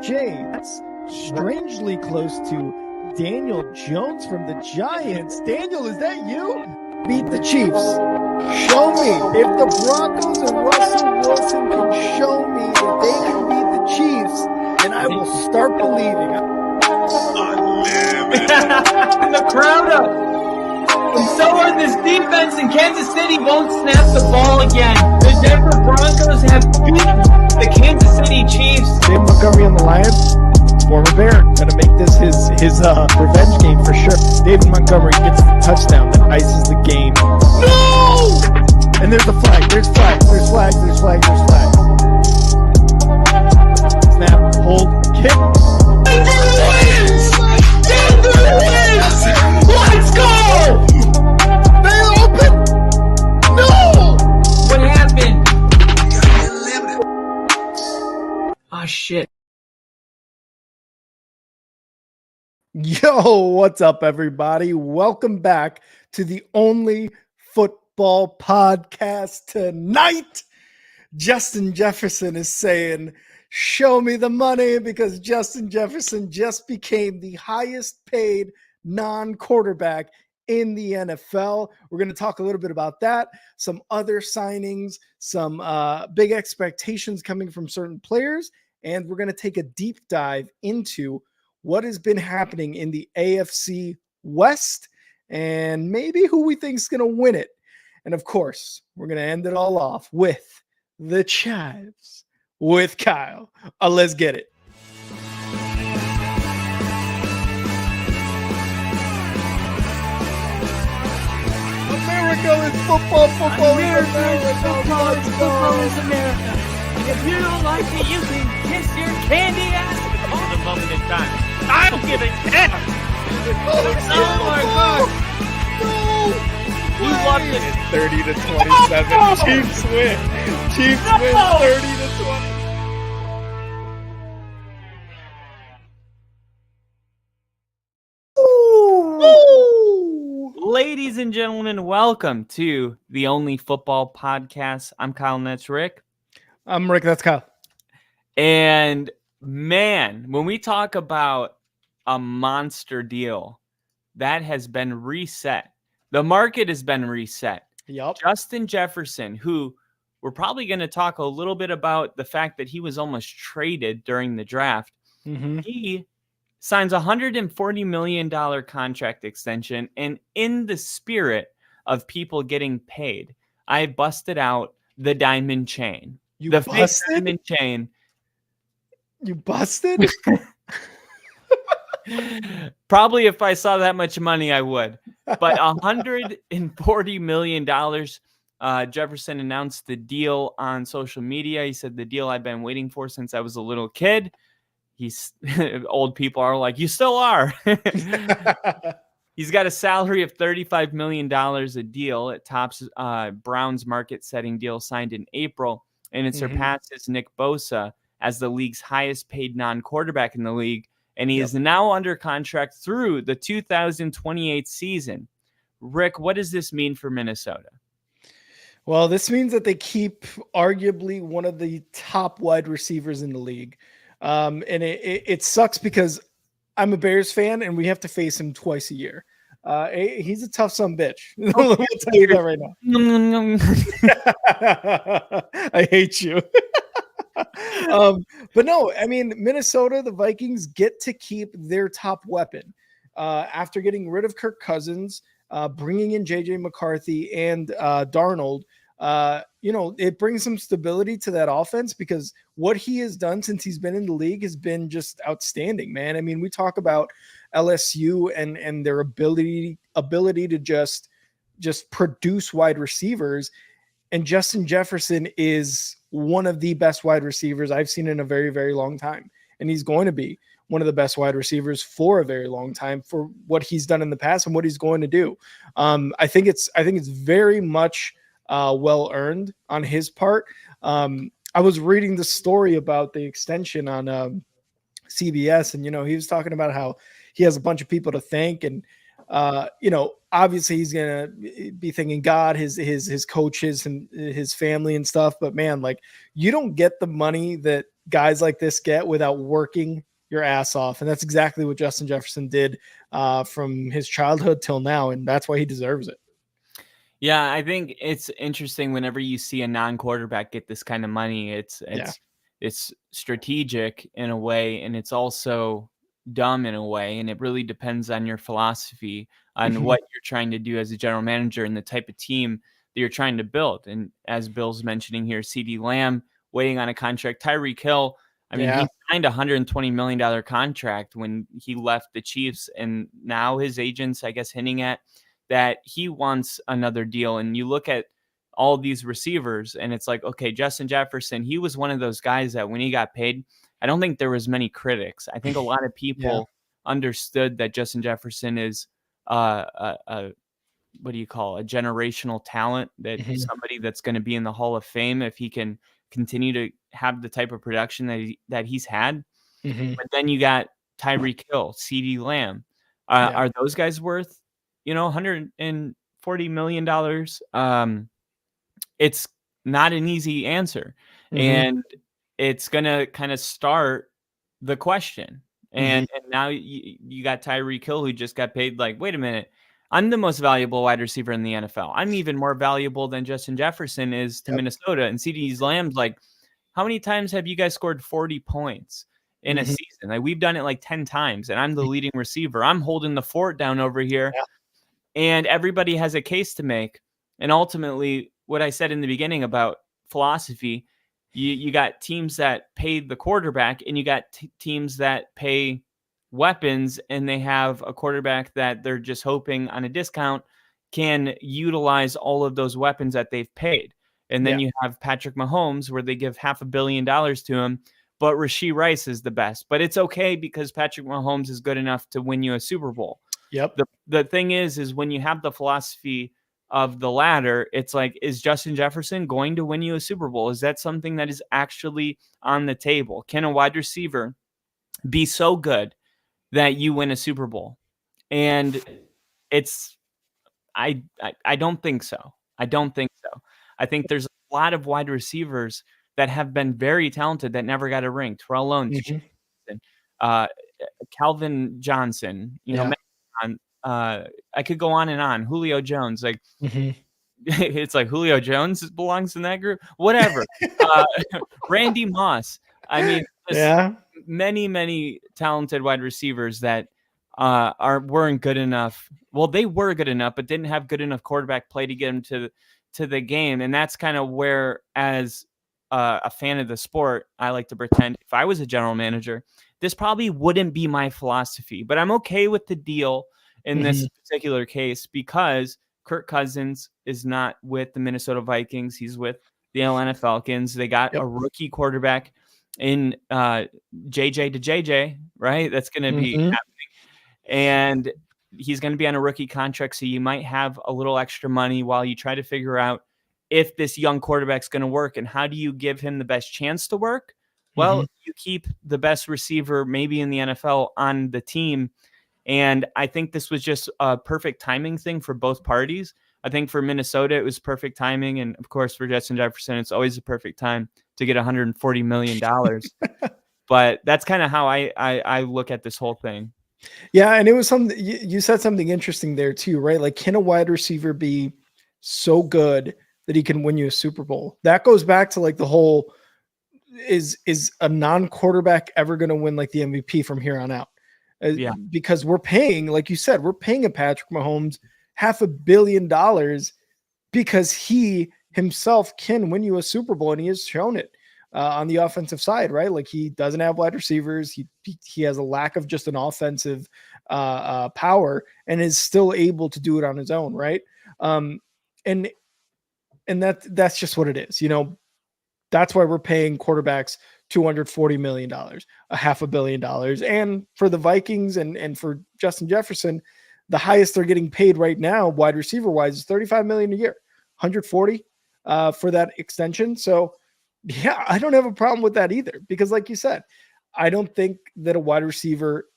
OBJ. That's strangely close to Daniel Jones from the Giants. Daniel, is that you? Beat the Chiefs. Show me. If the Broncos and Russell Wilson can show me that they can beat the Chiefs, then I will start believing. The crowd up. And so are this defense, and Kansas City won't snap the ball again. The Denver Broncos have beaten the Kansas City Chiefs. David Montgomery on the Lions, former Bear, gonna make this his revenge game for sure. David Montgomery gets the touchdown that ices the game. No! And there's the flag. There's flags. There's flags. There's flags. There's flags. Snap. Hold. Kick. Denver wins! Denver wins! Let's go! They open. No! What happened? Oh shit. Yo, what's up, everybody? Welcome back to the only football podcast tonight. Justin Jefferson is saying, show me the money, because Justin Jefferson just became the highest paid non-quarterback in the NFL. We're going to talk a little bit about that, some other signings, some big expectations coming from certain players, and we're going to take a deep dive into what has been happening in the AFC West and maybe who we think is going to win it. And of course, we're going to end it all off with the Chives with Kyle. Let's get it. America is football. Football is America. Football is America. If you don't like it, you can kiss your candy ass for the moment in time. I don't give a damn. Oh my God. No. You loved it. It's 30 to 27. No. Chiefs win. Chiefs win 30 to 20. Ladies and gentlemen, welcome to the Only Football Podcast. I'm Kyle, and that's Rick. I'm Rick, that's Kyle. And man, when we talk about a monster deal, that has been reset. The market has been reset. Yep. Justin Jefferson, who we're probably going to talk a little bit about the fact that he was almost traded during the draft. Mm-hmm. He signs a $140 million contract extension, and in the spirit of people getting paid, I busted out the diamond chain. The fake diamond chain. You busted? Probably if I saw that much money, I would. But $140 million. Jefferson announced the deal on social media. He said, the deal I've been waiting for since I was a little kid. Old people are like, you still are. He's got a salary of $35 million a deal. It tops Brown's market-setting deal signed in April, and it surpasses Nick Bosa as the league's highest paid non-quarterback in the league, and he is now under contract through the 2028 season. Rick, what does this mean for Minnesota? Well, this means that they keep arguably one of the top wide receivers in the league. And it sucks because I'm a Bears fan and we have to face him twice a year. He's a tough son of a bitch. I'll tell you that right now. I hate you. But no, I mean, Minnesota, the Vikings get to keep their top weapon after getting rid of Kirk Cousins, bringing in JJ McCarthy and Darnold. It brings some stability to that offense, because what he has done since he's been in the league has been just outstanding, man. I mean, we talk about LSU and their ability to just produce wide receivers, and Justin Jefferson is one of the best wide receivers I've seen in a very, very long time, and he's going to be one of the best wide receivers for a very long time for what he's done in the past and what he's going to do. I think it's very much well earned on his part. I was reading the story about the extension on CBS, and he was talking about how he has a bunch of people to thank, and obviously he's gonna be thanking God, his coaches, and his family and stuff. But man, like, you don't get the money that guys like this get without working your ass off. And that's exactly what Justin Jefferson did from his childhood till now. And that's why he deserves it. Yeah, I think it's interesting whenever you see a non-quarterback get this kind of money. It's strategic in a way, and it's also dumb in a way, and it really depends on your philosophy on what you're trying to do as a general manager and the type of team that you're trying to build. And as Bill's mentioning here, CD Lamb waiting on a contract, Tyreek Hill. I mean, he signed a $120 million contract when he left the Chiefs, and now his agents, I guess, hinting at that he wants another deal. And you look at all these receivers and it's like, okay, Justin Jefferson, he was one of those guys that when he got paid, I don't think there was many critics. I think a lot of people understood that Justin Jefferson is what do you call a generational talent, that somebody that's going to be in the Hall of Fame if he can continue to have the type of production that he's had. But then you got Tyreek Hill, CD Lamb. Are those guys worth, $140 million? It's not an easy answer. And it's going to kind of start the question. And now you got Tyreek Hill, who just got paid like, wait a minute, I'm the most valuable wide receiver in the NFL. I'm even more valuable than Justin Jefferson is to Minnesota. And CD Lamb's like, how many times have you guys scored 40 points in a season? Like, we've done it like 10 times, and I'm the leading receiver. I'm holding the fort down over here. And everybody has a case to make. And ultimately, what I said in the beginning about philosophy, you got teams that pay the quarterback, and you got teams that pay weapons, and they have a quarterback that they're just hoping on a discount can utilize all of those weapons that they've paid. And then you have Patrick Mahomes, where they give $500 million to him, but Rashee Rice is the best. But it's okay because Patrick Mahomes is good enough to win you a Super Bowl. The thing is when you have the philosophy of the latter, it's like, is Justin Jefferson going to win you a Super Bowl? Is that something that is actually on the table? Can a wide receiver be so good that you win a Super Bowl? And I don't think so. I don't think so. I think there's a lot of wide receivers that have been very talented that never got a ring. Terrell Owens, Calvin Johnson, I could go on and on. Julio Jones, like it's like Julio Jones belongs in that group. Whatever. Randy Moss. I mean, many, many talented wide receivers that weren't good enough. Well, they were good enough, but didn't have good enough quarterback play to get them to the game. And that's kind of where, as a fan of the sport, I like to pretend if I was a general manager, this probably wouldn't be my philosophy, but I'm okay with the deal in this particular case because Kirk Cousins is not with the Minnesota Vikings. He's with the Atlanta Falcons. They got a rookie quarterback in JJ to JJ, right? That's going to be happening. And he's going to be on a rookie contract, so you might have a little extra money while you try to figure out if this young quarterback's going to work. And how do you give him the best chance to work? Well, you keep the best receiver maybe in the NFL on the team. And I think this was just a perfect timing thing for both parties. I think for Minnesota, it was perfect timing. And of course, for Justin Jefferson, it's always a perfect time to get $140 million. But that's kind of how I look at this whole thing. Yeah. And it was something, you said something interesting there too, right? Like, can a wide receiver be so good that he can win you a Super Bowl? That goes back to like the whole, is a non-quarterback ever going to win like the MVP from here on out? Because we're paying, like you said, we're paying a Patrick Mahomes $500 million because he himself can win you a Super Bowl, and he has shown it on the offensive side, right? Like, he doesn't have wide receivers. He has a lack of just an offensive power, and is still able to do it on his own, right? And that's just what it is, That's why we're paying quarterbacks $240 million, $500 million. And for the Vikings and for Justin Jefferson, the highest they're getting paid right now, wide receiver wise, is $35 million a year, 140 for that extension. So yeah, I don't have a problem with that either, because like you said, I don't think that a wide receiver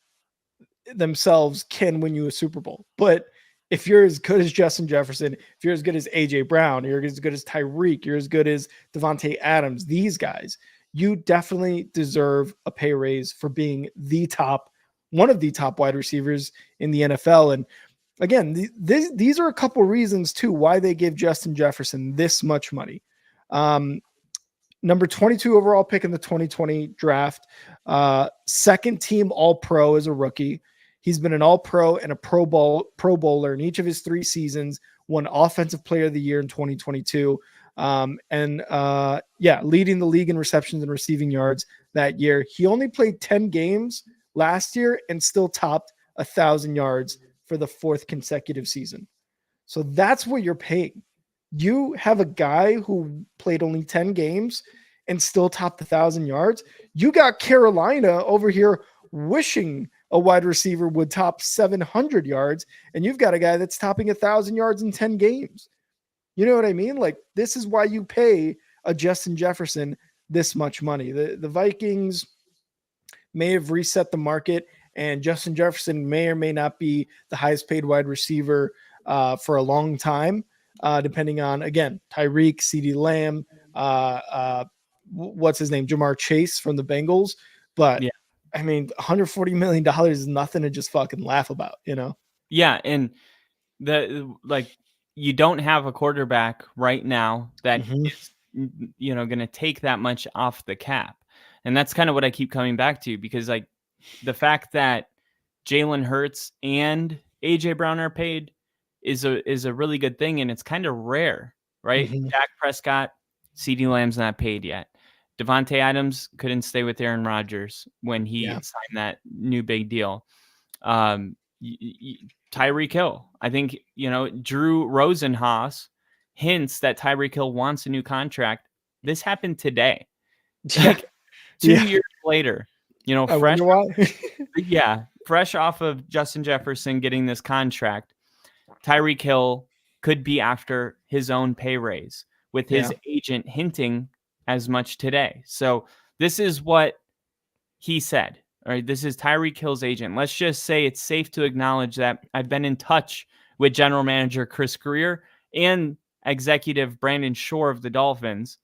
themselves can win you a Super Bowl. But if you're as good as Justin Jefferson, if you're as good as AJ Brown, you're as good as Tyreek, you're as good as Devontae Adams, these guys, you definitely deserve a pay raise for being one of the top wide receivers in the NFL. And again, these are a couple reasons too why they give Justin Jefferson this much money. Number 22 overall pick in the 2020 draft, second team All Pro as a rookie. He's been an All Pro and a Pro Bowler in each of his 3 seasons. Won Offensive Player of the Year in 2022, leading the league in receptions and receiving yards that year. He only played 10 games last year and still topped 1,000 yards for the 4th consecutive season. So that's what you're paying. You have a guy who played only 10 games and still topped 1,000 yards. You got Carolina over here wishing a wide receiver would top 700 yards, and you've got a guy that's topping 1,000 yards in 10 games. You know what I mean? Like, this is why you pay a Justin Jefferson this much money. The Vikings may have reset the market, and Justin Jefferson may or may not be the highest paid wide receiver for a long time, depending on, again, Tyreek, CeeDee Lamb, what's his name, Jamar Chase from the Bengals. But yeah. I mean, $140 million is nothing to just fucking laugh about, you know? Yeah. And you don't have a quarterback right now that is, going to take that much off the cap. And that's kind of what I keep coming back to, because like the fact that Jalen Hurts and AJ Brown are paid is a really good thing. And it's kind of rare, right? Dak Prescott, CeeDee Lamb's not paid yet. Devontae Adams couldn't stay with Aaron Rodgers when he signed that new big deal. Tyreek Hill, I think, Drew Rosenhaus hints that Tyreek Hill wants a new contract. This happened today. Like 2 years later, fresh off of Justin Jefferson getting this contract, Tyreek Hill could be after his own pay raise, with his agent hinting as much today. So this is what he said. All right, this is Tyreek Hill's agent. Let's just say it's safe to acknowledge that I've been in touch with general manager Chris Greer and executive Brandon Shore of the Dolphins.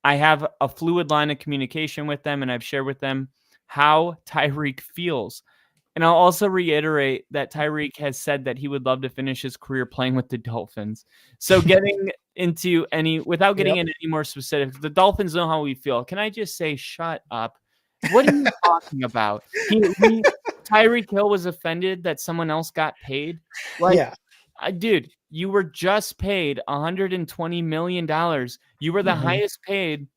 I have a fluid line of communication with them, and I've shared with them how Tyreek feels. And I'll also reiterate that Tyreek has said that he would love to finish his career playing with the Dolphins. So getting into without getting into any more specifics, the Dolphins know how we feel. Can I just say, shut up? What are you talking about? Tyreek Hill was offended that someone else got paid. Dude, you were just paid $120 million. You were the highest paid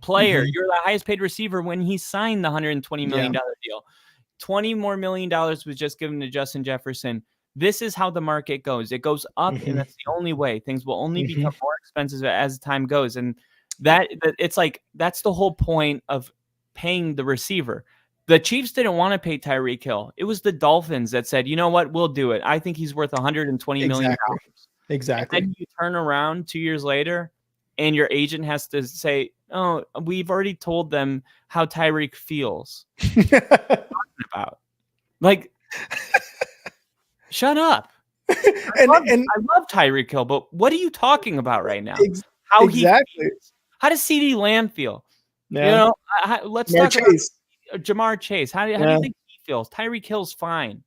player. You're the highest paid receiver when he signed the $120 million deal. $20 million more was just given to Justin Jefferson. This is how the market goes. It goes up, and that's the only way. Things will only become more expensive as time goes. And it's like, that's the whole point of paying the receiver. The Chiefs didn't want to pay Tyreek Hill. It was the Dolphins that said, you know what, we'll do it. I think he's worth $120 million. Exactly. And then you turn around 2 years later, and your agent has to say, oh, we've already told them how Tyreek feels. About like shut up. I love Tyreek Hill, but what are you talking about right now? How he feels. How does CeeDee Lamb feel? Let's talk about Jamar Chase. How do you think he feels? Tyreek Hill's fine.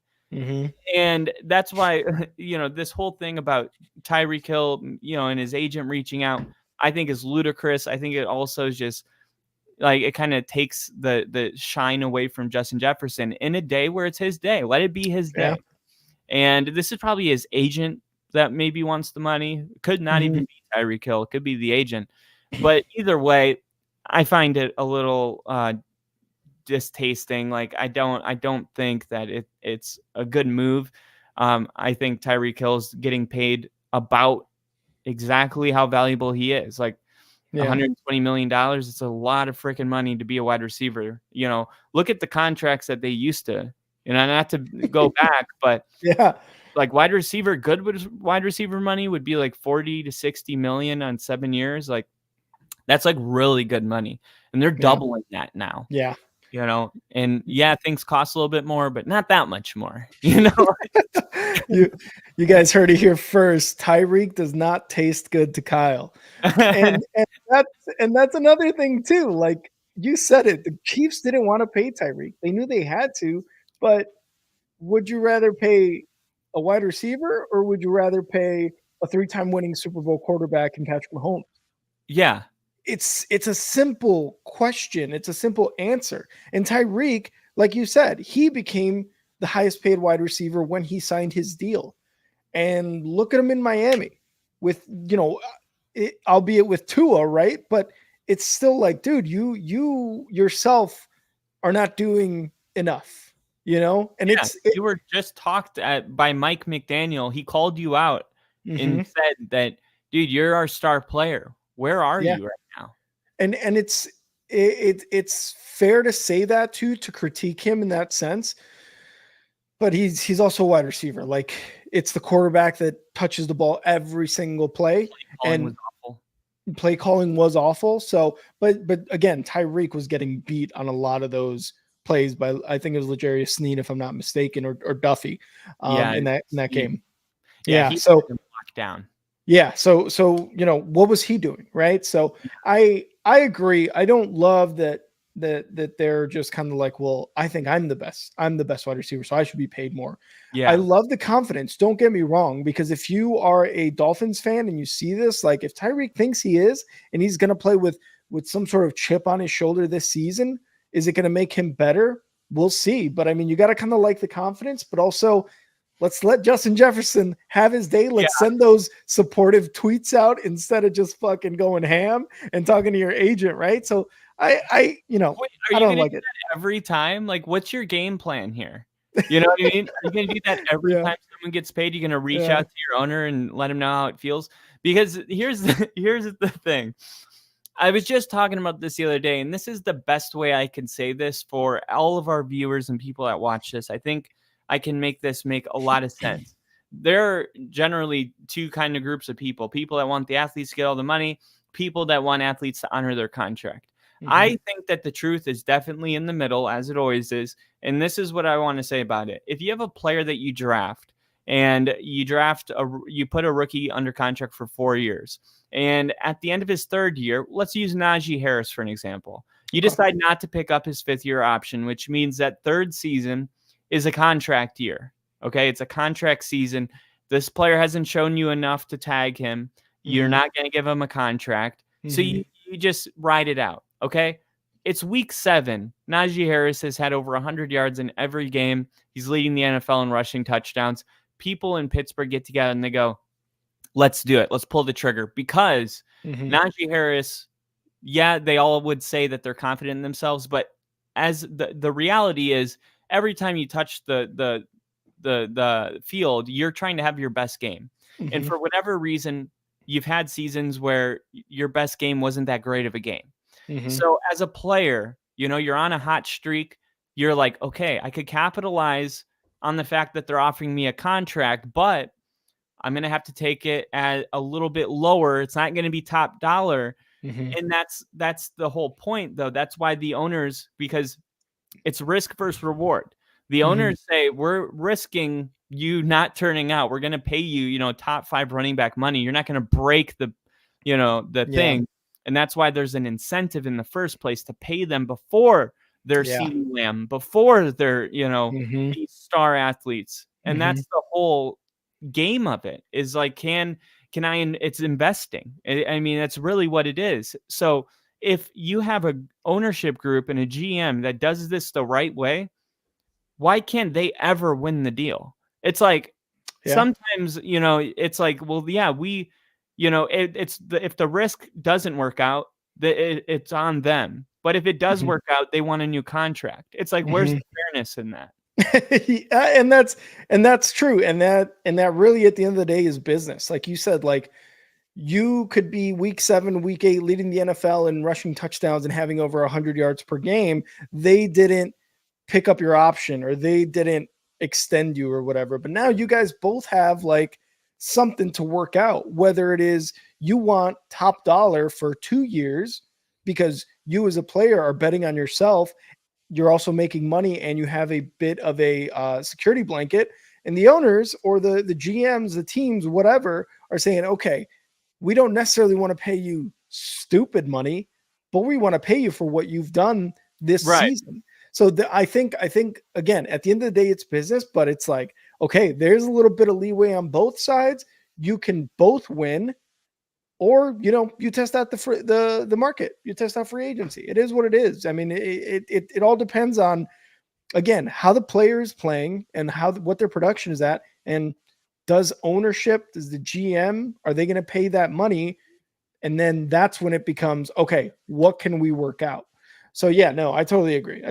And that's why this whole thing about Tyreek Hill, and his agent reaching out, I think is ludicrous. I think it also is just like, it kind of takes the shine away from Justin Jefferson in a day where it's his day. Let it be his day. And this is probably his agent that maybe wants the money. Could not even be Tyreek Hill. It could be the agent. But either way, I find it a little distasting. Like, I don't think that it's a good move. I think Tyreek Hill's getting paid about exactly how valuable he is. Like, $120 million. It's a lot of freaking money to be a wide receiver. Look at the contracts that they used to, not to go back, but like good wide receiver money would be like 40 to 60 million on 7 years. Like, that's like really good money. And they're doubling that now. Yeah. And things cost a little bit more, but not that much more, You guys heard it here first. Tyreek does not taste good to Kyle. And that's another thing too. Like you said it, the Chiefs didn't want to pay Tyreek. They knew they had to, but would you rather pay a wide receiver or would you rather pay a three-time winning Super Bowl quarterback and Patrick Mahomes? Yeah. It's a simple question. It's a simple answer. And Tyreek, like you said, he became the highest paid wide receiver when he signed his deal. And look at him in Miami with, albeit with Tua, right? But it's still like, dude, you yourself are not doing enough, And Yeah, you were just talked at by Mike McDaniel. He called you out and said that, dude, you're our star player. Where are you right now? And it's fair to say that too, to critique him in that sense. But he's also a wide receiver. Like it's the quarterback that touches the ball every single play. And play calling was awful. So, but again, Tyreek was getting beat on a lot of those plays by, I think it was L'Jarius Sneed, if I'm not mistaken, or Duffy, in that game. Yeah. So locked down. Yeah. So, what was he doing? Right. So I agree. I don't love that they're just kind of like, well, I think I'm the best wide receiver, so I should be paid more. Yeah. I love the confidence. Don't get me wrong, because if you are a Dolphins fan and you see this, like if Tyreek thinks he is, and he's going to play with some sort of chip on his shoulder this season, is it going to make him better? We'll see. But I mean, you got to kind of like the confidence, but also let's let Justin Jefferson have his day. Let's send those supportive tweets out instead of just fucking going ham and talking to your agent, right? So I I don't like it every time. Like, what's your game plan here? You know what I mean? Are you gonna do that every time someone gets paid? You're gonna reach out to your owner and let him know how it feels? Because here's the thing. I was just talking about this the other day, and this is the best way I can say this for all of our viewers and people that watch this. I think I can make this make a lot of sense. There are generally two kind of groups of people that want the athletes to get all the money, people that want athletes to honor their contract. I think that the truth is definitely in the middle, as it always is. And this is what I want to say about it. If you have a player that you draft and you put a rookie under contract for 4 years, and at the end of his third year, let's use Najee Harris for an example. You decide not to pick up his 5th-year option, which means that third season is a contract year. Okay, it's a contract season. This player hasn't shown you enough to tag him. You're not going to give him a contract. So you just ride it out. Okay, it's week 7. Najee Harris has had over 100 yards in every game. He's leading the NFL in rushing touchdowns. People in Pittsburgh get together and they go, let's do it. Let's pull the trigger. Because Najee Harris, they all would say that they're confident in themselves. But as the reality is, every time you touch the field, you're trying to have your best game. And for whatever reason, you've had seasons where your best game wasn't that great of a game. So as a player, you're on a hot streak. You're like, okay, I could capitalize on the fact that they're offering me a contract, but I'm going to have to take it at a little bit lower. It's not going to be top dollar. And that's the whole point, though. That's why the owners, because it's risk versus reward. The owners say, we're risking you not turning out. We're going to pay you, top 5 running back money. You're not going to break the thing. And that's why there's an incentive in the first place to pay them before they're CeeDee Lamb, before they're, star athletes. And that's the whole game of it, is like, it's investing. I mean, that's really what it is. So if you have a ownership group and a GM that does this the right way, why can't they ever win the deal? It's like, sometimes, it's like, well, if the risk doesn't work out, it's on them. But if it does work out, they want a new contract. It's like, where's the fairness in that? and that's true. And that really, at the end of the day, is business. Like you said, like you could be week 7, week 8, leading the NFL in rushing touchdowns and having over 100 yards per game. They didn't pick up your option, or they didn't extend you or whatever. But now you guys both have like something to work out, whether it is you want top dollar for 2 years because you as a player are betting on yourself. You're also making money and you have a bit of a security blanket. And the owners or the GMs, the teams, whatever, are saying, okay, we don't necessarily want to pay you stupid money, but we want to pay you for what you've done this season. So I think again, at the end of the day, it's business, but it's like, okay, there's a little bit of leeway on both sides. You can both win, or you test out the market, you test out free agency. It is what it is. I mean, it all depends on, again, how the player is playing and what their production is at, and does ownership, does the GM, are they going to pay that money? And then that's when it becomes, okay, what can we work out? So yeah, no, I totally agree.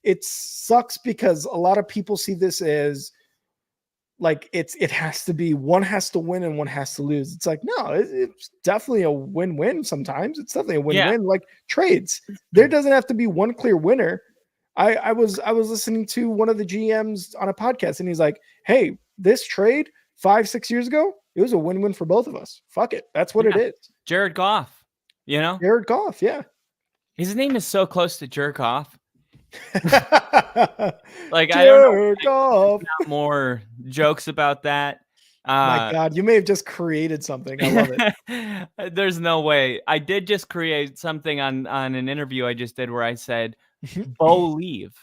It sucks because a lot of people see this as like it has to be, one has to win and one has to lose. It's like, no, it's definitely a win-win. Sometimes it's definitely a win-win. Like trades, there doesn't have to be one clear winner. I was listening to one of the GMs on a podcast, and he's like, hey, this trade 5-6 years ago, it was a win-win for both of us. Fuck it. That's what it is. Jared Goff, Jared Goff. Yeah. His name is so close to jerk off. Like, Jared I Goff. More jokes about that. My God, you may have just created something. I love it. There's no way. I did just create something on an interview I just did where I said, Bo leave.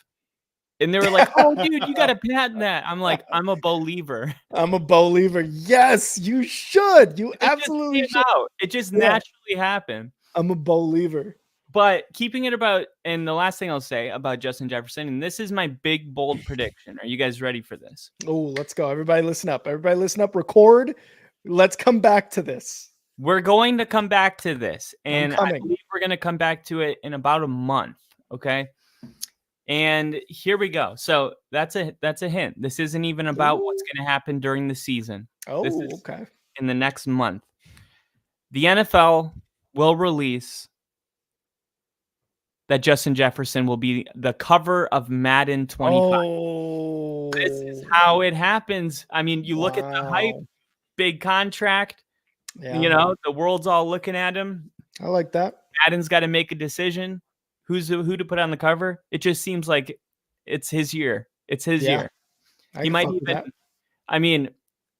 And they were like, oh, dude, you got to patent that. I'm like, I'm a believer. I'm a believer. Yes, you should. You absolutely should. It just naturally happened. I'm a believer. But keeping it about, and the last thing I'll say about Justin Jefferson, and this is my big, bold prediction. Are you guys ready for this? Oh, let's go. Everybody listen up. Everybody listen up. Record. Let's come back to this. We're going to come back to this. And I believe we're going to come back to it in about a month. Okay. And here we go. So that's a hint. This isn't even about what's going to happen during the season. Oh, this is okay. In the next month. The NFL will release that Justin Jefferson will be the cover of Madden 25. Oh, this is how it happens. I mean, you look at the hype, big contract. Yeah. The world's all looking at him. I like that. Madden's got to make a decision. Who to put on the cover? It just seems like it's his year. It's his year. He might even. I mean,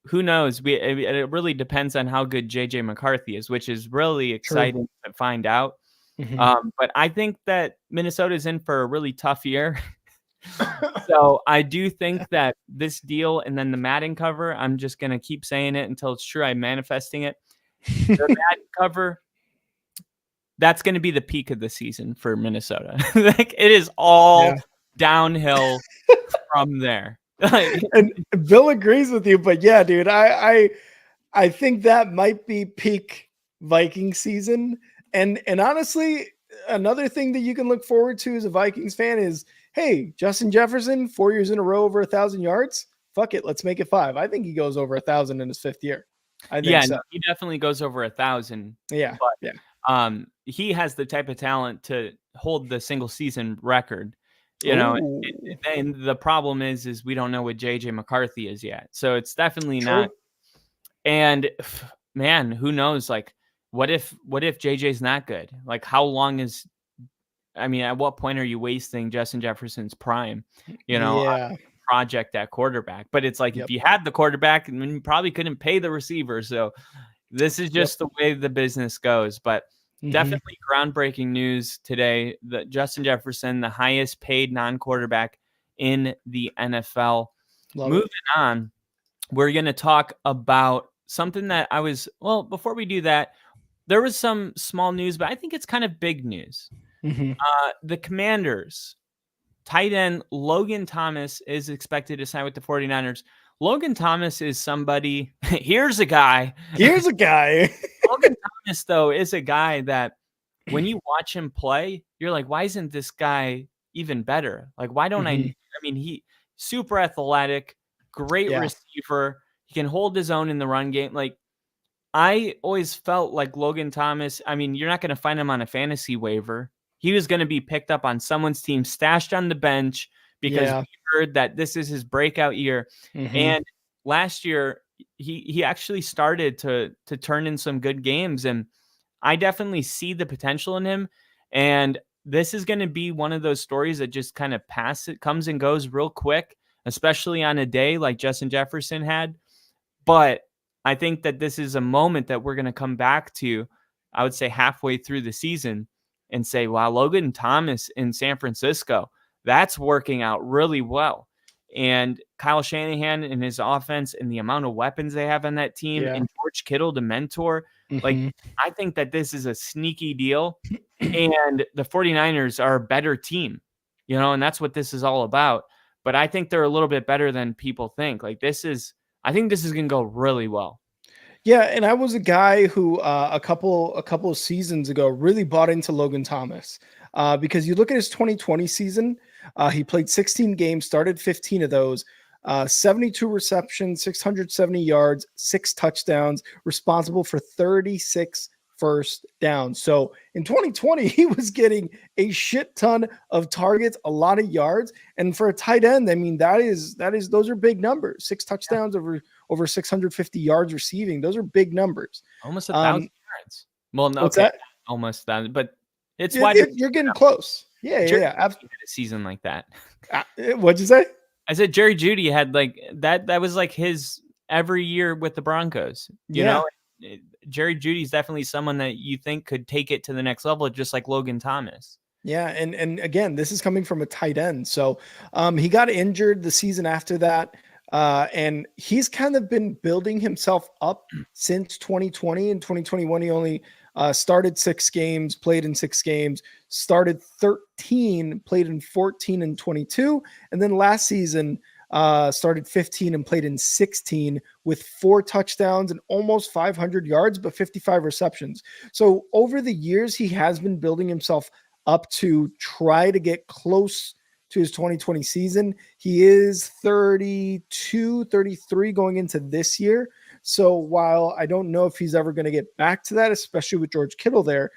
who knows? It really depends on how good JJ McCarthy is, which is really exciting to find out. Mm-hmm. But I think that Minnesota is in for a really tough year. So I do think that this deal and then the Madden cover, I'm just going to keep saying it until it's true. I'm manifesting it. The Madden cover, that's going to be the peak of the season for Minnesota. Like, it is all downhill from there. And Bill agrees with you, but yeah, dude, I think that might be peak Viking season. And honestly, another thing that you can look forward to as a Vikings fan is, hey, Justin Jefferson, 4 years in a row over 1,000 yards. Fuck it, let's make it 5. I think he goes over 1,000 in his 5th year. I think so. He definitely goes over 1,000. Yeah, but, he has the type of talent to hold the single season record. And the problem is we don't know what JJ McCarthy is yet. So it's definitely not. And man, who knows? Like, what if JJ's not good? Like, how long is, at what point are you wasting Justin Jefferson's prime, project at quarterback? But it's like, if you had the quarterback, then you probably couldn't pay the receiver. So this is just the way the business goes. But definitely groundbreaking news today that Justin Jefferson, the highest paid non-quarterback in the NFL. Moving on, we're going to talk about something that before we do that, there was some small news, but I think it's kind of big news. The Commanders tight end Logan Thomas is expected to sign with the 49ers. Logan Thomas is somebody. Here's a guy. Logan Thomas, though, is a guy that when you watch him play, you're like, why isn't this guy even better? Like, why don't he super athletic, great receiver. He can hold his own in the run game. Like, I always felt like Logan Thomas, you're not going to find him on a fantasy waiver. He was going to be picked up on someone's team, stashed on the bench, because we heard that this is his breakout year. And last year, he actually started to turn in some good games. And I definitely see the potential in him. And this is going to be one of those stories that just kind of comes and goes real quick. especially on a day like Justin Jefferson had. But I think that this is a moment that we're going to come back to, I would say halfway through the season, and say, wow, Logan Thomas in San Francisco, that's working out really well. And Kyle Shanahan and his offense and the amount of weapons they have on that team, Yeah. and George Kittle to mentor, like, Mhm. I think that this is a sneaky deal. And the 49ers are a better team, and that's what this is all about. But I think they're a little bit better than people think. Like, I think this is going to go really well. Yeah, and I was a guy who a couple of seasons ago really bought into Logan Thomas because you look at his 2020 season, he played 16 games, started 15 of those, 72 receptions, 670 yards, 6 touchdowns, responsible for 36 first downs. So in 2020, he was getting a shit ton of targets, a lot of yards, and for a tight end, I mean those are big numbers. 6 touchdowns over 650 yards receiving. Those are big numbers. Almost 1,000 yards. Well, no, What's okay, that? almost that, but it's wide. You're getting close. Yeah. A season like that. What'd you say? I said Jerry Jeudy had like that. That was like his every year with the Broncos. Jerry Judy's definitely someone that you think could take it to the next level, just like Logan Thomas. Yeah, and again, this is coming from a tight end. So he got injured the season after that. And he's kind of been building himself up since 2020. In 2021, he only started 6 games, played in 6 games, started 13, played in 14 and 22. And then last season, started 15 and played in 16 with 4 touchdowns and almost 500 yards, but 55 receptions. So over the years, he has been building himself up to try to get close to his 2020 season. He is 32, 33 going into this year. So while I don't know if he's ever going to get back to that, especially with George Kittle there,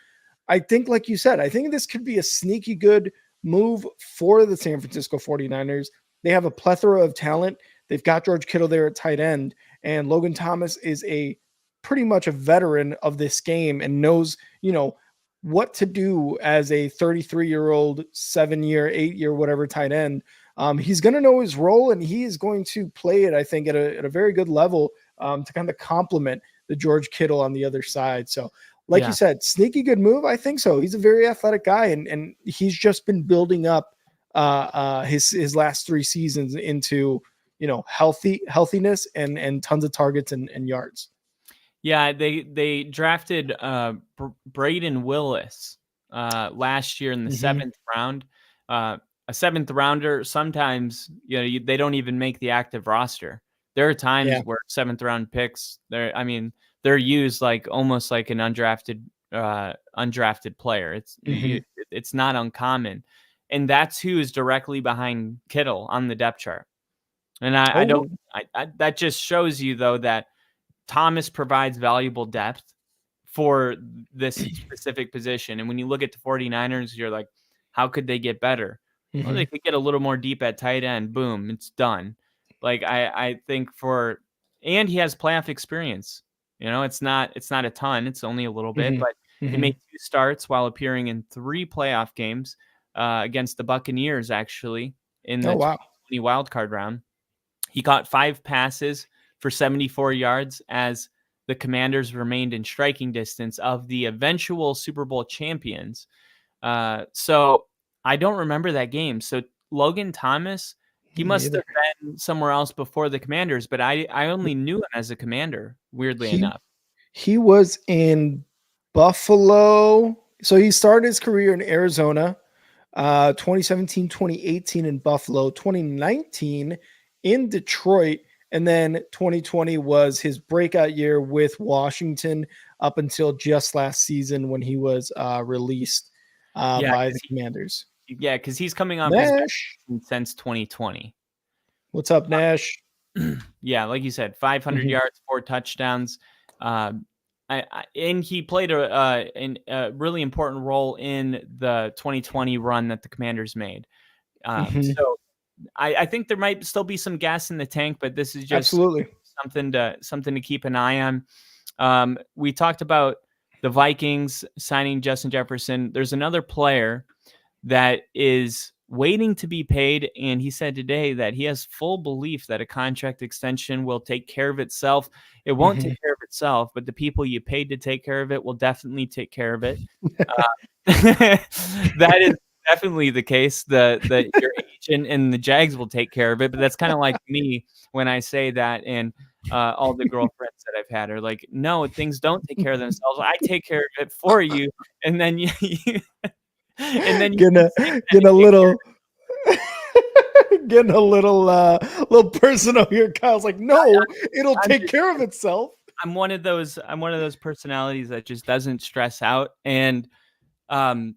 I think, like you said, I think this could be a sneaky good move for the San Francisco 49ers. They have a plethora of talent. They've got George Kittle there at tight end, and Logan Thomas is pretty much a veteran of this game and knows, what to do as a 33-year-old, 7-year, 8-year, whatever tight end. He's going to know his role, and he is going to play it, I think, at a very good level to kind of complement the George Kittle on the other side. So, like you said, sneaky good move. I think so. He's a very athletic guy, and he's just been building up his last 3 seasons into healthiness and tons of targets and yards. Yeah, they drafted Braden Willis last year in the 7th round. A 7th rounder, sometimes they don't even make the active roster. There are times where 7th round picks, they're used like almost like an undrafted player. It's not uncommon, and that's who is directly behind Kittle on the depth chart. And that just shows you though that Thomas provides valuable depth for this specific position. And when you look at the 49ers, you're like, how could they get better? Well, they could get a little more deep at tight end. Boom, it's done. Like I think and he has playoff experience. It's not a ton. It's only a little bit, but he made 2 starts while appearing in 3 playoff games against the Buccaneers, actually, in the 2020 wildcard round. He caught 5 passes for 74 yards as the Commanders remained in striking distance of the eventual Super Bowl champions. So I don't remember that game. So Logan Thomas, he must have been somewhere else before the Commanders, but I only knew him as a Commander, weirdly enough. He was in Buffalo. So he started his career in Arizona, 2017, 2018 in Buffalo, 2019 in Detroit, and then 2020 was his breakout year with Washington up until just last season when he was released by the Commanders. Yeah, because he's coming off his best since 2020. What's up, Nash? Yeah, like you said, 500 yards, 4 touchdowns. And he played a really important role in the 2020 run that the Commanders made. So I think there might still be some gas in the tank, but this is just something to keep an eye on. We talked about the Vikings signing Justin Jefferson. There's another player that is waiting to be paid. And he said today that he has full belief that a contract extension will take care of itself. It won't take care of itself, but the people you paid to take care of it will definitely take care of it. That is definitely the case. The your agent and the Jags will take care of it, but that's kind of like me when I say that, and all the girlfriends that I've had are like, no, things don't take care of themselves. I take care of it for you, and then you and then you getting a, keep saying that getting it a takes care of little getting a little personal here. Kyle's like, no, it'll I'm take just care of itself. I'm one of those personalities that just doesn't stress out, and um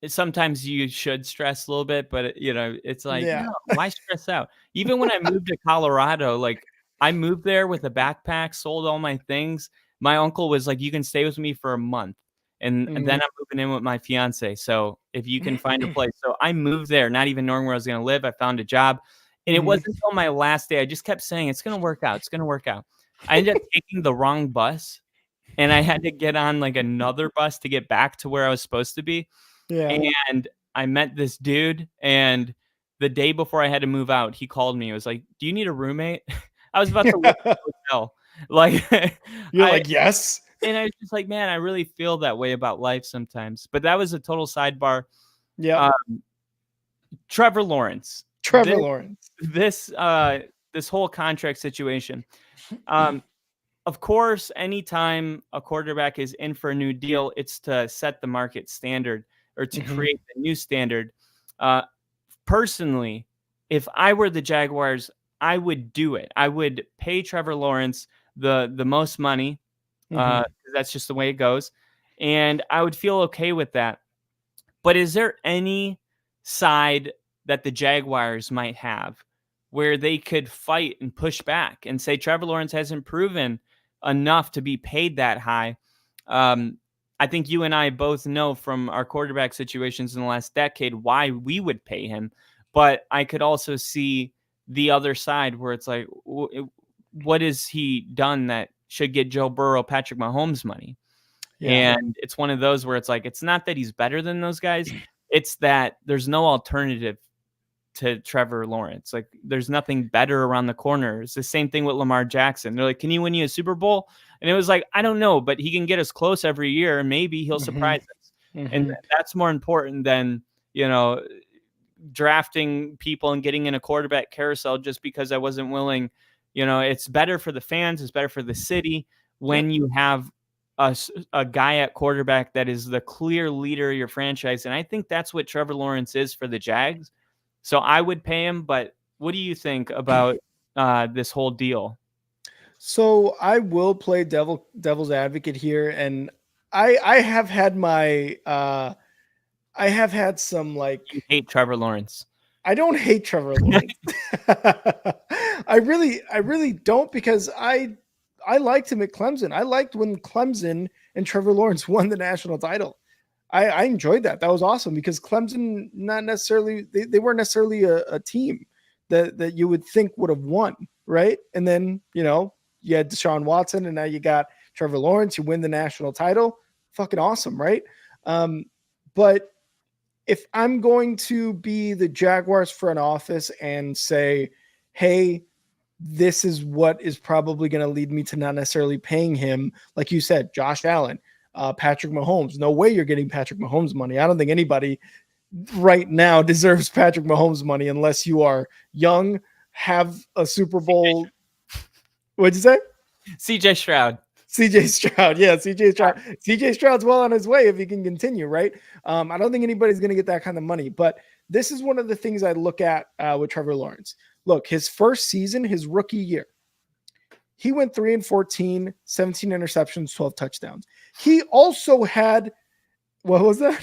sometimes you should stress a little bit, but it's like, Yeah. no, why stress out? Even when I moved to Colorado, like I moved there with a backpack, sold all my things. My uncle was like, you can stay with me for a month. And then I'm moving in with my fiance. So if you can find a place. So I moved there, not even knowing where I was going to live. I found a job. And it wasn't until my last day, I just kept saying, it's going to work out. It's going to work out. I ended up taking the wrong bus, and I had to get on like another bus to get back to where I was supposed to be. Yeah. And I met this dude, and the day before I had to move out, he called me. It was like, "Do you need a roommate?" I was about to look at a hotel. Like You're like, yes. I was just like, man, I really feel that way about life sometimes. But that was a total sidebar. Yep. Trevor Lawrence. Trevor Lawrence. This whole contract situation. Of course, anytime a quarterback is in for a new deal, it's to set the market standard or to create a new standard. Personally, if I were the Jaguars, I would do it. I would pay Trevor Lawrence the most money. That's just the way it goes. And I would feel okay with that. But is there any side that the Jaguars might have where they could fight and push back and say Trevor Lawrence hasn't proven enough to be paid that high? I think you and I both know from our quarterback situations in the last decade why we would pay him. But I could also see the other side where it's like, what has he done that should get Joe Burrow, Patrick Mahomes money? Yeah. And it's one of those where it's like, it's not that he's better than those guys. It's that there's no alternative to Trevor Lawrence. Like there's nothing better around the corner. It's the same thing with Lamar Jackson. They're like, can he win you a Super Bowl? And it was like, I don't know, but he can get us close every year and maybe he'll surprise us. And that's more important than, drafting people and getting in a quarterback carousel just because I wasn't willing. It's better for the fans. It's better for the city when you have a guy at quarterback that is the clear leader of your franchise. And I think that's what Trevor Lawrence is for the Jags. So I would pay him. But what do you think about this whole deal? So I will play devil's advocate here, and I have had my I have had some like You hate Trevor Lawrence. I don't hate Trevor Lawrence. I really don't, because I liked him at Clemson. I liked when Clemson and Trevor Lawrence won the national title. I enjoyed that. That was awesome because Clemson they weren't necessarily a team that you would think would have won, right? And then, you had Deshaun Watson, and now you got Trevor Lawrence. You win the national title. Fucking awesome, right? But if I'm going to be the Jaguars front office and say, hey, this is what is probably going to lead me to not necessarily paying him, like you said, Josh Allen, Patrick Mahomes. No way you're getting Patrick Mahomes money. I don't think anybody right now deserves Patrick Mahomes money unless you are young, have a Super Bowl. What'd you say? CJ Stroud. CJ Stroud. Yeah, CJ Stroud. CJ Stroud's well on his way if he can continue, right? I don't think anybody's going to get that kind of money. But this is one of the things I look at with Trevor Lawrence. Look, his first season, his rookie year, he went 3-14, 17 interceptions, 12 touchdowns. He also had, what was that?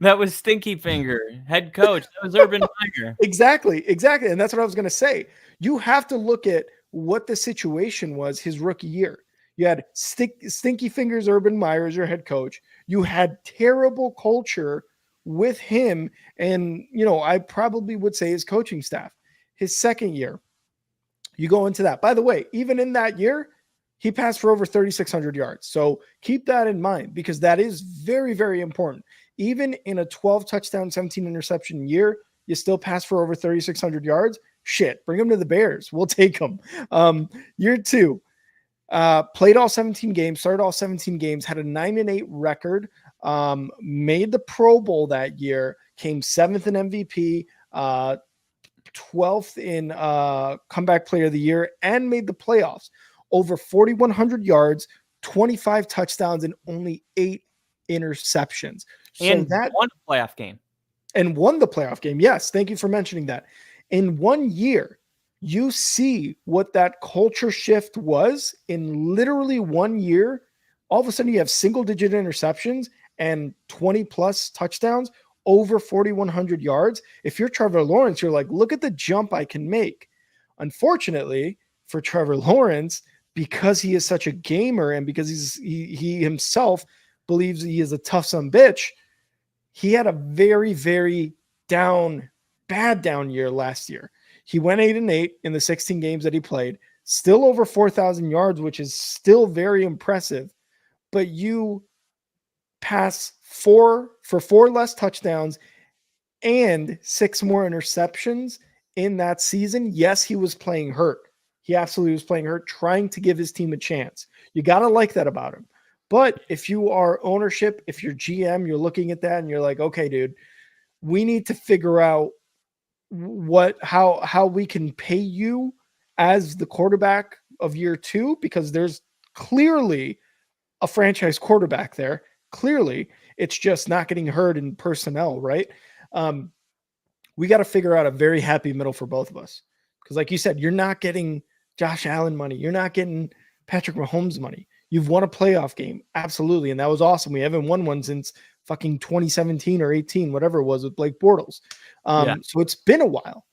That was Stinky Finger, head coach. That was Urban Meyer. Exactly. And that's what I was going to say. You have to look at what the situation was his rookie year. You had Stinky Fingers Urban Meyer as your head coach. You had terrible culture with him. And, I probably would say his coaching staff. His second year, you go into that. By the way, even in that year, he passed for over 3,600 yards. So keep that in mind because that is very, very important. even in a 12 touchdown, 17 interception year, you still pass for over 3,600 yards. Shit, bring him to the Bears. We'll take him. Year 2, played all 17 games, started all 17 games, had a 9-8 record, made the Pro Bowl that year, came 7th in MVP, 12th in comeback player of the year, and made the playoffs. Over 4,100 yards, 25 touchdowns, and only 8 interceptions. So and that won a playoff game. And won the playoff game. Yes, thank you for mentioning that. In 1 year, you see what that culture shift was in literally 1 year. All of a sudden, you have single-digit interceptions and 20-plus touchdowns, over 4,100 yards. If you're Trevor Lawrence, you're like, look at the jump I can make. Unfortunately, for Trevor Lawrence, because he is such a gamer and because he himself believes he is a tough son bitch, he had a very, very bad down year last year. He went 8-8 in the 16 games that he played, still over 4,000 yards, which is still very impressive. But you pass for 4 less touchdowns and 6 more interceptions in that season. Yes, he was playing hurt. He absolutely was playing hurt, trying to give his team a chance. You got to like that about him. But if you are ownership, if you're GM, you're looking at that and you're like, okay, dude, we need to figure out how we can pay you as the quarterback of year 2, because there's clearly a franchise quarterback there. Clearly, it's just not getting hurt in personnel, right? We got to figure out a very happy middle for both of us. Because like you said, you're not getting Josh Allen money. You're not getting Patrick Mahomes money. You've won a playoff game. Absolutely. And that was awesome. We haven't won one since fucking 2017 or 18, whatever it was, with Blake Bortles. So it's been a while.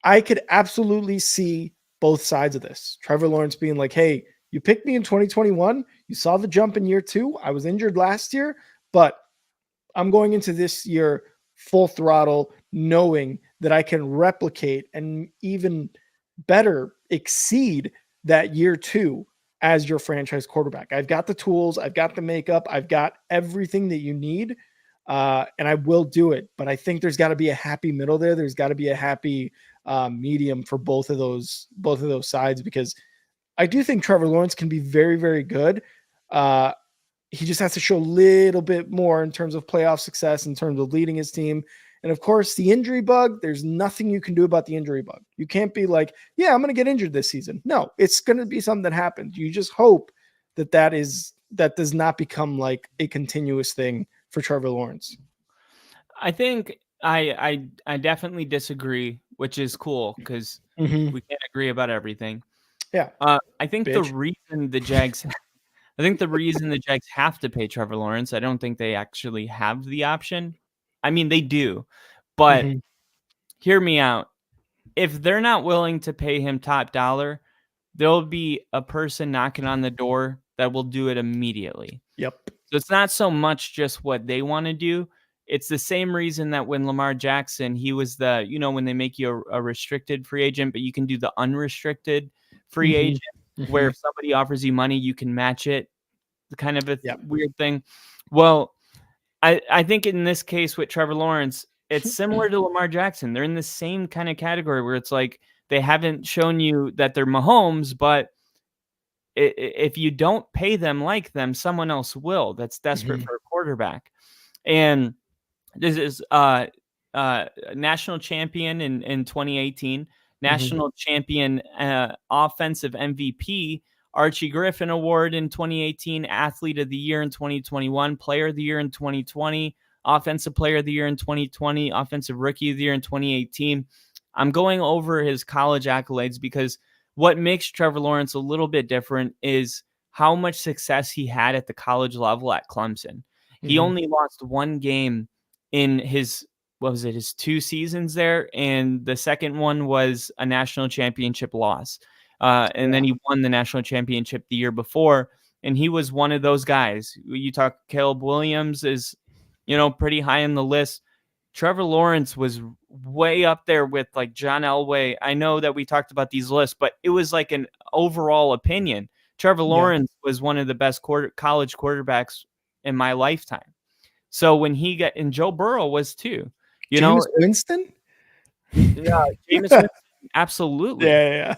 I could absolutely see both sides of this. Trevor Lawrence being like, hey, you picked me in 2021. You saw the jump in year 2. I was injured last year, but I'm going into this year full throttle, knowing that I can replicate and even better exceed that year 2 as your franchise quarterback. I've got the tools. I've got the makeup. I've got everything that you need. And I will do it. But I think there's got to be a happy middle there. There's got to be a happy medium for both of those sides, because I do think Trevor Lawrence can be very, very good. He just has to show a little bit more in terms of playoff success, in terms of leading his team. And of course, the injury bug, there's nothing you can do about the injury bug. You can't be like, yeah, I'm going to get injured this season. No, it's going to be something that happens. You just hope that does not become like a continuous thing for Trevor Lawrence. I think I definitely disagree, which is cool because we can't agree about everything. Yeah. I think the reason the Jags have to pay Trevor Lawrence, I don't think they actually have the option. I mean, they do, but hear me out. If they're not willing to pay him top dollar, there'll be a person knocking on the door that will do it immediately. Yep. So it's not so much just what they want to do. It's the same reason that when Lamar Jackson, he was when they make you a restricted free agent, but you can do the unrestricted free agent where if somebody offers you money, you can match it. Kind of a weird thing. Well, I think in this case with Trevor Lawrence, it's similar to Lamar Jackson. They're in the same kind of category where it's like they haven't shown you that they're Mahomes, but if you don't pay them like them, someone else will that's desperate for a quarterback. And this is national champion in 2018, national champion offensive MVP, Archie Griffin Award in 2018, Athlete of the Year in 2021, Player of the Year in 2020, Offensive Player of the Year in 2020, Offensive Rookie of the Year in 2018. I'm going over his college accolades because what makes Trevor Lawrence a little bit different is how much success he had at the college level at Clemson. He only lost one game in his 2 seasons there, and the second one was a national championship loss. And then he won the national championship the year before, and he was one of those guys. You talk Caleb Williams is, pretty high on the list. Trevor Lawrence was way up there with like John Elway. I know that we talked about these lists, but it was like an overall opinion. Trevor Lawrence was one of the best college quarterbacks in my lifetime. So when he got, and Joe Burrow was too, you Jameis know, Winston? yeah, Jameis Winston, absolutely. Yeah,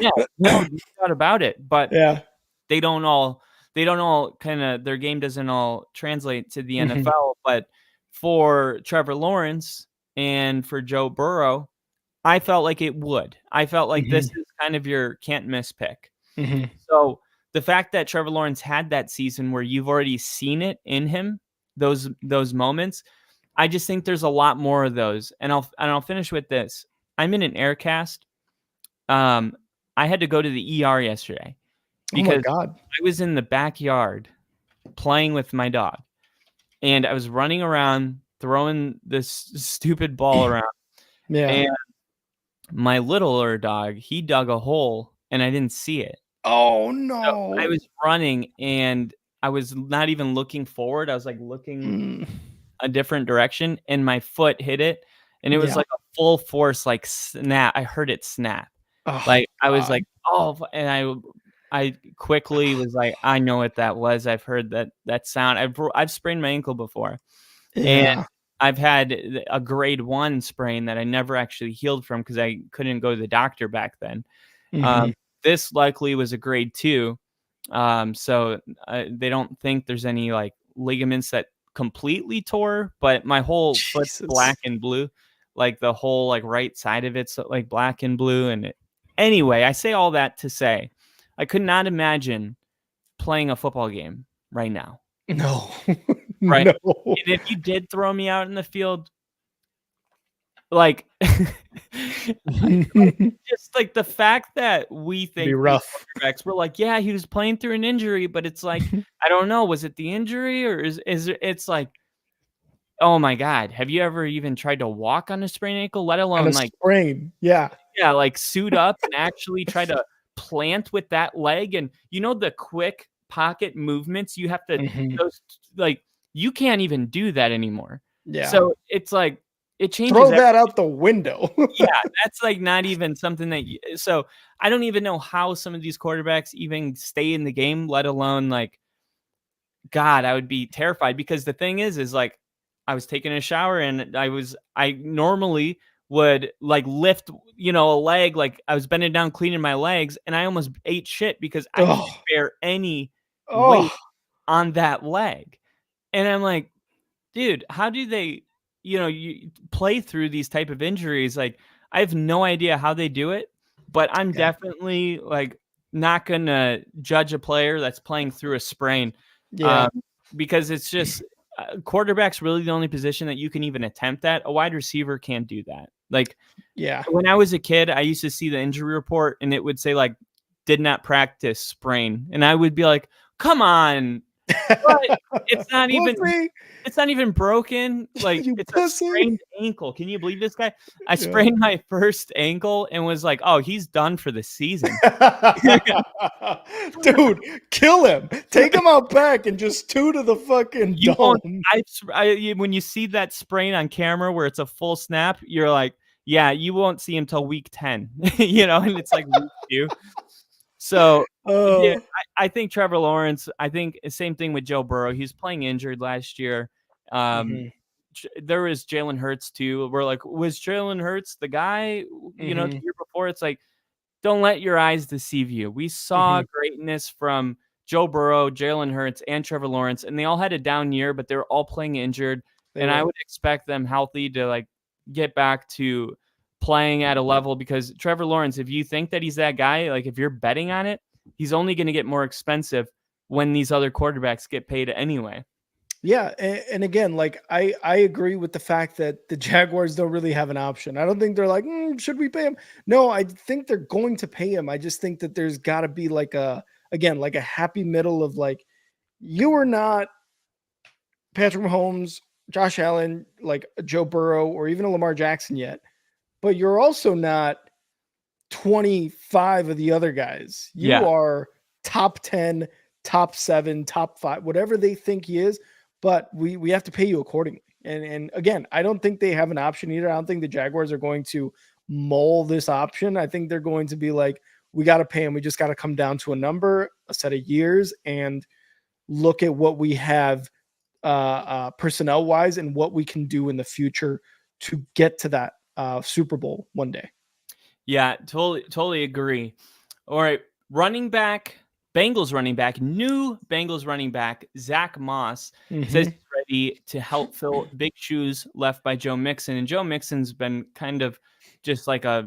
Yeah, no doubt about it. But yeah. they don't all kind of, their game doesn't all translate to the Mhm, NFL. But for Trevor Lawrence and for Joe Burrow, I felt like it would. I felt like this mhm, is kind of your can't miss pick. mhm, So the fact that Trevor Lawrence had that season where you've already seen it in him, those moments, I just think there's a lot more of those. And I'll finish with this. I'm in an air cast. Um, I had to go to the ER yesterday Oh my because god. I was in the backyard playing with my dog, and I was running around throwing this stupid ball around, Yeah. and my littler dog, he dug a hole and I didn't see it. Oh, So I no. was running and I was not even looking forward. I was like looking Mm, a different direction and my foot hit it, and it was yeah. like a full force like snap. I heard it snap. Oh Like I was god. like, "Oh," and I quickly was like, "I know what that was. I've heard that sound. I've sprained my ankle before." And Yeah. I've had a grade 1 sprain that I never actually healed from because I couldn't go to the doctor back then. Mhm. This likely was a grade 2. So they don't think there's any like ligaments that completely tore, but my whole foot's Jesus. black and blue, like the whole like right side of it's like black and blue. Anyway, I say all that to say, I could not imagine playing a football game right now. No. Right. No. And if you did throw me out in the field, like, just like the fact that we Be think these rough. quarterbacks were like, yeah, he was playing through an injury, but it's like, I don't know, was it the injury or it's like, oh my God, have you ever even tried to walk on a sprained ankle, let On a alone like, sprain. Yeah. yeah, like suit up and actually try to plant with that leg? And you know, the quick pocket movements you have to, Mhm. those like, you can't even do that anymore. Yeah. So it's like, it changes Throw that everything. out the window. Yeah, that's, like, not even something that you so, I don't even know how some of these quarterbacks even stay in the game, let alone, like, God, I would be terrified because the thing is, like, I was taking a shower and I normally would, like, lift, a leg, like, I was bending down cleaning my legs, and I almost ate shit because I couldn't Oh. bear any weight Oh. on that leg, and I'm like, dude, how do they, you play through these type of injuries? Like, I have no idea how they do it, but I'm Yeah. definitely like not gonna judge a player that's playing through a sprain, Yeah. um, because it's just quarterback's really the only position that you can even attempt that. A wide receiver can't do that. Like Yeah. when I was a kid, I used to see the injury report and it would say like did not practice sprain, and I would be like, come on, but it's not even Pussy. it's not even broken, like, You it's a pussy. sprained ankle. Can you believe this guy? I Yeah. sprained my first ankle and was like, "Oh, he's done for the season." Dude, kill him. Take him out back and just two to the fucking You won't dome. when you see that sprain on camera where it's a full snap, you're like, "Yeah, you won't see him till week 10." And it's like week 2. So, yeah, Oh. I think Trevor Lawrence, I think same thing with Joe Burrow. He's playing injured last year. Um, Mhm, there was Jalen Hurts too. We're like, was Jalen Hurts the guy, the mhm, year before? It's like, don't let your eyes deceive you. We saw mhm. greatness from Joe Burrow, Jalen Hurts, and Trevor Lawrence, and they all had a down year, but they were all playing injured. They And I were. would expect them healthy to like get back to playing at a level because Trevor Lawrence, if you think that he's that guy, like if you're betting on it, he's only going to get more expensive when these other quarterbacks get paid anyway. Yeah, and again, like I agree with the fact that the Jaguars don't really have an option. I don't think they're like, should we pay him? No, I think they're going to pay him. I just think that there's got to be like like a happy middle of like you are not Patrick Mahomes, Josh Allen, like Joe Burrow, or even a Lamar Jackson yet, but you're also not 25 of the other guys. You Yeah. are top 10, top 7, top 5, whatever they think he is, but we have to pay you accordingly. And again, I don't think they have an option either. I don't think the Jaguars are going to mull this option. I think they're going to be like, we got to pay him. We just got to come down to a number, a set of years, and look at what we have personnel wise, and what we can do in the future to get to that Super Bowl one day. Yeah, totally agree. All right, running back, Bengals running back, new Bengals running back, Zach Moss says he's ready to help fill big shoes left by Joe Mixon. And Joe Mixon's been kind of just like I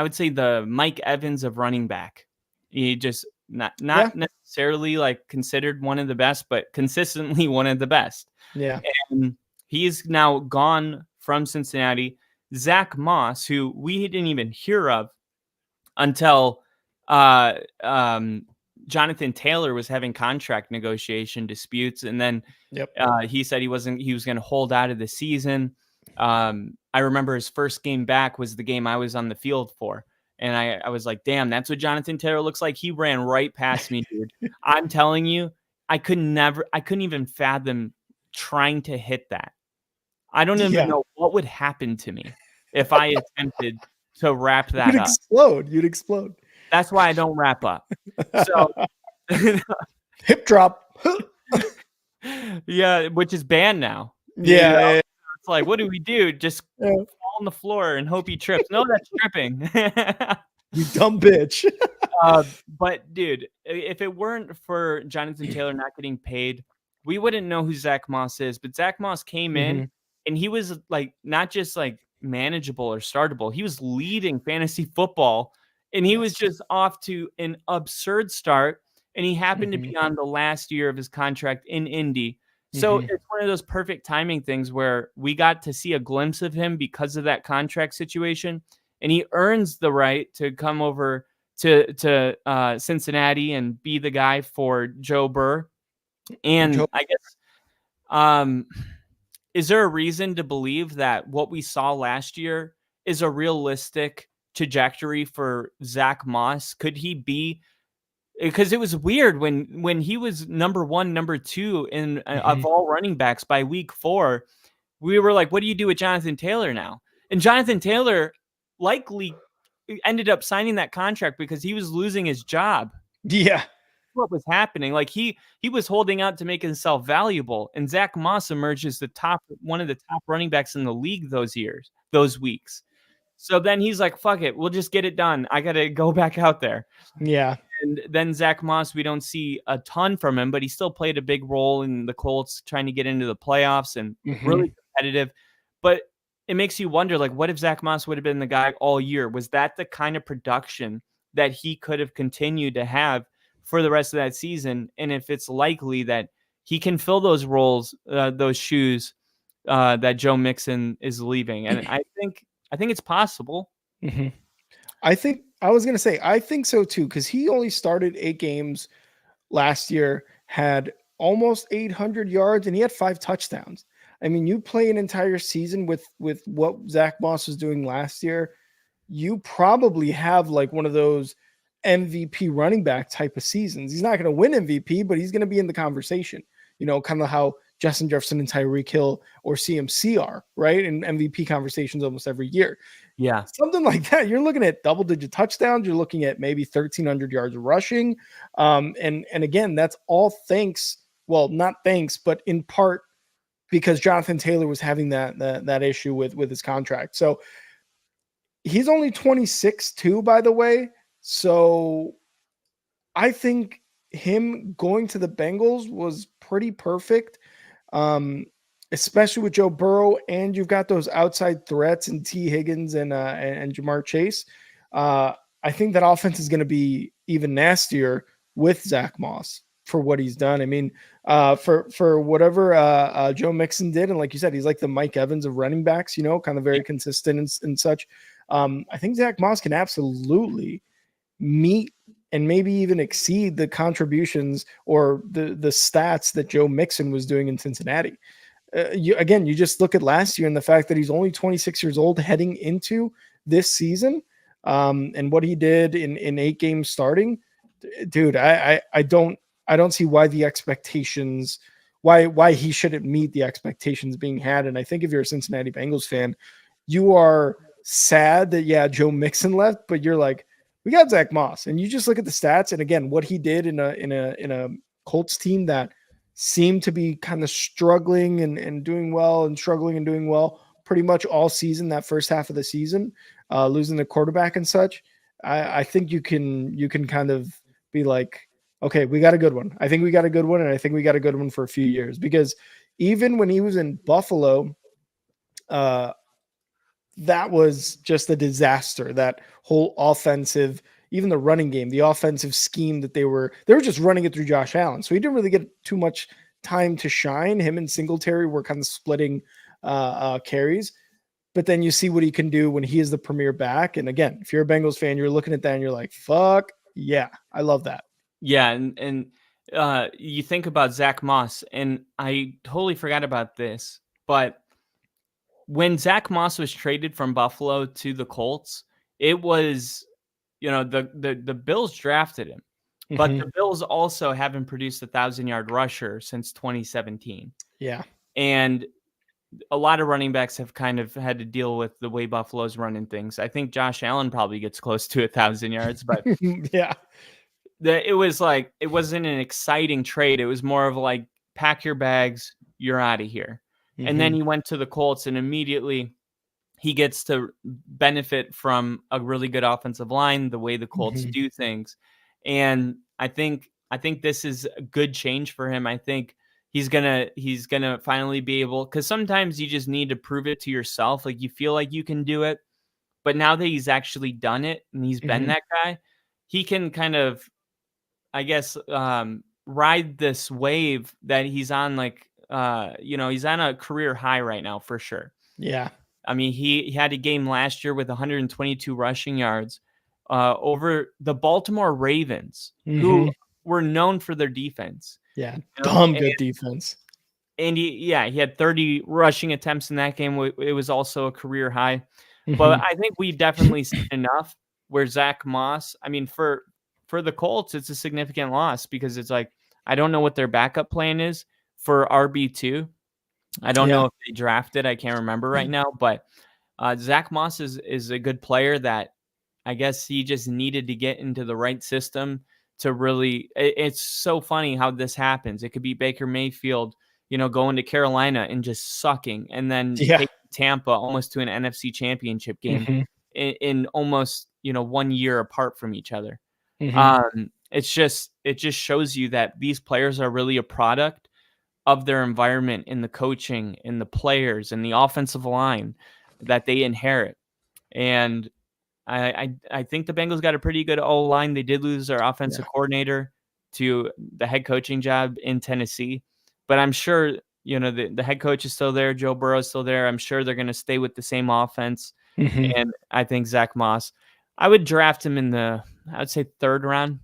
would say the Mike Evans of running back. He just not necessarily like considered one of the best, but consistently one of the best. Yeah. And he's now gone from Cincinnati. Zach Moss, who we didn't even hear of until Jonathan Taylor was having contract negotiation disputes, and then he said he was going to hold out of the season. I remember his first game back was the game I was on the field for, and I was like, damn, that's what Jonathan Taylor looks like. He ran right past me, dude. I'm telling you, I couldn't even fathom trying to hit that. I don't even know what would happen to me if I attempted to wrap that up. You'd explode. That's why I don't wrap up. So hip drop. Yeah, which is banned now. Yeah. It's like, what do we do? Just fall on the floor and hope he trips. No, that's tripping. You dumb bitch. But dude, if it weren't for Jonathan Taylor not getting paid, we wouldn't know who Zach Moss is. But Zach Moss came in and he was like not just like manageable or startable. He was leading fantasy football, and he was just off to an absurd start. And he happened to be on the last year of his contract in Indy. So it's one of those perfect timing things where we got to see a glimpse of him because of that contract situation. And he earns the right to come over to Cincinnati and be the guy for Joe Burr. And I guess, is there a reason to believe that what we saw last year is a realistic trajectory for Zach Moss? Could he be? Because it was weird when he was number one, number two in of all running backs by week 4, we were like, what do you do with Jonathan Taylor now? And Jonathan Taylor likely ended up signing that contract because he was losing his job. Yeah. What was happening? Like he was holding out to make himself valuable, and Zach Moss emerged as one of the top running backs in the league those weeks. So then he's like, fuck it, we'll just get it done. I got to go back out there. Yeah. And then Zach Moss, we don't see a ton from him, but he still played a big role in the Colts trying to get into the playoffs and really competitive. But it makes you wonder, like, what if Zach Moss would have been the guy all year? Was that the kind of production that he could have continued to have for the rest of that season? And if it's likely that he can fill those roles, those shoes that Joe Mixon is leaving. And I think it's possible. I think so too, because he only started 8 games last year, had almost 800 yards, and he had 5 touchdowns. I mean, you play an entire season with what Zach Moss was doing last year, you probably have like one of those MVP running back type of seasons. He's not going to win MVP, but he's going to be in the conversation, kind of how Justin Jefferson and Tyreek Hill or CMC are, right? In MVP conversations almost every year. Yeah. Something like that. You're looking at double-digit touchdowns. You're looking at maybe 1,300 yards rushing. And again, that's all not thanks, but in part because Jonathan Taylor was having that issue with his contract. So he's only 26 too, by the way. So I think him going to the Bengals was pretty perfect. Especially with Joe Burrow, and you've got those outside threats and T. Higgins and Jamar Chase. I think that offense is going to be even nastier with Zach Moss for what he's done. I mean, for whatever Joe Mixon did, and like you said, he's like the Mike Evans of running backs, kind of very consistent and such. I think Zach Moss can absolutely meet and maybe even exceed the contributions or the stats that Joe Mixon was doing in Cincinnati. You just look at last year and the fact that he's only 26 years old heading into this season, and what he did in 8 games starting, dude. I don't see why the expectations, why he shouldn't meet the expectations being had. And I think if you're a Cincinnati Bengals fan, you are sad that Joe Mixon left, but you're like, we got Zach Moss, and you just look at the stats, and again, what he did in a Colts team that seemed to be kind of struggling and doing well and struggling and doing well pretty much all season, that first half of the season, losing the quarterback and such. I think you can kind of be like, okay, we got a good one. I think we got a good one, and I think we got a good one for a few years, because even when he was in Buffalo, that was just a disaster. That whole offensive, even the running game, the offensive scheme that they were just running it through Josh Allen. So he didn't really get too much time to shine. Him and Singletary were kind of splitting carries. But then you see what he can do when he is the premier back. And again, if you're a Bengals fan, you're looking at that and you're like, fuck yeah, I love that. Yeah, and you think about Zach Moss, and I totally forgot about this, but when Zach Moss was traded from Buffalo to the Colts, it was, the Bills drafted him, but the Bills also haven't produced 1,000-yard rusher since 2017. Yeah. And a lot of running backs have kind of had to deal with the way Buffalo's running things. I think Josh Allen probably gets close to 1,000 yards, but yeah, it was like, it wasn't an exciting trade. It was more of like, pack your bags, you're out of here. And then he went to the Colts, and immediately he gets to benefit from a really good offensive line, the way the Colts do things. And I think this is a good change for him. I think he's gonna finally be able, because sometimes you just need to prove it to yourself. Like, you feel like you can do it, but now that he's actually done it and he's been that guy, he can kind of, I guess, ride this wave that he's on. Like, he's on a career high right now for sure. Yeah. I mean, he had a game last year with 122 rushing yards over the Baltimore Ravens, who were known for their defense. Yeah, dumb good defense. And he had 30 rushing attempts in that game. It was also a career high. But I think we definitely seen enough where Zach Moss, I mean, for the Colts, it's a significant loss, because it's like, I don't know what their backup plan is for RB2. I don't know if they drafted. I can't remember right now, but Zach Moss is a good player that I guess he just needed to get into the right system to really. It's so funny how this happens. It could be Baker Mayfield, going to Carolina and just sucking, and then take Tampa almost to an NFC Championship game in almost 1 year apart from each other. It just shows you that these players are really a product of their environment, in the coaching, in the players, and the offensive line that they inherit. And I think the Bengals got a pretty good O-line. They did lose their offensive coordinator to the head coaching job in Tennessee, but I'm sure, the head coach is still there. Joe Burrow is still there. I'm sure they're going to stay with the same offense. And I think Zach Moss, I would draft him in I would say 3rd round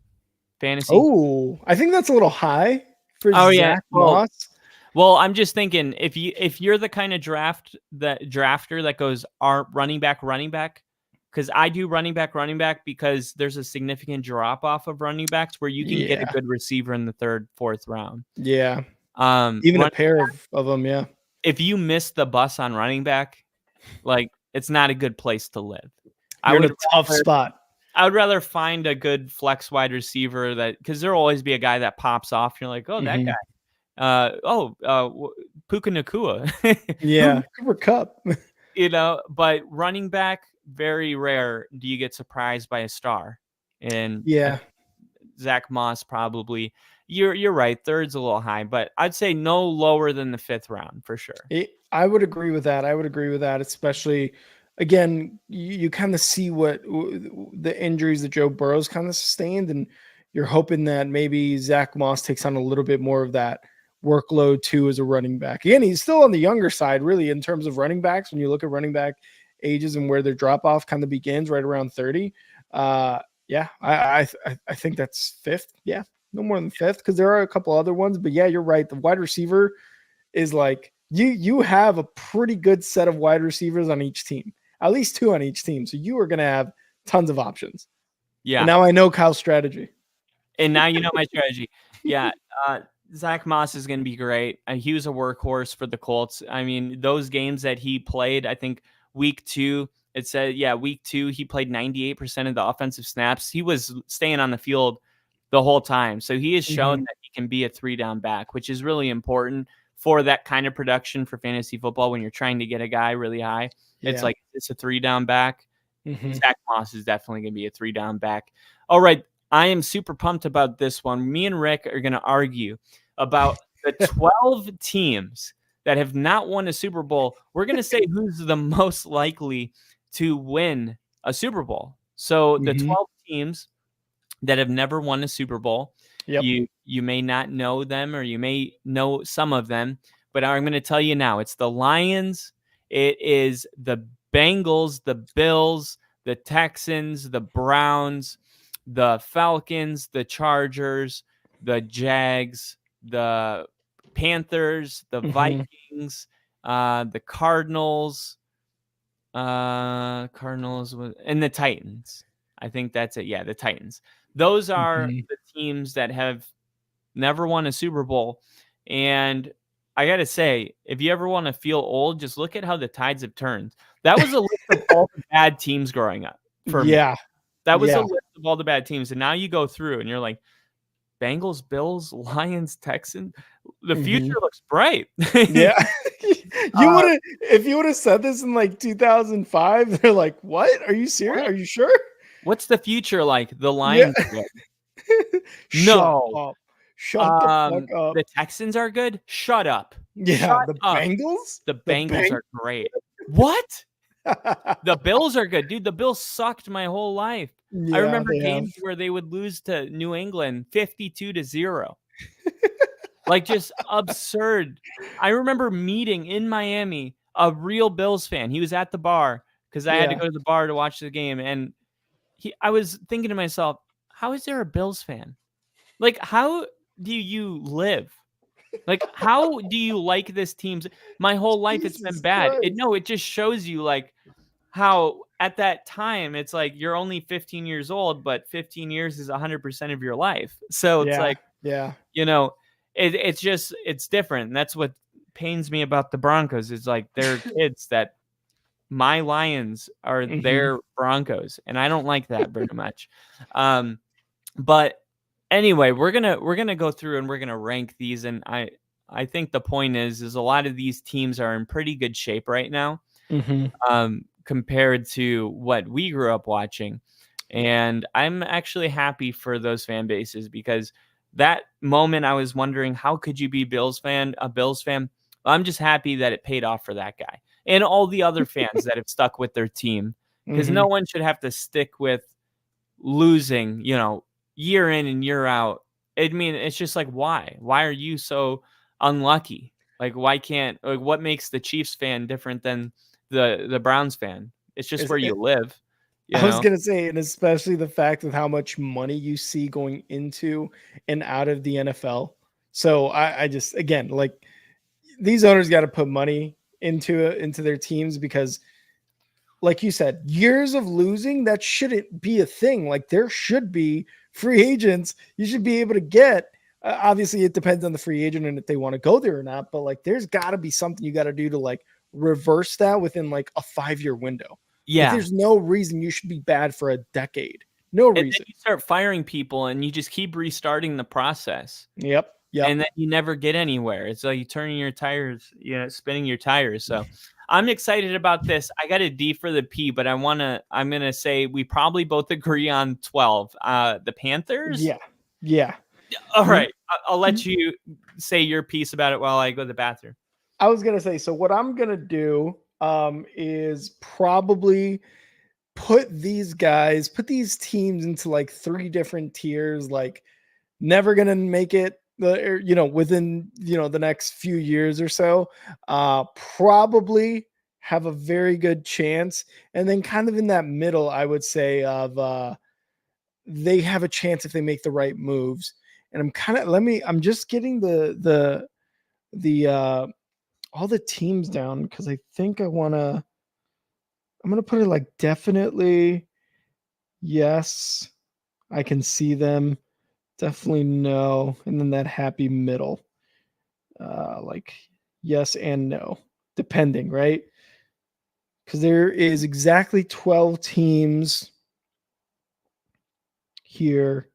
fantasy. Oh, I think that's a little high for Zach Moss. Well, I'm just thinking, if you're the kind of drafter that goes running back, because I do running back because there's a significant drop off of running backs where you can get a good receiver in the 3rd, 4th round. Yeah. Even a pair of them. Yeah. If you miss the bus on running back, like, it's not a good place to live. You're in a tough spot. I would rather find a good flex wide receiver because there'll always be a guy that pops off. You're like, oh, that guy. Puka Nacua. Yeah. Cooper Kupp. But running back, very rare do you get surprised by a star. And Zach Moss probably, you're right, 3rd's a little high, but I'd say no lower than the 5th round for sure. I would agree with that. Especially, again, you kind of see what the injuries that Joe Burrow's kind of sustained, and you're hoping that maybe Zach Moss takes on a little bit more of that workload too as a running back. Again, he's still on the younger side, really, in terms of running backs. When you look at running back ages and where their drop off kind of begins, right around 30. I think that's 5th. Yeah, no more than 5th, because there are a couple other ones. But yeah, you're right. The wide receiver is like, you have a pretty good set of wide receivers on each team, at least 2 on each team. So you are going to have tons of options. Yeah. And now I know Kyle's strategy. And now you know my strategy. Yeah. Zach Moss is going to be great. He was a workhorse for the Colts. I mean, those games that he played, I think week 2, it said, week 2, he played 98% of the offensive snaps. He was staying on the field the whole time. So he has shown that he can be a 3-down back, which is really important for that kind of production for fantasy football. When you're trying to get a guy really high, it's Yeah. like, it's a 3-down back. Mhm. Zach Moss is definitely going to be a 3-down back. All right. I am super pumped about this one. Me and Rick are going to argue about the 12 teams that have not won a Super Bowl. We're going to say who's the most likely to win a Super Bowl. So the Mhm. 12 teams that have never won a Super Bowl, Yep. you may not know them, or you may know some of them, but I'm going to tell you now. It's the Lions, it is the Bengals, the Bills, the Texans, the Browns, the Falcons, the Chargers, the Jags, the Panthers, the Mhm. Vikings, the Cardinals, and the Titans. I think that's it. Yeah, the Titans. Those are Mhm. the teams that have never won a Super Bowl. And I got to say, if you ever want to feel old, just look at how the tides have turned. That was a list of all the bad teams growing up for me. Yeah. That was a Yeah. list of all the bad teams. And now you go through and you're like, Bengals, Bills, Lions, Texans. The future Mhm. looks bright. Yeah. You Uh, would have if you would have said this in like 2005, they're like, "What? Are you serious? what? Are you sure?" What's the future like? The Yeah. Lions are good. Shut No. up. Shut the fuck up. The Texans are good? Shut up. Yeah, Shut the up. Bengals? The The Bengals are great. What? The Bills are good. Dude, the Bills sucked my whole life. I Yeah, remember they have. games where they would lose to New England 52-0. Like, just absurd. I remember meeting in Miami a real Bills fan. He was at the bar because I had to Yeah. go to the bar to watch the game. And I was thinking to myself, how is there a Bills fan? Like, how do you live? Like, how do you like this team's? My whole life it's been Jesus bad. Christ. It just shows you like how at that time it's like you're only 15 years old, but 15 years is 100% of your life. So it's Yeah. like, Yeah. you know, it's just it's different. And that's what pains me about the Broncos. Is like they're kids that my Lions are Mhm. their Broncos, and I don't like that very much. But anyway, we're gonna go through and we're gonna rank these, and I think the point is a lot of these teams are in pretty good shape right now, Mhm. compared to what we grew up watching, and I'm actually happy for those fan bases because that moment I was wondering how could you be a Bills fan. I'm just happy that it paid off for that guy and all the other fans that have stuck with their team, because no Mhm. one should have to stick with losing, year in and year out. I mean, it's just like, why? Why are you so unlucky? Like, why can't, like, what makes the Chiefs fan different than the Browns fan? It's just Is where you it live, you I was know? gonna say, and especially the fact of how much money you see going into and out of the NFL. So I just again like these owners got to put money into their teams because like you said, years of losing, that shouldn't be a thing. Like there should be free agents you should be able to get. Obviously, it depends on the free agent and if they want to go there or not. But like, there's got to be something you got to do to like reverse that within like a 5 year window. Like, Yeah. there's no reason you should be bad for a decade. No And then reason. you start firing people and you just keep restarting the process. Yep. Yep. And then you never get anywhere. It's like you turning your tires, spinning your tires. So I'm excited about this. I got a D for the P, but I'm gonna say we probably both agree on 12. The Panthers. Yeah. Yeah. All You, right, I'll let you say your piece about it while I go to the bathroom. I was gonna say, so what I'm gonna do is probably put these teams into like three different tiers, like never gonna make it within the next few years or so. Probably have a very good chance, and then kind of in that middle, I would say of they have a chance if they make the right moves. And I'm just getting the all the teams down because I think I'm gonna put it like definitely yes, I can see them. Definitely no, and then that happy middle, like yes and no, depending, right? Because there is exactly 12 teams here,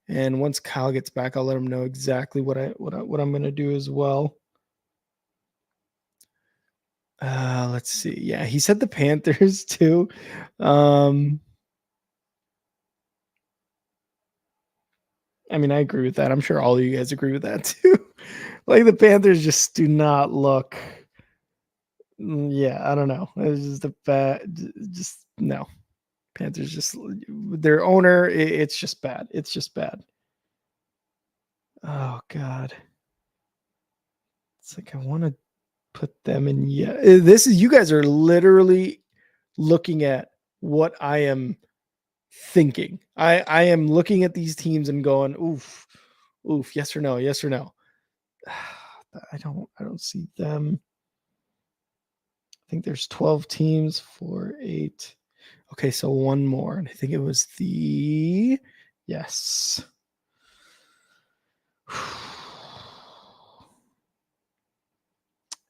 And once Kyle gets back, I'll let him know exactly what I'm going to do as well. Let's see. Yeah, he said the Panthers too. I mean, I agree with that. I'm sure all of you guys agree with that too. Like the Panthers just do not look. Yeah, I don't know. It's just a bad. Just no. Panthers just their owner. It's just bad. It's just bad. Oh God. It's like I want to put them in. Yeah, this is you guys are literally looking at what I am thinking. I am looking at these teams and going, oof, oof, yes or no, yes or no. I don't see them. I think there's 12 teams, 4, 8. Okay, so one more. And I think it was the yes.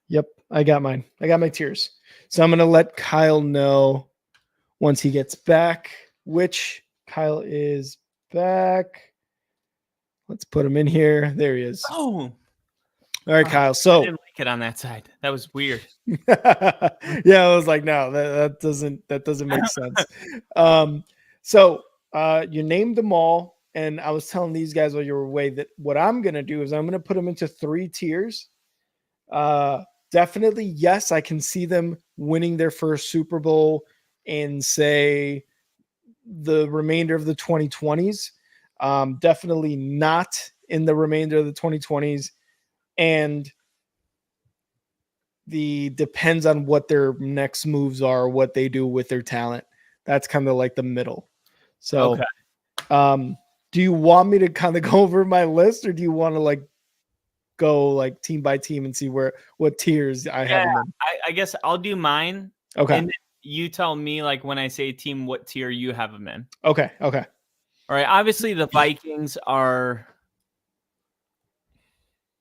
Yep, I got mine. I got my tiers. So I'm gonna let Kyle know once he gets back, which Kyle is back. Let's put him in here. There he is. Oh, all right, Kyle. So I didn't like it on that side. That was weird. Yeah, I was like, no, that doesn't make sense. So you named them all, and I was telling these guys while you were away that what I'm gonna do is I'm gonna put them into 3 tiers. Definitely, yes, I can see them winning their first Super Bowl in say the remainder of the 2020s. Definitely not in the remainder of the 2020s, and the depends on what their next moves are, what they do with their talent. That's kind of like the middle. So, okay. Do you want me to kind of go over my list, or do you want to like go like team by team and see what tiers I have them in? I guess I'll do mine. Okay. And you tell me like when I say team, what tier you have them in. Okay. Okay. All right. Obviously, the Vikings are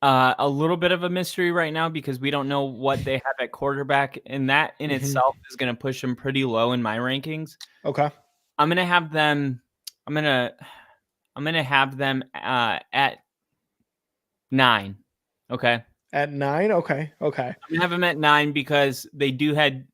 a little bit of a mystery right now because we don't know what they have at quarterback, and that in itself is going to push them pretty low in my rankings. Okay. I'm gonna have them. I'm gonna have them at 9. Okay. At 9. Okay. Okay. I'm gonna have them at 9 because they do had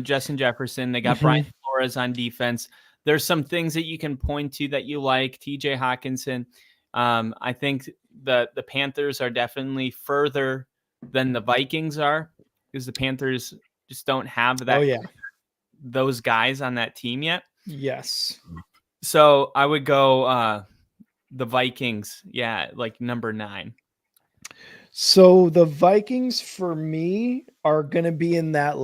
Justin Jefferson. They got Brian Flores on defense. There's some things that you can point to that you like. TJ Hawkinson. I think the Panthers are definitely further than the Vikings are because the Panthers just don't have that. Oh yeah. Those guys on that team yet. Yes. So I would go the Vikings. Yeah, like number 9. So the Vikings for me are going to be in that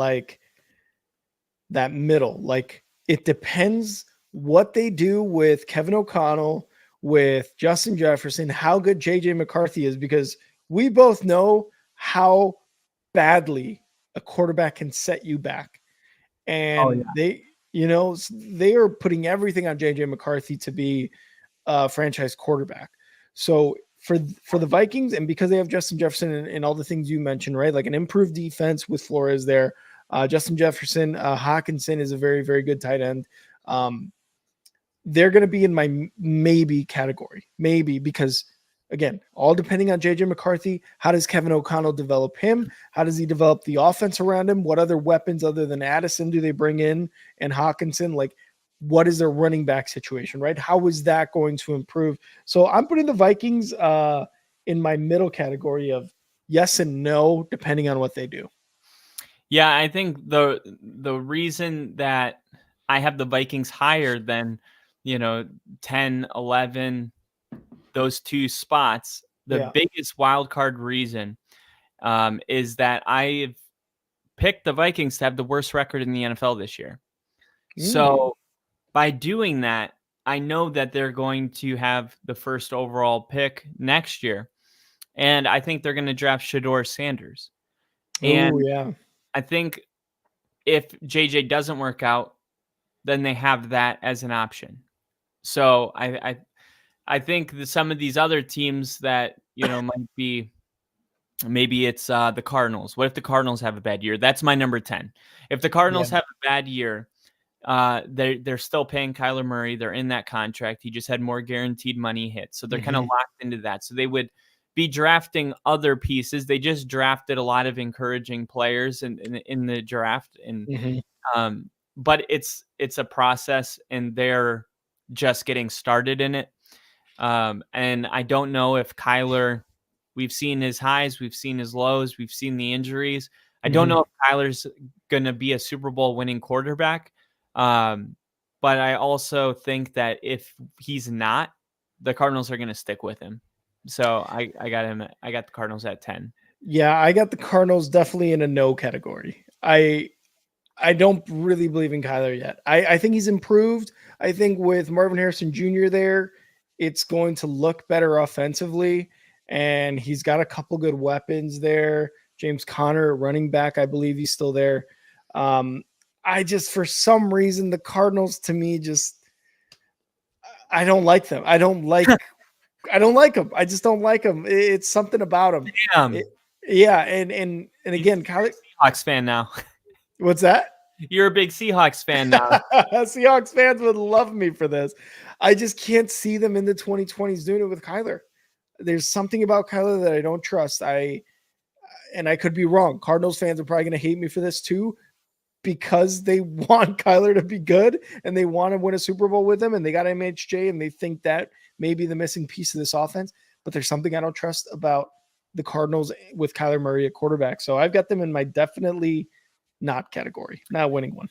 that middle. Like it depends what they do with Kevin O'Connell, with Justin Jefferson, how good JJ McCarthy is, because we both know how badly a quarterback can set you back. And they are putting everything on JJ McCarthy to be a franchise quarterback. So for the Vikings, and because they have Justin Jefferson and all the things you mentioned, right? Like an improved defense with Flores there. Justin Jefferson, Hawkinson is a very, very good tight end. They're going to be in my maybe category. Maybe because, again, all depending on JJ McCarthy. How does Kevin O'Connell develop him? How does he develop the offense around him? What other weapons other than Addison do they bring in and Hawkinson? Like, what is their running back situation, right? How is that going to improve? So I'm putting the Vikings in my middle category of yes and no, depending on what they do. Yeah, I think the reason that I have the Vikings higher than 10, 11, those 2 spots, the biggest wild card reason is that I've picked the Vikings to have the worst record in the NFL this year. So by doing that, I know that they're going to have the first overall pick next year. And I think they're going to draft Shedeur Sanders. And I think if JJ doesn't work out, then they have that as an option. So I think some of these other teams that, might be, maybe it's the Cardinals. What if the Cardinals have a bad year? That's my number 10. If the Cardinals have a bad year, they're still paying Kyler Murray. They're in that contract. He just had more guaranteed money hit. So they're kind of locked into that. So they would be drafting other pieces. They just drafted a lot of encouraging players in the draft. And but it's a process, and they're just getting started in it. And I don't know if Kyler, we've seen his highs, we've seen his lows, we've seen the injuries. I don't know if Kyler's going to be a Super Bowl winning quarterback. But I also think that if he's not, the Cardinals are going to stick with him. So I got him. I got the Cardinals at 10. Yeah, I got the Cardinals definitely in a no category. I don't really believe in Kyler yet. I think he's improved. I think with Marvin Harrison Jr. there, it's going to look better offensively. And he's got a couple good weapons there. James Conner, running back, I believe he's still there. I just, for some reason, the Cardinals to me I don't like them. I don't like them. I just don't like them. It's something about them. Damn. Yeah. And again, Kyler, Seahawks fan now. What's that? You're a big Seahawks fan now. Seahawks fans would love me for this. I just can't see them in the 2020s doing it with Kyler. There's something about Kyler that I don't trust. And I could be wrong. Cardinals fans are probably going to hate me for this too, because they want Kyler to be good and they want to win a Super Bowl with him, and they got MHJ and they think that may be the missing piece of this offense. But there's something I don't trust about the Cardinals with Kyler Murray at quarterback. So I've got them in my definitely not category, not winning one.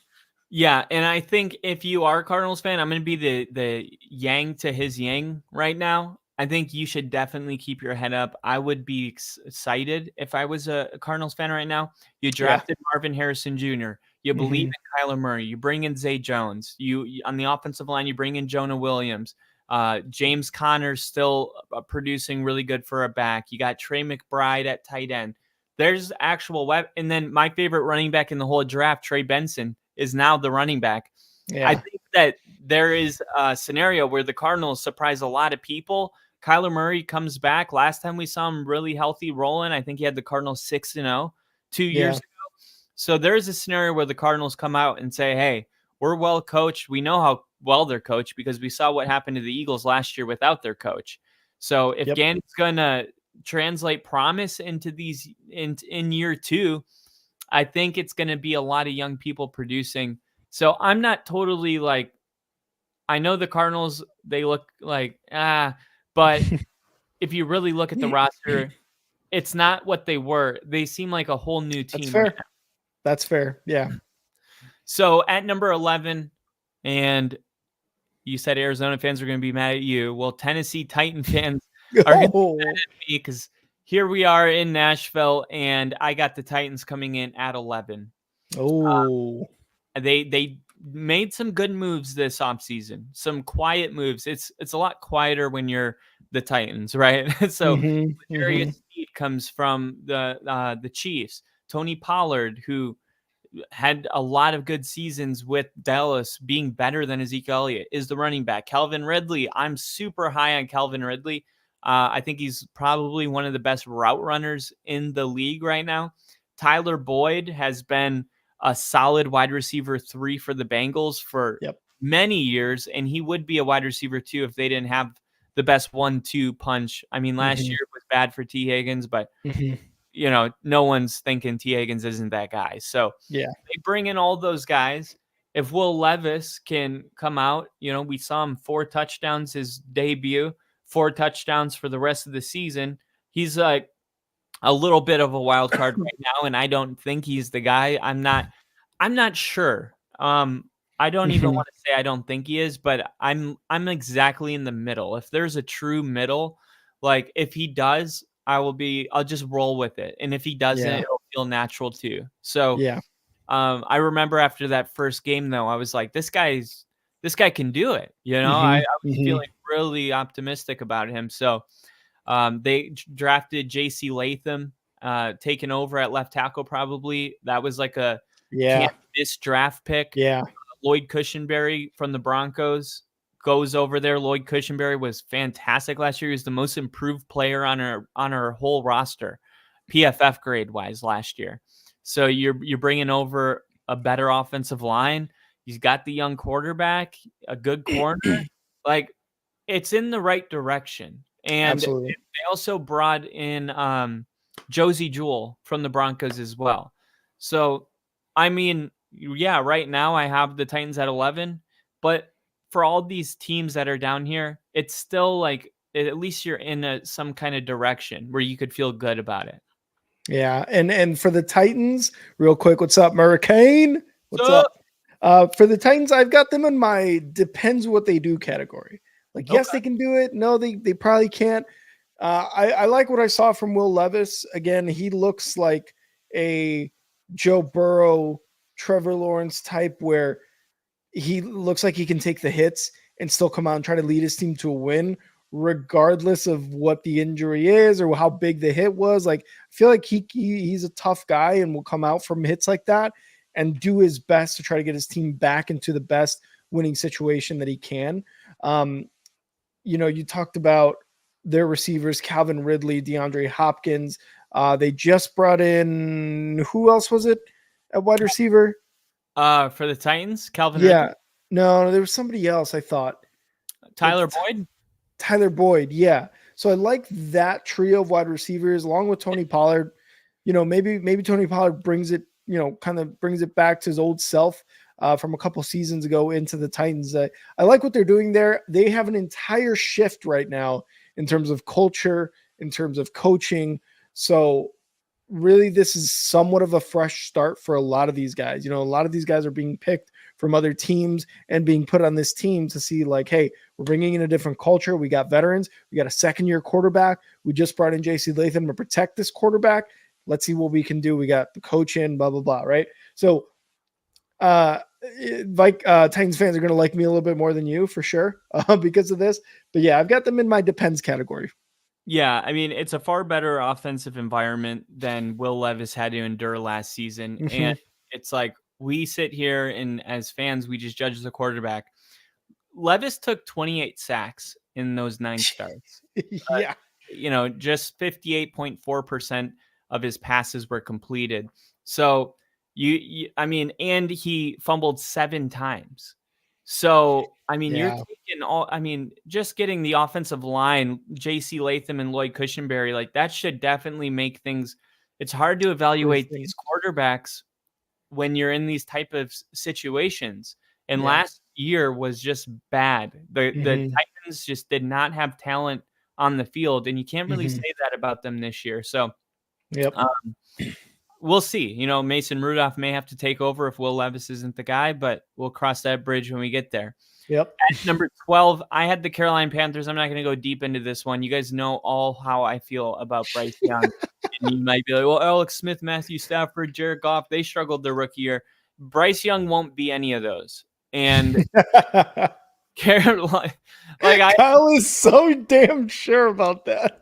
Yeah, and I think if you are a Cardinals fan, I'm going to be the yang to his yang right now. I think you should definitely keep your head up. I would be excited if I was a Cardinals fan right now. You drafted Marvin Harrison Jr. You believe in Kyler Murray. You bring in Zay Jones. You on the offensive line, you bring in Jonah Williams. James Conner's still producing really good for a back. You got Trey McBride at tight end. There's actual web. And then my favorite running back in the whole draft, Trey Benson, is now the running back. Yeah. I think that there is a scenario where the Cardinals surprise a lot of people. Kyler Murray comes back. Last time we saw him really healthy rolling, I think he had the Cardinals 6-0 2 years ago. So there's a scenario where the Cardinals come out and say, hey, we're well coached. We know how well they're coached because we saw what happened to the Eagles last year without their coach. So if Gandy's going to translate promise into these in year two, I think it's going to be a lot of young people producing. So I'm not totally like, I know the Cardinals, they look like, but if you really look at the roster, it's not what they were. They seem like a whole new team. That's fair. Right now. That's fair. Yeah. So at number 11, and you said Arizona fans are going to be mad at you. Well, Tennessee Titan fans are going to be mad at me because here we are in Nashville, and I got the Titans coming in at 11. Oh. They made some good moves this offseason, some quiet moves. It's a lot quieter when you're the Titans, right? So Darius Speed comes from the Chiefs. Tony Pollard, who had a lot of good seasons with Dallas, being better than Ezekiel Elliott, is the running back. Calvin Ridley, I'm super high on Calvin Ridley. I think he's probably one of the best route runners in the league right now. Tyler Boyd has been a solid wide receiver 3 for the Bengals for many years, and he would be a wide receiver 2 if they didn't have the best 1-2 punch. I mean, last year was bad for T. Higgins, but you know, no one's thinking T. Higgins isn't that guy. So they bring in all those guys. If Will Levis can come out, you know, we saw him 4 touchdowns his debut, 4 touchdowns for the rest of the season. He's like a little bit of a wild card right now, and I don't think he's the guy. I'm not sure. I don't even want to say I don't think he is, but I'm exactly in the middle. If there's a true middle, like if he does, I'll just roll with it. And if he doesn't, it'll feel natural too. So I remember after that first game though, I was like, this guy can do it. You know, I was feeling really optimistic about him. So they drafted JC Latham, taken over at left tackle. Probably that was like a can't miss draft pick. Lloyd Cushenberry from the Broncos goes over there. Lloyd Cushenberry was fantastic last year. He was the most improved player on our whole roster, PFF grade wise last year. So you're bringing over a better offensive line. He's got the young quarterback, a good corner. Like, it's in the right direction. And Absolutely. they also brought in Josie Jewell from the Broncos as well. So, I mean, yeah, right now I have the Titans at 11, but for all these teams that are down here, it's still like at least you're in some kind of direction where you could feel good about it. Yeah, and for the Titans, real quick, what's up, Hurricane? What's So, up? For the Titans, I've got them in my depends what they do category. Like, yes, okay. they can do it. No, they probably can't. I like what I saw from Will Levis. Again, he looks like a Joe Burrow, Trevor Lawrence type where he looks like he can take the hits and still come out and try to lead his team to a win, regardless of what the injury is or how big the hit was. Like, I feel like he's a tough guy and will come out from hits like that and do his best to try to get his team back into the best winning situation that he can. You talked about their receivers, Calvin Ridley, DeAndre Hopkins. They just brought in, who else was it at wide receiver? For the Titans, Calvin Yeah. Ridley, No, there was somebody else, I thought. Tyler Boyd. Tyler Boyd, yeah. So I like that trio of wide receivers along with Tony Pollard. Maybe Tony Pollard brings it, kind of brings it back to his old self from a couple seasons ago into the Titans. I like what they're doing there. They have an entire shift right now in terms of culture, in terms of coaching. So really, this is somewhat of a fresh start for a lot of these guys. A lot of these guys are being picked from other teams and being put on this team to see like, hey, we're bringing in a different culture. We got veterans. We got a second-year quarterback. We just brought in J.C. Latham to protect this quarterback. Let's see what we can do. We got the coach in, blah, blah, blah, right? So Titans fans are going to like me a little bit more than you for sure because of this. But yeah, I've got them in my depends category. Yeah, I mean, it's a far better offensive environment than Will Levis had to endure last season. Mm-hmm. And it's like we sit here and as fans, we just judge the quarterback. Levis took 28 sacks in those 9 starts. Yeah. Just 58.4% of his passes were completed. So and he fumbled 7 times. So, you're taking just getting the offensive line, J.C. Latham and Lloyd Cushenberry, like that should definitely make things. It's hard to evaluate these quarterbacks when you're in these type of situations. And last year was just bad. The Titans just did not have talent on the field, and you can't really say that about them this year. So, we'll see. Mason Rudolph may have to take over if Will Levis isn't the guy, but we'll cross that bridge when we get there. Yep. At number 12, I had the Carolina Panthers. I'm not going to go deep into this one. You guys know all how I feel about Bryce Young. And you might be like, well, Alex Smith, Matthew Stafford, Jared Goff, they struggled their rookie year. Bryce Young won't be any of those. And Carolina, Kyle is so damn sure about that.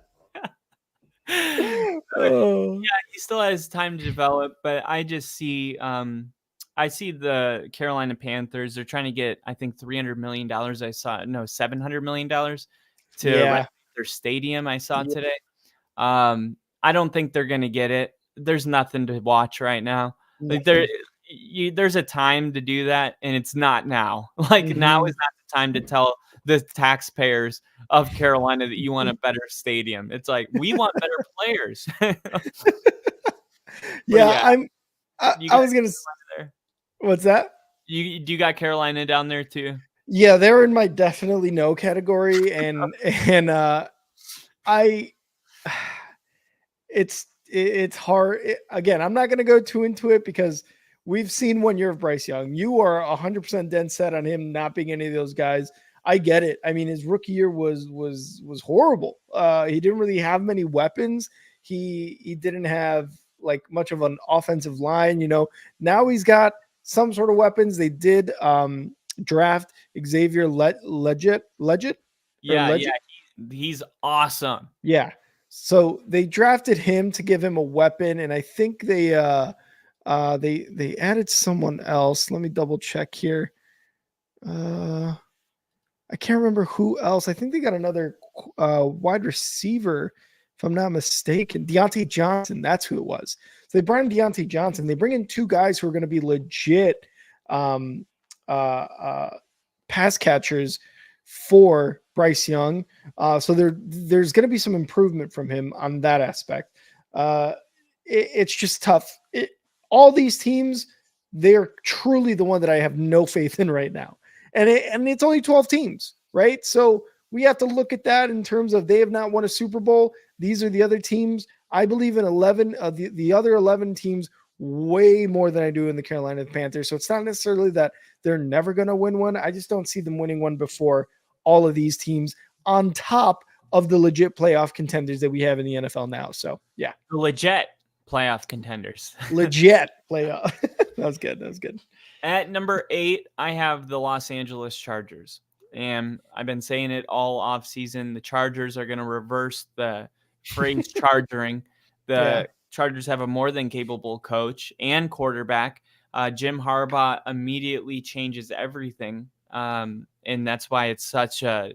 Yeah, he still has time to develop, but I just see I see the Carolina Panthers. They're trying to get, I think, $300 million. $700 million to rent their stadium. I saw today. I don't think they're going to get it. There's nothing to watch right now. Like there's a time to do that, and it's not now. Like now is not the time to tell the taxpayers of Carolina that you want a better stadium. It's like we want better players. I was gonna. What's that? You got Carolina down there too? Yeah, they're in my definitely no category, and it's hard. Again, I'm not going to go too into it because we've seen 1 year of Bryce Young. You are 100% dead set on him not being any of those guys. I get it. I mean, his rookie year was horrible. He didn't really have many weapons. He didn't have like much of an offensive line. Now he's got some sort of weapons. They did draft Xavier Legit. Yeah, he's awesome. Yeah. So they drafted him to give him a weapon, and I think they added someone else. Let me double check here. I can't remember who else. I think they got another wide receiver, if I'm not mistaken. Deontay Johnson, that's who it was. So they brought in Deontay Johnson. They bring in 2 guys who are going to be legit pass catchers for Bryce Young. So there's going to be some improvement from him on that aspect. It's just tough. All these teams, they're truly the one that I have no faith in right now. And it's only 12 teams, right? So we have to look at that in terms of they have not won a Super Bowl. These are the other teams. I believe in 11 of the other 11 teams way more than I do in the Carolina Panthers. So it's not necessarily that they're never going to win one. I just don't see them winning one before all of these teams on top of the legit playoff contenders that we have in the NFL now. So yeah. The legit playoff contenders. Legit playoff. That was good. At number 8, I have the Los Angeles Chargers. And I've been saying it all off season. The Chargers are going to reverse the phrase chargering. The Chargers have a more than capable coach and quarterback. Jim Harbaugh immediately changes everything. And that's why it's such a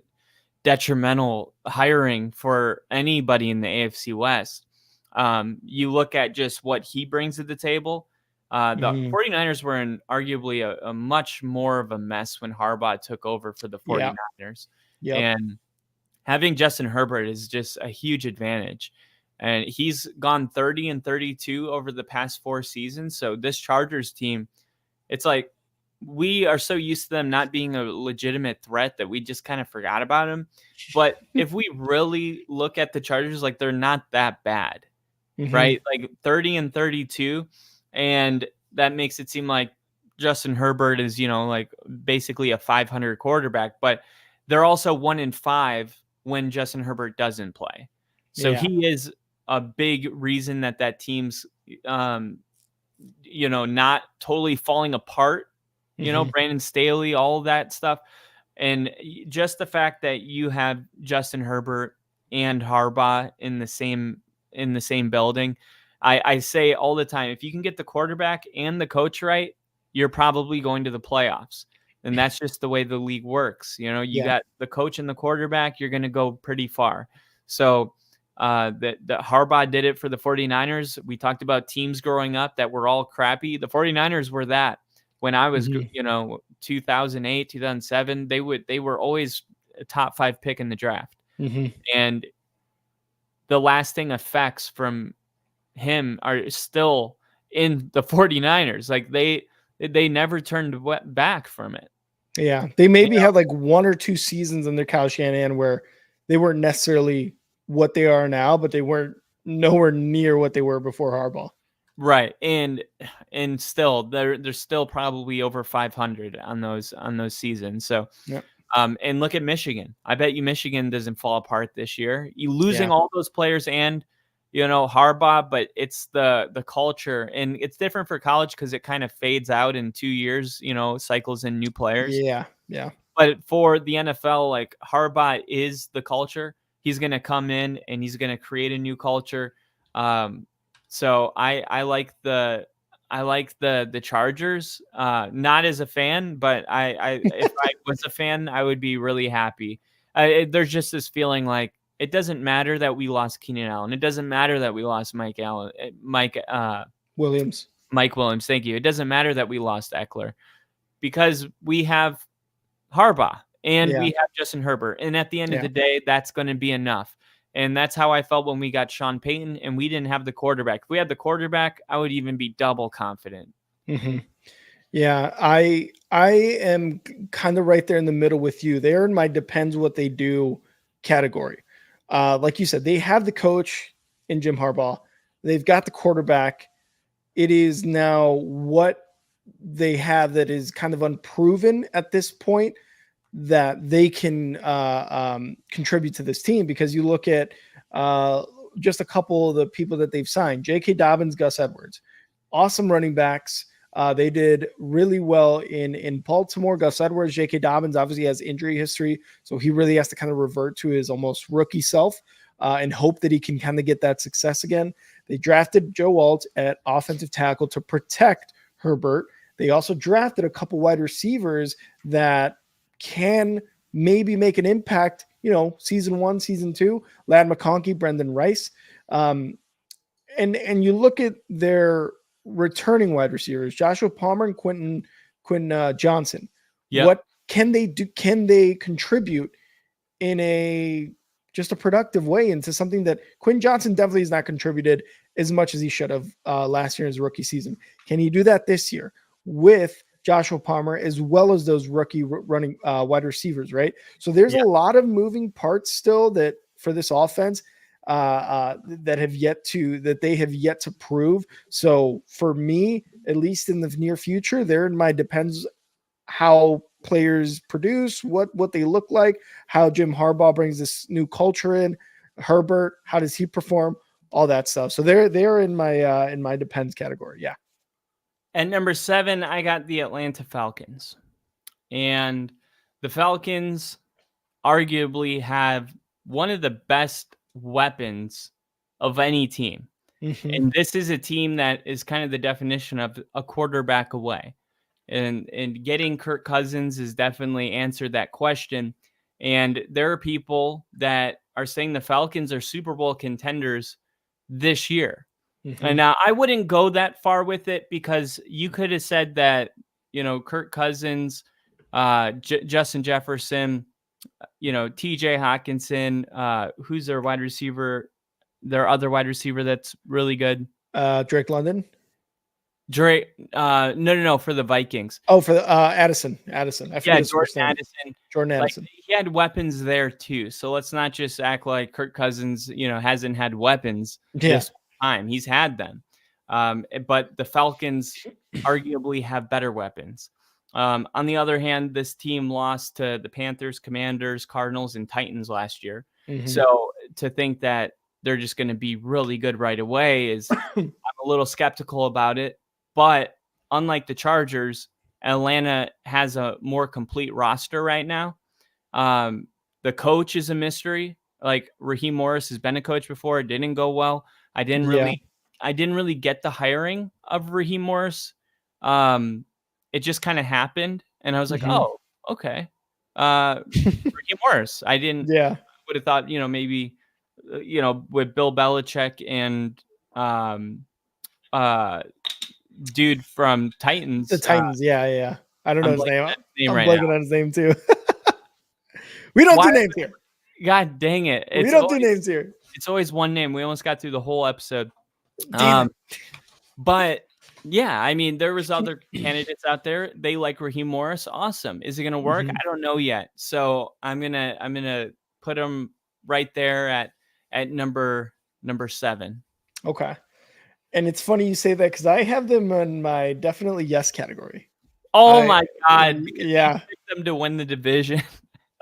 detrimental hiring for anybody in the AFC West. You look at just what he brings to the table. The 49ers were in arguably a much more of a mess when Harbaugh took over for the 49ers. Yep. And having Justin Herbert is just a huge advantage. And he's gone 30-32 over the past 4 seasons. So this Chargers team, it's like we are so used to them not being a legitimate threat that we just kind of forgot about them. But if we really look at the Chargers, like they're not that bad, right? Like 30-32. And that makes it seem like Justin Herbert is, like basically a 500 quarterback, but they're also 1-5 when Justin Herbert doesn't play. So he is a big reason that team's, not totally falling apart, Brandon Staley, all of that stuff. And just the fact that you have Justin Herbert and Harbaugh in the same building, I say all the time, if you can get the quarterback and the coach right, you're probably going to the playoffs. And that's just the way the league works. You got the coach and the quarterback, you're going to go pretty far. So the Harbaugh did it for the 49ers. We talked about teams growing up that were all crappy. The 49ers were that when I was, 2008, 2007, they were always a top 5 pick in the draft. And the lasting effects from him are still in the 49ers. Like they never turned back from it. Yeah. They maybe had like 1 or 2 seasons under Kyle Shanahan where they weren't necessarily what they are now, but they weren't nowhere near what they were before Harbaugh. Right. And still they're still probably over 500 on those seasons. So and look at Michigan. I bet you Michigan doesn't fall apart this year. You losing all those players and Harbaugh, but it's the culture, and it's different for college because it kind of fades out in 2 years, cycles in new players. Yeah. But for the NFL, like Harbaugh is the culture. He's going to come in and he's going to create a new culture. So I like the Chargers, not as a fan, but I if I was a fan, I would be really happy. There's just this feeling like it doesn't matter that we lost Keenan Allen. It doesn't matter that we lost Mike Williams. Thank you. It doesn't matter that we lost Eckler because we have Harbaugh and we have Justin Herbert. And at the end of the day, that's going to be enough. And that's how I felt when we got Sean Payton and we didn't have the quarterback. If we had the quarterback, I would even be double confident. Yeah, I am kind of right there in the middle with you. They're in my depends what they do category. Like you said, they have the coach in Jim Harbaugh. They've got the quarterback. It is now what they have that is kind of unproven at this point that they can contribute to this team, because you look at just a couple of the people that they've signed: J.K. Dobbins, Gus Edwards, awesome running backs. They did really well in Baltimore. Gus Edwards, J.K. Dobbins obviously has injury history, so he really has to kind of revert to his almost rookie self and hope that he can kind of get that success again. They drafted Joe Alt at offensive tackle to protect Herbert. They also drafted a couple wide receivers that can maybe make an impact, season 1, season 2, Ladd McConkey, Brendan Rice. And you look at their returning wide receivers, Joshua Palmer and Quinn Johnson. What can they do? Can they contribute in a productive way into something that Quinn Johnson definitely has not contributed as much as he should have last year in his rookie season? Can he do that this year with Joshua Palmer as well as those rookie running wide receivers, right? So there's a lot of moving parts still that for this offense that they have yet to prove. So for me, at least in the near future, they're in my depends how players produce, what they look like, how Jim Harbaugh brings this new culture in, Herbert, how does he perform, all that stuff. So they're in my depends category. Yeah. At number 7, I got the Atlanta Falcons. And the Falcons arguably have one of the best weapons of any team. Mm-hmm. And this is a team that is kind of the definition of a quarterback away. And getting Kirk Cousins has definitely answered that question. And there are people that are saying the Falcons are Super Bowl contenders this year. Mm-hmm. And now I wouldn't go that far with it because you could have said that, Kirk Cousins, Justin Jefferson, TJ Hawkinson, who's their wide receiver, their other wide receiver that's really good. Drake London. No, for the Vikings. Oh, for the Addison. I forget his Jordan first name. Addison. Jordan Addison. He had weapons there too. So let's not just act like Kirk Cousins, hasn't had weapons this time. He's had them. But the Falcons arguably have better weapons. On the other hand, this team lost to the Panthers, Commanders, Cardinals, and Titans last year. Mm-hmm. So to think that they're just going to be really good right away is I'm a little skeptical about it. But unlike the Chargers, Atlanta has a more complete roster right now. The coach is a mystery. Like Raheem Morris has been a coach before. It didn't go well. I didn't really get the hiring of Raheem Morris. It just kind of happened. And I was like, oh, okay. Raheem Morris. I would have thought, maybe, with Bill Belichick and, dude from Titans. The Titans, yeah. I don't know his name. I'm right blanking on his name too. We don't do names here. God dang it. We don't do names here. It's always one name. We almost got through the whole episode. But yeah, I mean, there was other candidates out there. They like Raheem Morris. Awesome. Is it going to work? I don't know yet. So I'm gonna put him right there at number 7. Okay. And it's funny you say that because I have them in my definitely yes category. Oh my God. Yeah. You picked them to win the division.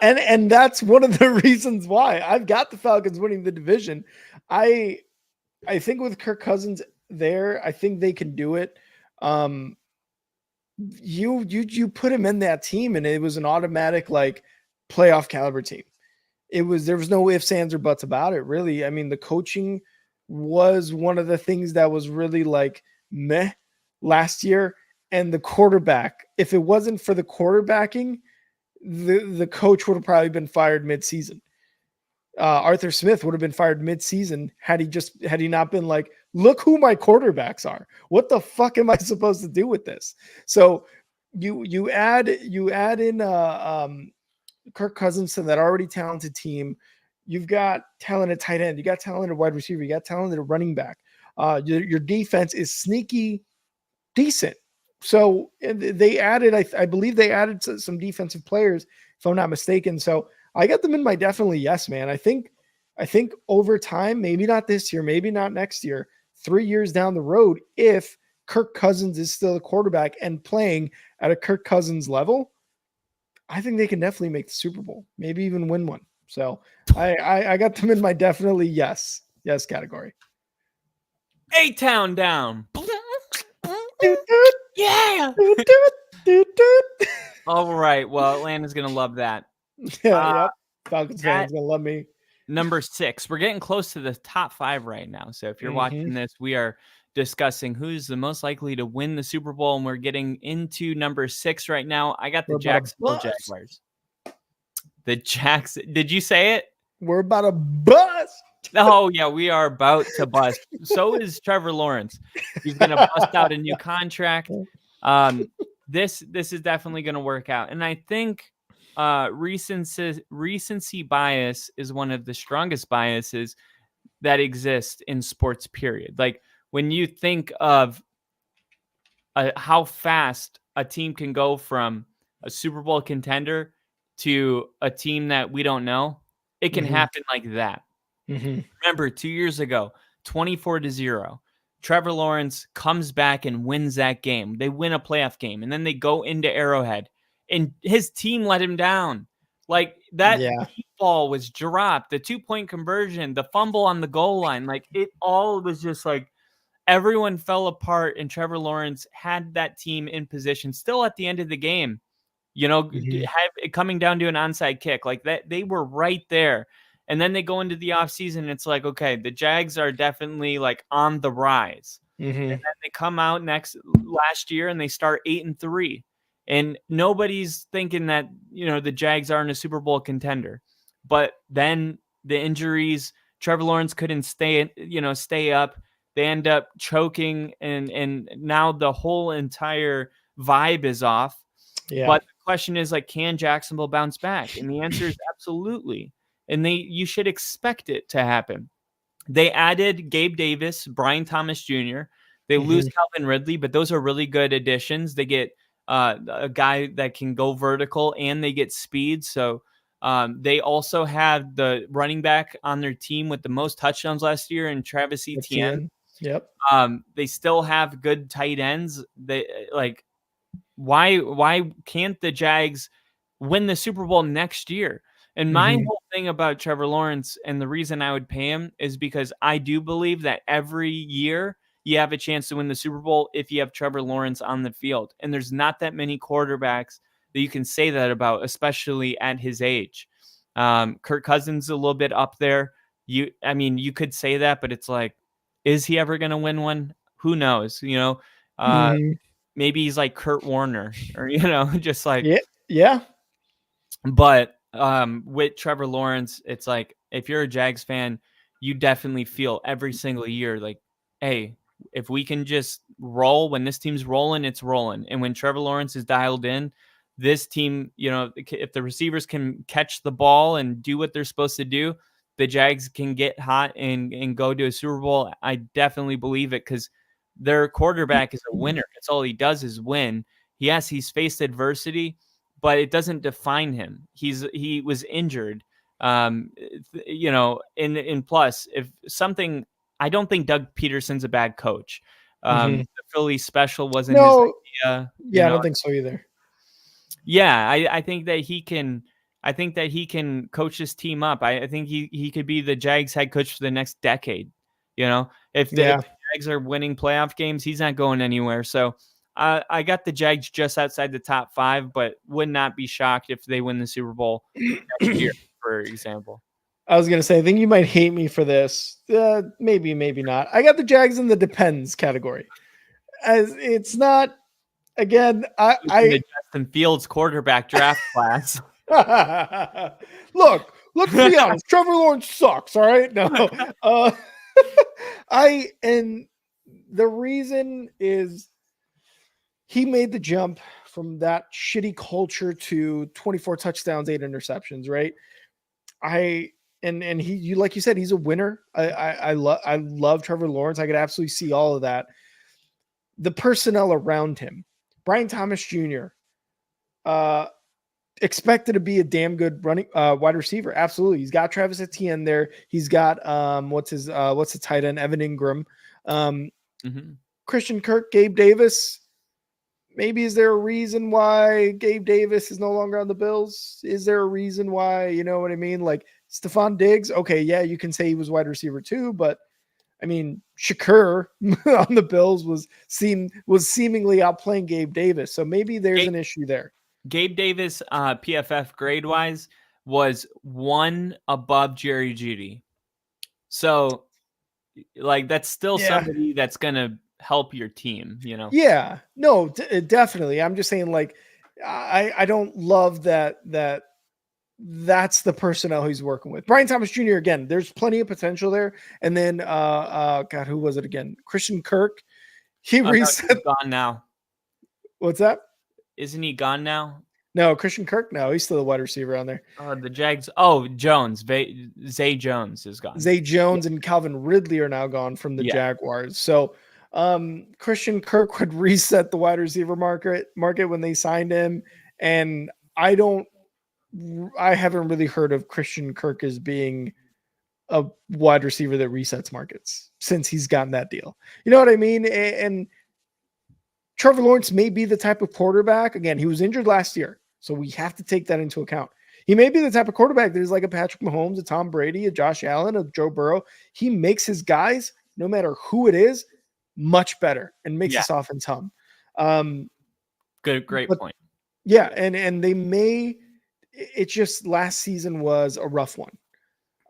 And that's one of the reasons why I've got the Falcons winning the division. I think with Kirk Cousins there, I think they can do it. You put him in that team and it was an automatic like playoff caliber team. There was no ifs, ands, or buts about it, really. I mean, the coaching was one of the things that was really like meh last year. And the quarterback, if it wasn't for the quarterbacking, the coach would have probably been fired mid-season. Arthur Smith would have been fired mid-season had he not been like, look who my quarterbacks are. What the fuck am I supposed to do with this? So you add in Kirk Cousins to that already talented team. You've got talented tight end. You got talented wide receiver. You got talented running back. Your defense is sneaky decent. So they added, I believe they added some defensive players, if I'm not mistaken. So I got them in my definitely yes, man. I think over time, maybe not this year, maybe not next year, 3 years down the road, if Kirk Cousins is still a quarterback and playing at a Kirk Cousins level, I think they can definitely make the Super Bowl, maybe even win one. So I got them in my definitely yes category. A-Town down. Yeah. All right. Well, Atlanta's going to love that. Yeah. Falcons fans going to love me. Number 6. We're getting close to the top 5 right now. So if you're watching this, we are discussing who's the most likely to win the Super Bowl. And we're getting into number 6 right now. I got the Jacksonville Jaguars. Did you say it? We're about to bust. Oh, yeah, we are about to bust. So is Trevor Lawrence. He's going to bust out a new contract. this is definitely going to work out. And I think recency bias is one of the strongest biases that exist in sports, period. Like when you think of how fast a team can go from a Super Bowl contender to a team that we don't know, it can happen like that. Remember 2 years ago, 24-0. Trevor Lawrence comes back and wins that game. They win a playoff game, and then they go into Arrowhead, and his team let him down. Like that deep ball was dropped, the 2-point conversion, the fumble on the goal line. Like it all was just like everyone fell apart, and Trevor Lawrence had that team in position still at the end of the game. Have it coming down to an onside kick like that. They were right there. And then they go into the offseason, and it's like, okay, the Jags are definitely like on the rise. And then they come out last year and they start 8-3. And nobody's thinking that, the Jags aren't a Super Bowl contender. But then the injuries, Trevor Lawrence couldn't stay up. They end up choking, and now the whole entire vibe is off. Yeah. But the question is, like, can Jacksonville bounce back? And the answer is absolutely. And you should expect it to happen. They added Gabe Davis, Brian Thomas Jr. They lose Calvin Ridley, but those are really good additions. They get a guy that can go vertical, and they get speed. So they also have the running back on their team with the most touchdowns last year in Travis Etienne. Yep. They still have good tight ends. Why can't the Jags win the Super Bowl next year? And my whole thing about Trevor Lawrence, and the reason I would pay him, is because I do believe that every year you have a chance to win the Super Bowl if you have Trevor Lawrence on the field. And there's not that many quarterbacks that you can say that about, especially at his age. Kirk Cousins a little bit up there. You could say that, but it's like, is he ever going to win one? Who knows? Maybe he's like Kurt Warner, or just like yeah. But with Trevor Lawrence, it's like, if you're a Jags fan, you definitely feel every single year like, hey, if we can just roll, when this team's rolling, it's rolling. And when Trevor Lawrence is dialed in, this team, if the receivers can catch the ball and do what they're supposed to do, the Jags can get hot and go to a Super Bowl. I definitely believe it, because their quarterback is a winner. That's all he does is win. Yes, he's faced adversity, but it doesn't define him. He was injured. And plus, if something, I don't think Doug Peterson's a bad coach. The Philly special wasn't his idea. Yeah, I don't think so either. Yeah, I think that he can. I think that he can coach his team up. I think he could be the Jags head coach for the next decade. If the Jags are winning playoff games, he's not going anywhere. So I got the Jags just outside the top 5, but would not be shocked if they win the Super Bowl next year, for example. I was going to say, I think you might hate me for this. Maybe not. I got the Jags in the depends category. As it's not, again, the Justin Fields quarterback draft class. Look, let's be honest. Trevor Lawrence sucks. All right. No, and the reason is he made the jump from that shitty culture to 24 touchdowns, 8 interceptions. Right. And he, like you said, he's a winner. I love Trevor Lawrence. I could absolutely see all of that. The personnel around him, Brian Thomas Jr., expected to be a damn good running wide receiver. Absolutely. He's got Travis Etienne there. He's got what's the tight end, Evan Ingram, Christian Kirk, Gabe Davis. Maybe is there a reason why Gabe Davis is no longer on the Bills? Is there a reason why, you know what I mean? Like Stephon Diggs. Okay, yeah, you can say he was wide receiver too, but I mean, Shakur on the Bills was seemingly outplaying Gabe Davis. So maybe there's an issue there. Gabe Davis, PFF grade-wise, was 1 above Jerry Jeudy. So, like, that's still somebody that's going to help your team, Yeah, no, definitely. I'm just saying, like, I don't love that that's the personnel he's working with. Brian Thomas Jr., again, there's plenty of potential there. And then, God, who was it again? Christian Kirk. He reset. He's gone now. What's that? isn't he gone now? No, Christian Kirk. No, he's still the wide receiver on there. The Jags. Oh, Jones. Zay Jones is gone. Zay Jones and Calvin Ridley are now gone from the Jaguars. So Christian Kirk would reset the wide receiver market when they signed him. And I haven't really heard of Christian Kirk as being a wide receiver that resets markets since he's gotten that deal. You know what I mean? And Trevor Lawrence may be the type of quarterback. Again, he was injured last year, so we have to take that into account. He may be the type of quarterback that is like a Patrick Mahomes, a Tom Brady, a Josh Allen, a Joe Burrow. He makes his guys, no matter who it is, much better and makes this offense hum. Great point. Yeah, and they may. It's just last season was a rough one.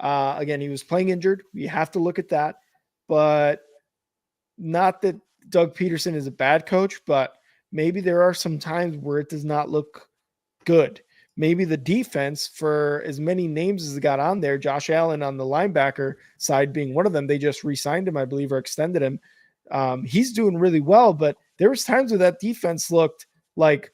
Again, he was playing injured. We have to look at that, but not that Doug Peterson is a bad coach, but maybe there are some times where it does not look good. Maybe the defense, for as many names as it got on there, Josh Allen on the linebacker side being one of them, they just re-signed him, I believe, or extended him. He's doing really well, but there was times where that defense looked like,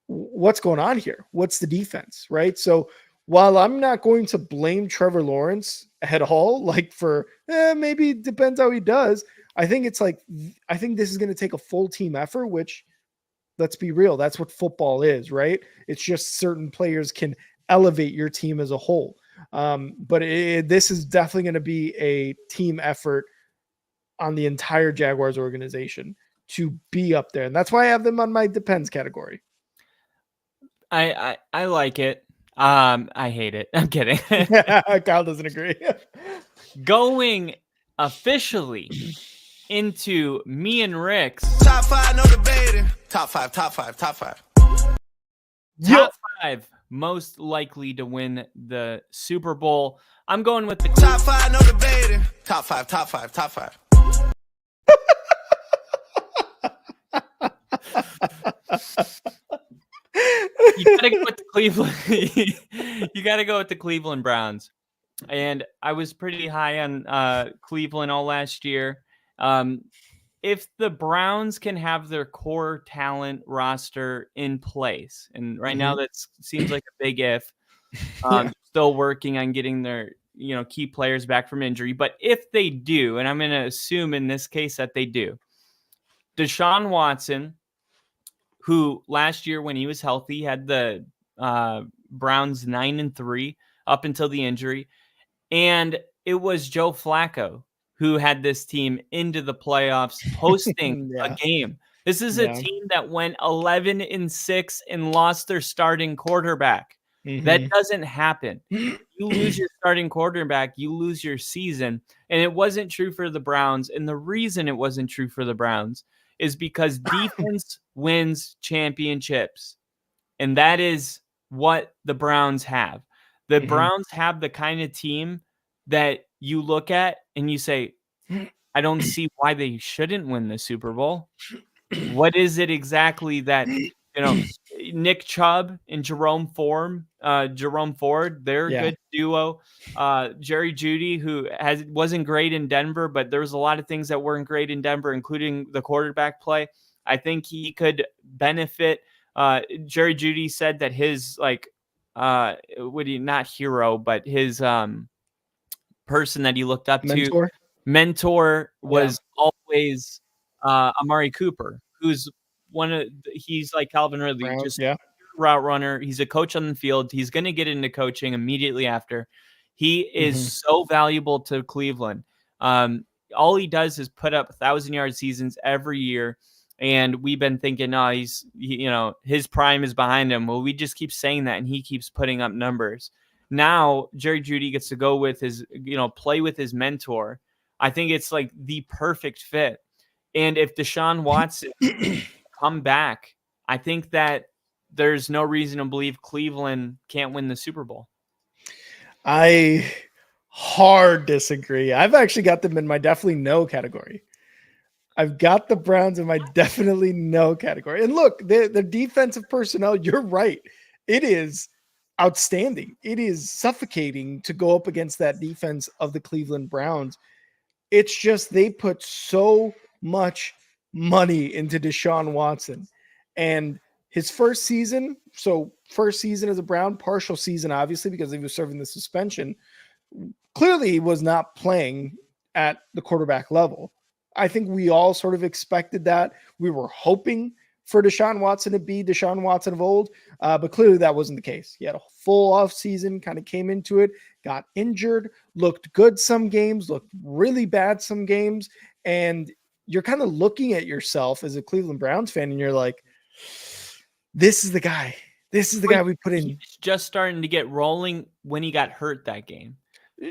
what's going on here? What's the defense, right? So while I'm not going to blame Trevor Lawrence at all, like for maybe it depends how he does, I think this is going to take a full team effort, which, let's be real, that's what football is, right? It's just certain players can elevate your team as a whole. But this is definitely going to be a team effort on the entire Jaguars organization to be up there. And that's why I have them on my depends category. I like it. I hate it. I'm kidding. Kyle doesn't agree. Going officially into me and Rick's top 5, no debating. Top 5. Top 5 most likely to win the Super Bowl. I'm going with the top 5, no debating. Top 5. You gotta go with the Cleveland. You gotta go with the Cleveland Browns. And I was pretty high on Cleveland all last year. If the Browns can have their core talent roster in place, and right now that seems like a big if, still working on getting their key players back from injury. But if they do, and I'm going to assume in this case that they do, Deshaun Watson, who last year when he was healthy had the Browns 9-3 up until the injury, and it was Joe Flacco who had this team into the playoffs hosting a game. This is a team that went 11-6 and lost their starting quarterback. That doesn't happen. You lose your starting quarterback, you lose your season. And it wasn't true for the Browns. And the reason it wasn't true for the Browns is because defense wins championships. And that is what the Browns have. The Browns have the kind of team that you look at and you say, I don't see why they shouldn't win the Super Bowl. What is it exactly that, Nick Chubb and Jerome Ford, they're a good duo. Jerry Jeudy, who wasn't great in Denver, but there was a lot of things that weren't great in Denver, including the quarterback play. I think he could benefit. Jerry Jeudy said that his not hero, but his person that he looked up to, mentor was always Amari Cooper, who's he's like Calvin Ridley, route runner. He's a coach on the field. He's going to get into coaching immediately after. He is so valuable to Cleveland. All he does is put up 1,000-yard seasons every year. And we've been thinking, his prime is behind him. Well, we just keep saying that, and he keeps putting up numbers. Now, Jerry Jeudy gets to go with his, play with his mentor. I think it's like the perfect fit. And if Deshaun Watson come back, I think that there's no reason to believe Cleveland can't win the Super Bowl. I hard disagree. I've actually got them in my definitely no category. I've got the Browns in my definitely no category. And look, the defensive personnel, you're right. It is outstanding. It is suffocating to go up against that defense of the Cleveland Browns. It's just they put so much money into Deshaun Watson. And his first season, so first season as a Brown, partial season, obviously, because he was serving the suspension, clearly he was not playing at the quarterback level. I think we all sort of expected that. We were hoping for Deshaun Watson to be Deshaun Watson of old, but clearly that wasn't the case. He had a full off season, kind of came into it, got injured, looked good some games, looked really bad some games, and you're kind of looking at yourself as a Cleveland Browns fan, and you're like, this is the guy. This is the guy we put in. He's just starting to get rolling when he got hurt that game.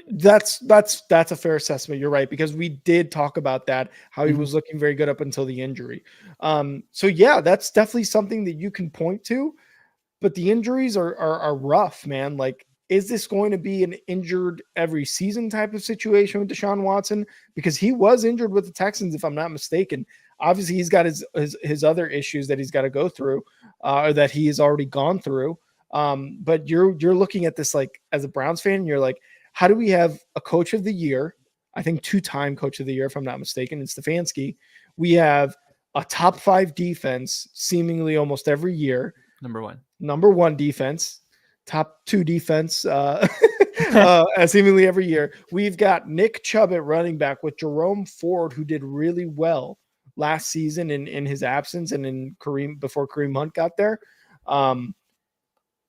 That's a fair assessment. You're right, because we did talk about that, how he was looking very good up until the injury. So yeah, that's definitely something that you can point to, but the injuries are rough, man. Like, is this going to be an injured every season type of situation with Deshaun Watson? Because he was injured with the Texans, if I'm not mistaken. Obviously, he's got his other issues that he's got to go through, or that he has already gone through. But you're looking at this like as a Browns fan, and you're like, how do we have a coach of the year? I think 2-time coach of the year, if I'm not mistaken, and Stefanski. We have a top 5 defense seemingly almost every year. Number one defense, top 2 defense seemingly every year. We've got Nick Chubb at running back with Jerome Ford, who did really well last season in his absence and in before Kareem Hunt got there. And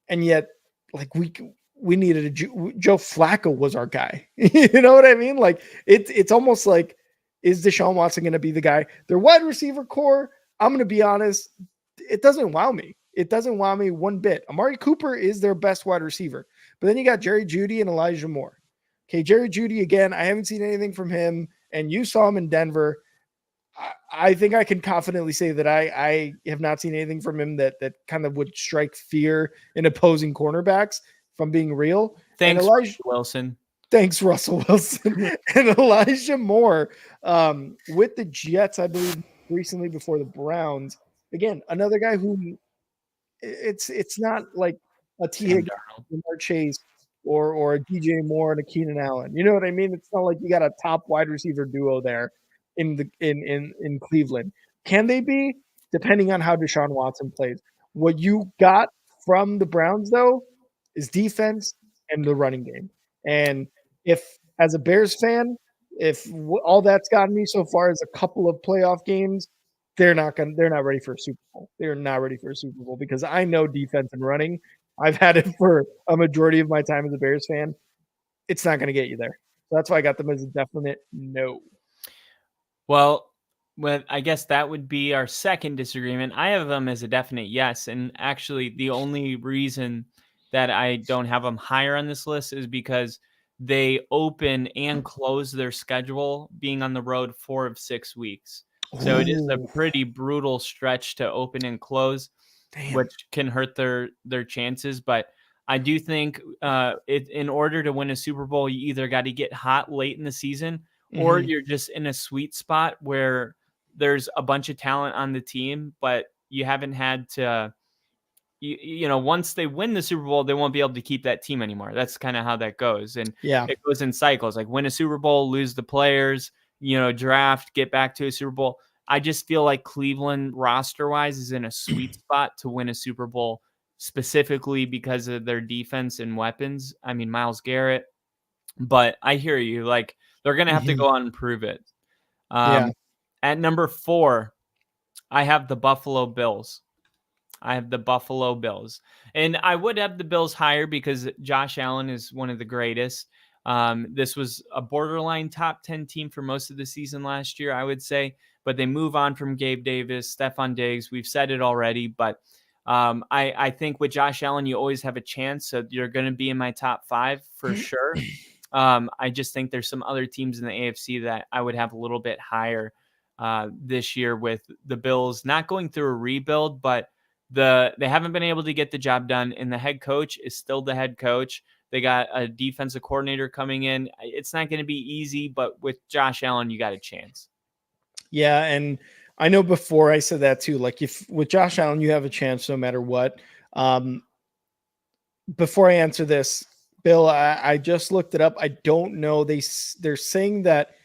yet, like, we needed a Joe Flacco was our guy. You know what I mean? Like, it's almost like, is Deshaun Watson going to be the guy? Their wide receiver core, I'm going to be honest, it doesn't wow me. It doesn't wow me one bit. Amari Cooper is their best wide receiver. But then you got Jerry Jeudy and Elijah Moore. Okay, Jerry Jeudy, again, I haven't seen anything from him, and you saw him in Denver. I think I can confidently say that I have not seen anything from him that kind of would strike fear in opposing cornerbacks from being real. Thanks, Russell Wilson. Thanks, Russell Wilson. And Elijah Moore with the Jets, I believe, recently before the Browns. Again, another guy who it's not like a T. Higgins, Jamar Chase, or a DJ Moore and a Keenan Allen. You know what I mean? It's not like you got a top wide receiver duo there in Cleveland. Can they be? Depending on how Deshaun Watson plays. What you got from the Browns, though, is defense and the running game. And if, as a Bears fan, if all that's gotten me so far is a couple of playoff games, they're not ready for a Super Bowl. They're not ready for a Super Bowl, because I know defense and running. I've had it for a majority of my time as a Bears fan. It's not going to get you there. So that's why I got them as a definite no. Well, I guess that would be our second disagreement. I have them as a definite yes. And actually, the only reason that I don't have them higher on this list is because they open and close their schedule being on the road 4 of 6 weeks. So it is a pretty brutal stretch to open and close, which can hurt their chances. But I do think in order to win a Super Bowl, you either got to get hot late in the season, or you're just in a sweet spot where there's a bunch of talent on the team, but you haven't had to, once they win the Super Bowl, they won't be able to keep that team anymore. That's kind of how that goes. And it goes in cycles, like win a Super Bowl, lose the players, draft, get back to a Super Bowl. I just feel like Cleveland roster wise is in a sweet spot to win a Super Bowl, specifically because of their defense and weapons. I mean, Myles Garrett, but I hear you. Like, they're going to have to go on and prove it. At number 4, I have the Buffalo Bills. And I would have the Bills higher because Josh Allen is one of the greatest. This was a borderline top 10 team for most of the season last year, I would say, but they move on from Gabe Davis, Stephon Diggs. We've said it already, but I think with Josh Allen, you always have a chance. So you're going to be in my top 5 for sure. I just think there's some other teams in the AFC that I would have a little bit higher this year, with the Bills not going through a rebuild, but they haven't been able to get the job done, and the head coach is still the head coach. They got a defensive coordinator coming in. It's not going to be easy, but with Josh Allen, you got a chance. Yeah, and I know before I said that too. Like, if with Josh Allen, you have a chance no matter what. Before I answer this, Bill, I just looked it up. I don't know. They're saying that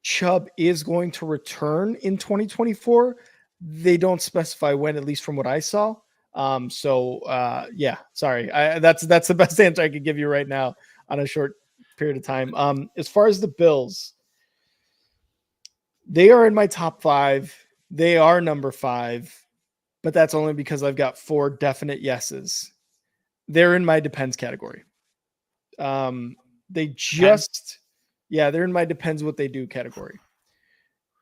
Chubb is going to return in 2024. they don't specify when, at least from what I saw. Yeah, sorry. That's the best answer I could give you right now on a short period of time. As far as the Bills, they are in my top 5. They are number 5, but that's only because I've got 4 definite yeses. They're in my depends category. They just, they're in my depends what they do category.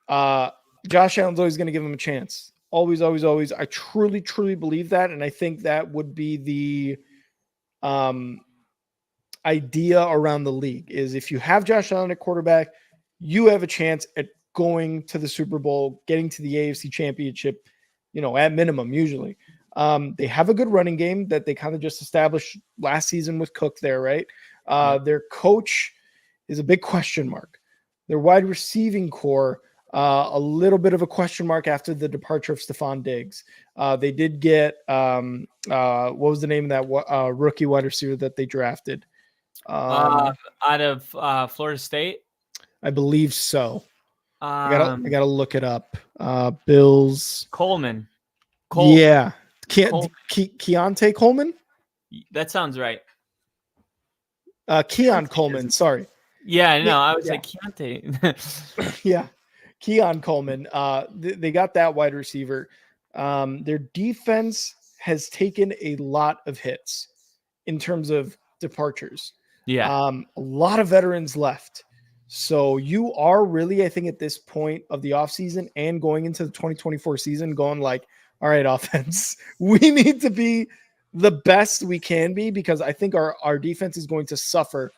Josh Allen's always going to give him a chance. Always, always, always. I truly, truly believe that. And I think that would be the idea around the league is if you have Josh Allen at quarterback, you have a chance at going to the Super Bowl, getting to the AFC Championship, at minimum, usually. They have a good running game that they kind of just established last season with Cook there, right? Their coach is a big question mark. Their wide receiving core, a little bit of a question mark after the departure of Stephon Diggs. They did get what was the name of that rookie wide receiver that they drafted? Out of Florida State, I believe so. I gotta look it up. Bills Coleman. Yeah, Keontae Coleman. That sounds right. Keon Coleman. Sorry. Yeah, no, I was like Keontae. Yeah. Keon Coleman. They got that wide receiver. Their defense has taken a lot of hits in terms of departures. Yeah. A lot of veterans left. So you are really, I think, at this point of the offseason and going into the 2024 season, going like, all right, offense, we need to be the best we can be, because I think our defense is going to suffer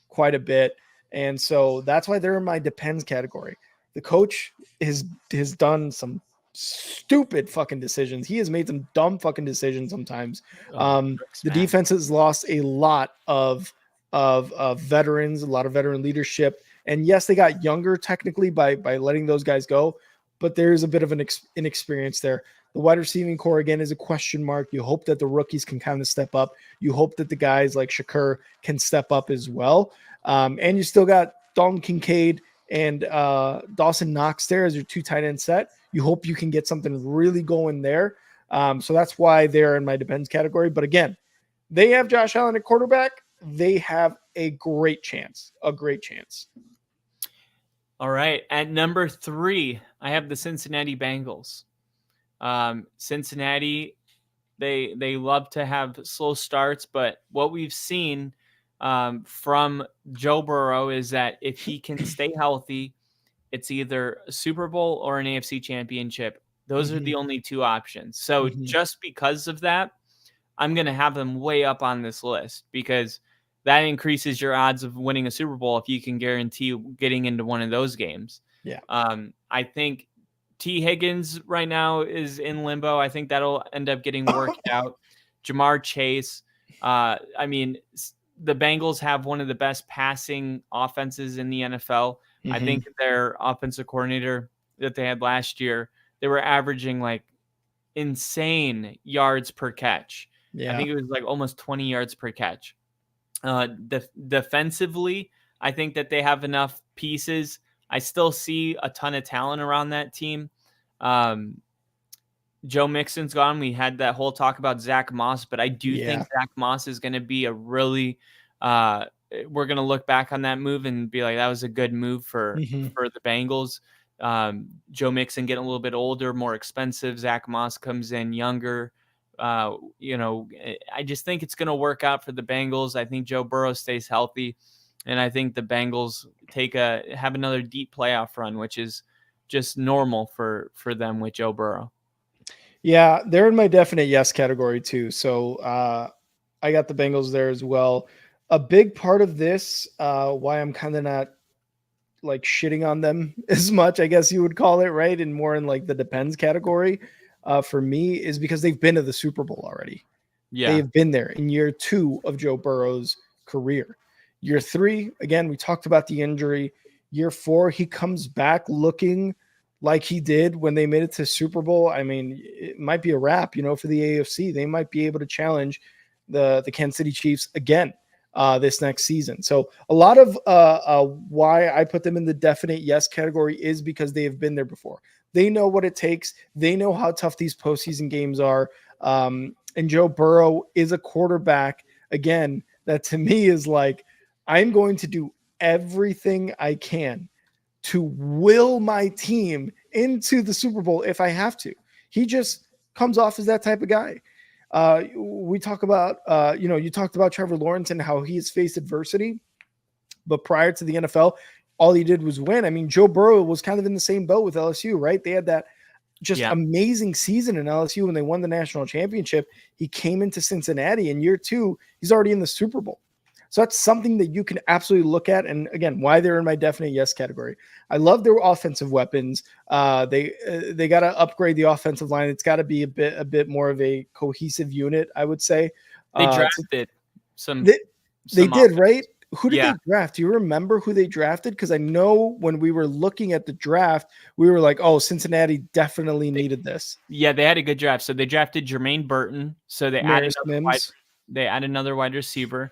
quite a bit. And so that's why they're in my depends category. The coach has done some stupid fucking decisions. He has made some dumb fucking decisions sometimes. The defense has lost a lot of veterans, a lot of veteran leadership. And yes, they got younger technically by letting those guys go, but there's a bit of an inexperience there. The wide receiving core, again, is a question mark. You hope that the rookies can kind of step up. You hope that the guys like Shakur can step up as well. And you still got Dalton Kincaid and Dawson Knox there as your 2 tight end set. You hope you can get something really going there. So that's why they're in my depends category. But again, they have Josh Allen at quarterback. They have a great chance. All right. At number 3, I have the Cincinnati Bengals. Cincinnati, they love to have slow starts, but what we've seen from Joe Burrow is that if he can stay healthy, it's either a Super Bowl or an AFC Championship. Those are the only 2 options. So just because of that, I'm going to have them way up on this list, because that increases your odds of winning a Super Bowl if you can guarantee getting into one of those games. Yeah. I think T. Higgins right now is in limbo. I think that'll end up getting worked out. Jamar Chase. The Bengals have one of the best passing offenses in the NFL. I think their offensive coordinator that they had last year, they were averaging like insane yards per catch. Yeah. I think it was like almost 20 yards per catch. Defensively, I think that they have enough pieces. I still see a ton of talent around that team. Joe Mixon's gone. We had that whole talk about Zach Moss, but I do think Zach Moss is going to be a really we're going to look back on that move and be like, that was a good move for the Bengals. Joe Mixon getting a little bit older, more expensive. Zach Moss comes in younger. I just think it's going to work out for the Bengals. I think Joe Burrow stays healthy, and I think the Bengals have another deep playoff run, which is just normal for them with Joe Burrow. Yeah, they're in my definite yes category too. So I got the Bengals there as well. A big part of this, why I'm kind of not like shitting on them as much, I guess you would call it, right? And more in like the depends category for me, is because they've been to the Super Bowl already. Yeah. They've been there in year 2 of Joe Burrow's career. Year 3, again, we talked about the injury. Year 4, he comes back looking like he did when they made it to Super Bowl. I mean, it might be a wrap, for the AFC. They might be able to challenge the Kansas City Chiefs again this next season. So a lot of why I put them in the definite yes category is because they have been there before. They know what it takes. They know how tough these postseason games are. And Joe Burrow is a quarterback, again, that to me is like, I'm going to do everything I can to will my team into the Super Bowl if I have to. He just comes off as that type of guy. We talk about, you talked about Trevor Lawrence and how he has faced adversity, but prior to the NFL, all he did was win. I mean, Joe Burrow was kind of in the same boat with LSU, right? They had that just amazing season in LSU when they won the national championship. He came into Cincinnati in year 2. He's already in the Super Bowl. So that's something that you can absolutely look at. And again, why they're in my definite yes category. I love their offensive weapons. They got to upgrade the offensive line. It's got to be a bit more of a cohesive unit, I would say. They drafted some. They did, right? Who did they draft? Do you remember who they drafted? Because I know when we were looking at the draft, we were like, oh, Cincinnati definitely needed this. Yeah, they had a good draft. So they drafted Jermaine Burton. So they added another wide receiver.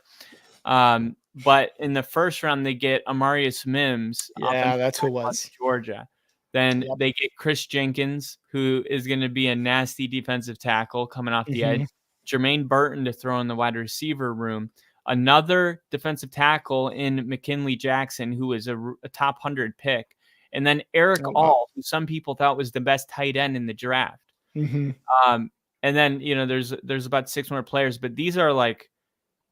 But in the first round, they get Amarius Mims. Yeah, that's who it was. Georgia. Then they get Chris Jenkins, who is going to be a nasty defensive tackle coming off the edge. Jermaine Burton to throw in the wide receiver room. Another defensive tackle in McKinley Jackson, who is a top 100 pick. And then Eric All, who some people thought was the best tight end in the draft. And then, there's about 6 more players, but these are like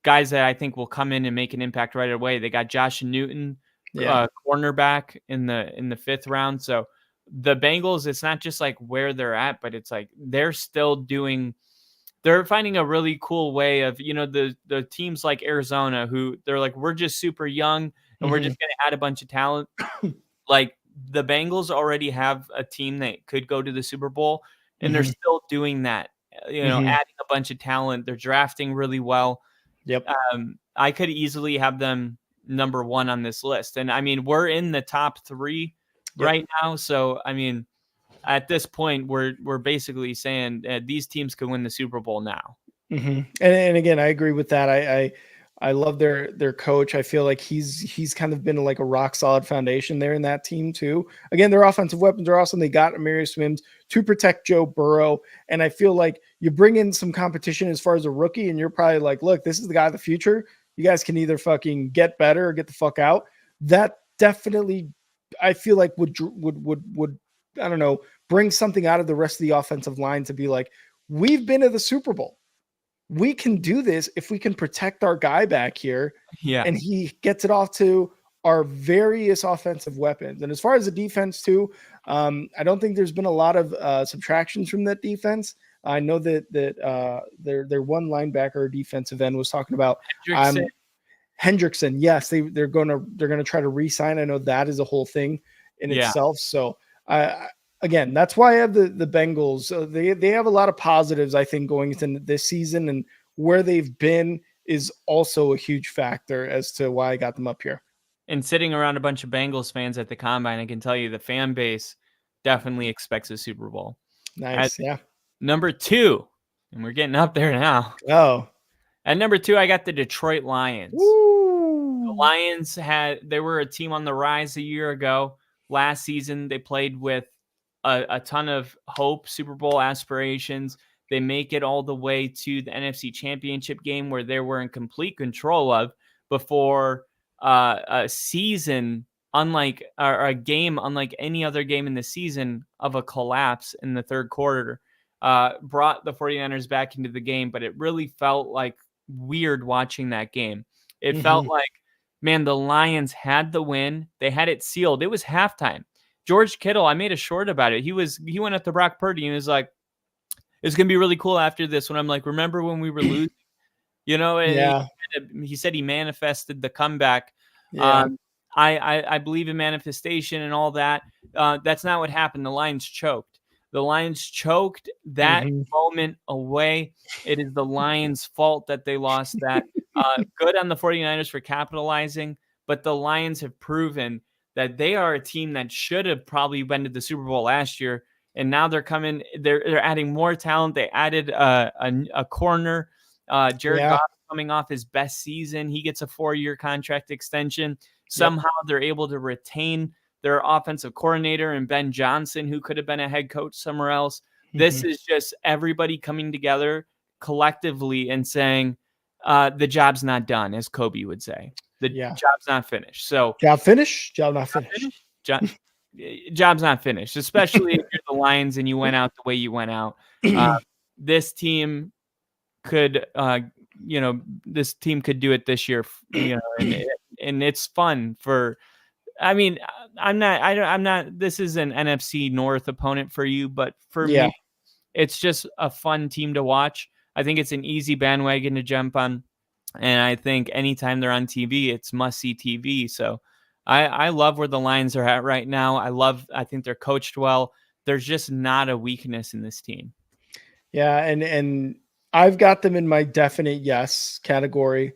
guys that I think will come in and make an impact right away. They got Josh Newton, cornerback in the 5th round. So the Bengals, it's not just like where they're at, but it's like they're finding a really cool way of, the teams like Arizona, who they're like, we're just super young and we're just going to add a bunch of talent. Like the Bengals already have a team that could go to the Super Bowl, and they're still doing that, adding a bunch of talent. They're drafting really well. Yep. I could easily have them number 1 on this list. And I mean, we're in the top 3 right now. So, I mean, at this point, we're basically saying these teams could win the Super Bowl now. And again, I agree with that. I love their coach. I feel like he's kind of been like a rock solid foundation there in that team too. Again, their offensive weapons are awesome. They got Amarius Mims to protect Joe Burrow, and I feel like you bring in some competition as far as a rookie, and you're probably like, look, this is the guy of the future. You guys can either fucking get better or get the fuck out. That definitely, I feel like would I don't know, bring something out of the rest of the offensive line to be like, we've been to the Super Bowl. We can do this if we can protect our guy back here. Yeah. And he gets it off to our various offensive weapons. And as far as the defense too, I don't think there's been a lot of subtractions from that defense. I know that their one linebacker defensive end was talking about Hendrickson. Yes, they're gonna try to re-sign. I know that is a whole thing in itself. So again, that's why I have the Bengals. They have a lot of positives, I think, going into this season, and where they've been is also a huge factor as to why I got them up here. And sitting around a bunch of Bengals fans at the Combine, I can tell you the fan base definitely expects a Super Bowl. Nice, Number 2, and we're getting up there now. Oh. At number 2, I got the Detroit Lions. Woo. The Lions they were a team on the rise a year ago. Last season, they played with a ton of hope, Super Bowl aspirations. They make it all the way to the NFC Championship game, where they were in complete control of before a season unlike a game unlike any other game in the season of a collapse in the third quarter brought the 49ers back into the game. But it really felt like weird watching that game. It felt like, man, the Lions had the win. They had it sealed. It was halftime. George Kittle, I made a short about it. He went up to Brock Purdy and was like, it's going to be really cool after this. When I'm like, remember when we were losing? And he said he manifested the comeback. Yeah. I believe in manifestation and all that. That's not what happened. The Lions choked. The Lions choked that moment away. It is the Lions' fault that they lost that. Good on the 49ers for capitalizing, but the Lions have proven that they are a team that should have probably been to the Super Bowl last year, and now they're coming. They're adding more talent. They added a corner. Jared Goff coming off his best season. He gets a 4-year contract extension. Somehow they're able to retain their offensive coordinator and Ben Johnson, who could have been a head coach somewhere else. This is just everybody coming together collectively and saying, the job's not done, as Kobe would say. The job's not finished. So job finished, job not finished. Job's not finished, especially if you're the Lions and you went out the way you went out. This team could, this team could do it this year, and it's fun for. I mean, I'm not. This is an NFC North opponent for you, but for me, it's just a fun team to watch. I think it's an easy bandwagon to jump on, and I think anytime they're on TV, it's must-see TV. So I love where the Lions are at right now. I think they're coached well. There's just not a weakness in this team. Yeah, and I've got them in my definite yes category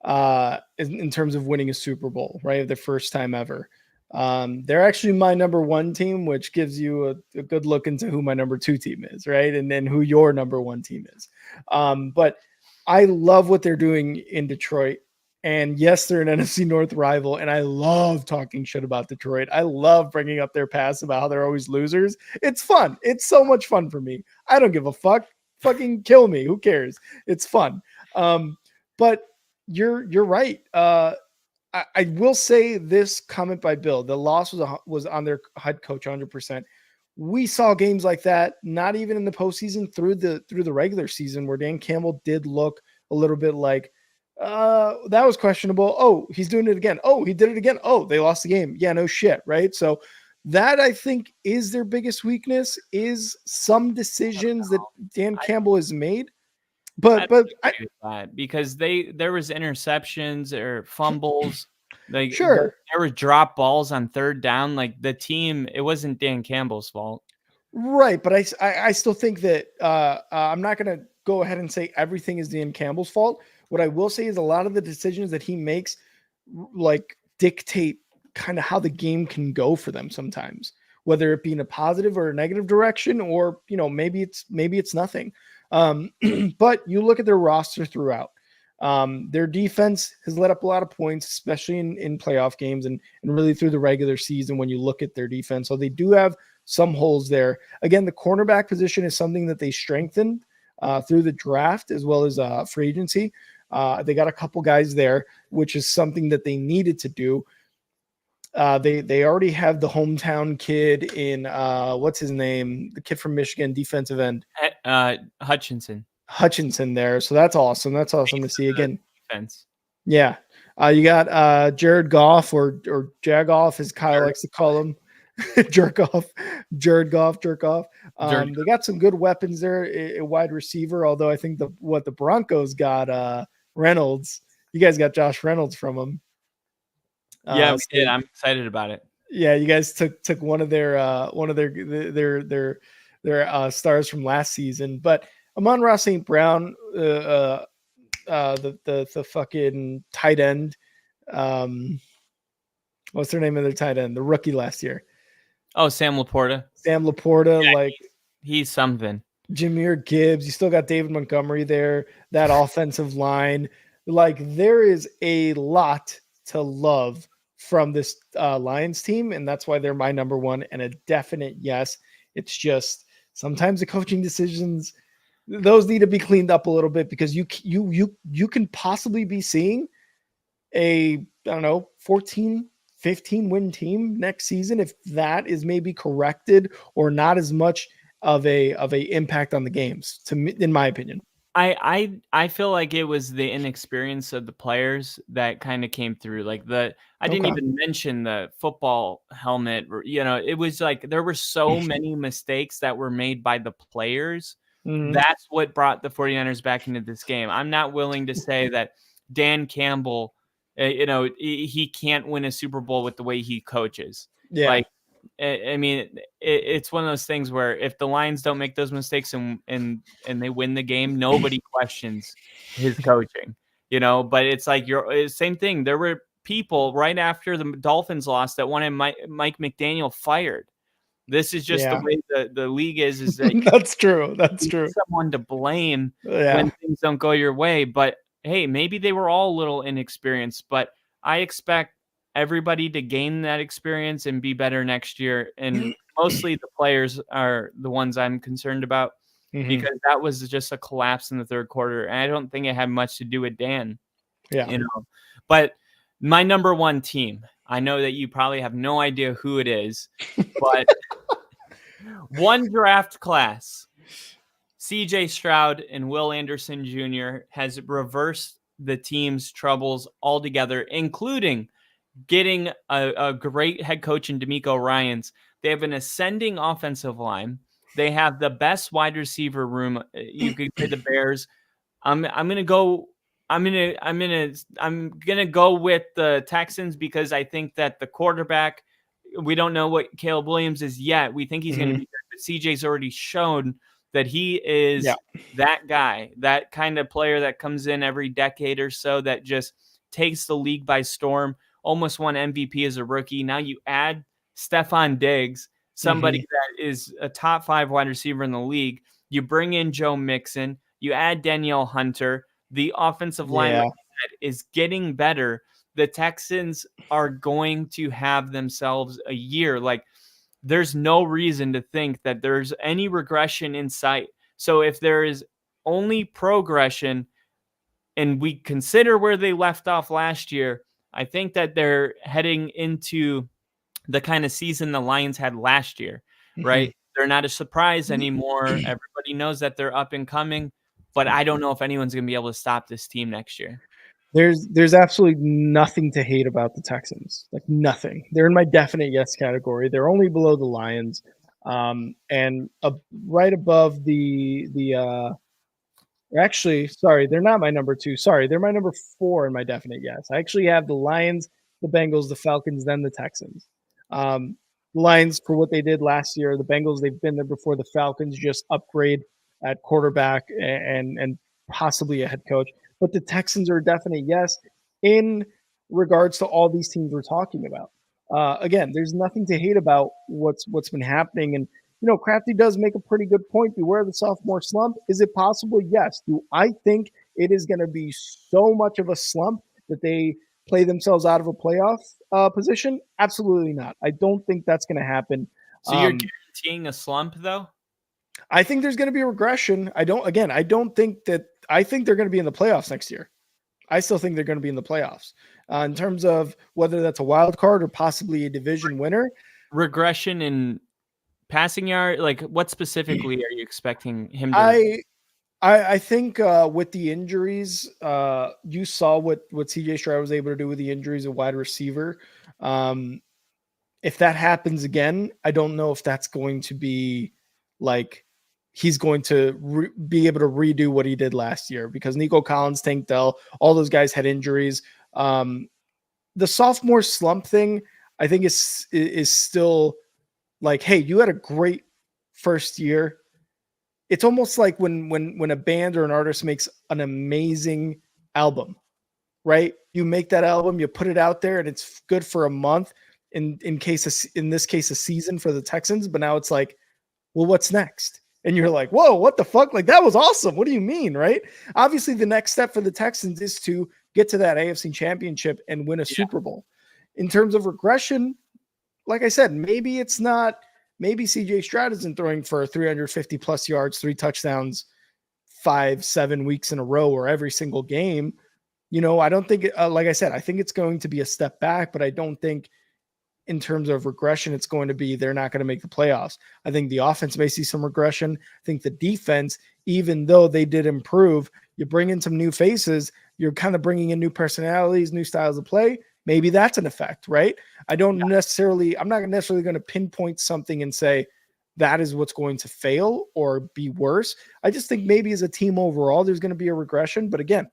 in terms of winning a Super Bowl, right? The first time ever. They're actually my number one team, which gives you a good look into who my number two team is, right? And then who your number one team is. But I love what they're doing in Detroit. And yes, they're an NFC North rival. And I love talking shit about Detroit. I love bringing up their past about how they're always losers. It's fun. It's so much fun for me. I don't give a fuck. Fucking kill me. Who cares? It's fun. But you're right. I will say this comment by Bill: the loss was on their head coach 100%. We saw games like that, not even in the postseason, through the regular season, where Dan Campbell did look a little bit like that was questionable. Oh, he's doing it again. Oh, he did it again. Oh, they lost the game. Yeah, no shit, right? So that, I think, is their biggest weakness, is some decisions that Dan Campbell has made. But because there was interceptions or fumbles, like sure, there were drop balls on third down. Like the team, it wasn't Dan Campbell's fault, right? But I still think that I'm not going to go ahead and say everything is Dan Campbell's fault. What I will say is a lot of the decisions that he makes, like, dictate kind of how the game can go for them sometimes, whether it be in a positive or a negative direction, or maybe it's nothing. But you look at their roster throughout. Their defense has let up a lot of points, especially in playoff games and really through the regular season when you look at their defense. So they do have some holes there. Again, the cornerback position is something that they strengthened through the draft as well as free agency. They got a couple guys there, which is something that they needed to do. They already have the hometown kid in what's his name? The kid from Michigan, defensive end. Hutchinson there. So that's awesome. That's awesome to see again. Defense. Yeah. You got Jared Goff or Jagoff, as Kyle likes to call him. Jared Goff. They got some good weapons there. A wide receiver, although I think the Broncos got Reynolds. You guys got Josh Reynolds from them. Yeah, we did. I'm excited about it. Yeah, you guys took one of their stars from last season. But Amon-Ra St. Brown, the fucking tight end. What's their name of their tight end? The rookie last year. Oh, Sam Laporta. Yeah, he's something. Jahmyr Gibbs. You still got David Montgomery there. That offensive line. Like, there is a lot to love from this Lions team, and that's why they're my number one and a definite yes. It's just sometimes the coaching decisions, those need to be cleaned up a little bit, because you can possibly be seeing a 14, 15 win team next season if that is maybe corrected or not as much of a impact on the games, to me, in my opinion. I feel like it was the inexperience of the players that kind of came through. Like I didn't even mention the football helmet. It was like there were so many mistakes that were made by the players. Mm-hmm. That's what brought the 49ers back into this game. I'm not willing to say that Dan Campbell, he can't win a Super Bowl with the way he coaches. Yeah. Like, I mean, it's one of those things where if the Lions don't make those mistakes and they win the game, nobody questions his coaching, but it's like same thing. There were people right after the Dolphins lost that wanted Mike McDaniel fired. This is just the way the league is that that's true. That's true. Someone to blame when things don't go your way. But hey, maybe they were all a little inexperienced, but I expect everybody to gain that experience and be better next year. And mostly the players are the ones I'm concerned about because that was just a collapse in the third quarter. And I don't think it had much to do with Dan. Yeah. But my number one team, I know that you probably have no idea who it is, but one draft class, CJ Stroud and Will Anderson Jr. has reversed the team's troubles altogether, including getting a great head coach in DeMeco Ryans. They have an ascending offensive line. They have the best wide receiver room. You could say the Bears. I'm gonna go with the Texans because I think that the quarterback, we don't know what Caleb Williams is yet. We think he's going to be good, but CJ's already shown that he is that guy, that kind of player that comes in every decade or so that just takes the league by storm, almost won MVP as a rookie. Now you add Stephon Diggs, somebody that is a top 5 wide receiver in the league. You bring in Joe Mixon, you add Danielle Hunter. The offensive line, like I said, is getting better. The Texans are going to have themselves a year. Like, there's no reason to think that there's any regression in sight. So if there is only progression and we consider where they left off last year, I think that they're heading into the kind of season the Lions had last year, right? They're not a surprise anymore. Everybody knows that they're up and coming. But I don't know if anyone's going to be able to stop this team next year. There's absolutely nothing to hate about the Texans. Like nothing. They're in my definite yes category. They're only below the Lions, and right above actually, sorry, they're not my number 2. Sorry, they're my number 4 in my definite yes. I actually have the Lions, the Bengals, the Falcons, then the Texans. The Lions for what they did last year. The Bengals, they've been there before. The Falcons just upgrade at quarterback and possibly a head coach. But the Texans are a definite yes in regards to all these teams we're talking about. Again, there's nothing to hate about what's been happening. And, Crafty does make a pretty good point. Beware the sophomore slump. Is it possible? Yes. Do I think it is going to be so much of a slump that they play themselves out of a playoff position? Absolutely not. I don't think that's going to happen. So you're guaranteeing a slump, though? I think there's going to be a regression. I think they're going to be in the playoffs next year. I still think they're going to be in the playoffs. In terms of whether that's a wild card or possibly a division winner. Regression in passing yard, like what specifically are you expecting him to? I think with the injuries, you saw what CJ Stroud was able to do with the injuries at wide receiver. If that happens again, I don't know if that's going to be like he's going to be able to redo what he did last year because Nico Collins, Tank Dell, all those guys had injuries. The sophomore slump thing, I think is still like, hey, you had a great first year. It's almost like when a band or an artist makes an amazing album, right? You make that album, you put it out there, and it's good for a month. In this case, a season for the Texans. But now it's like, well, what's next? And you're like, whoa, what the fuck? Like, that was awesome. What do you mean, right? Obviously, the next step for the Texans is to get to that AFC Championship and win a Super Bowl. In terms of regression, like I said, maybe it's not. Maybe CJ Stroud isn't throwing for 350 plus yards, 3 touchdowns, 5-7 weeks in a row or every single game. I don't think, like I said, I think it's going to be a step back, but I don't think in terms of regression, it's going to be they're not going to make the playoffs. I think the offense may see some regression. I think the defense, even though they did improve, you bring in some new faces, you're kind of bringing in new personalities, new styles of play. Maybe that's an effect, right? I'm not necessarily going to pinpoint something and say that is what's going to fail or be worse. I just think maybe as a team overall, there's going to be a regression. But again,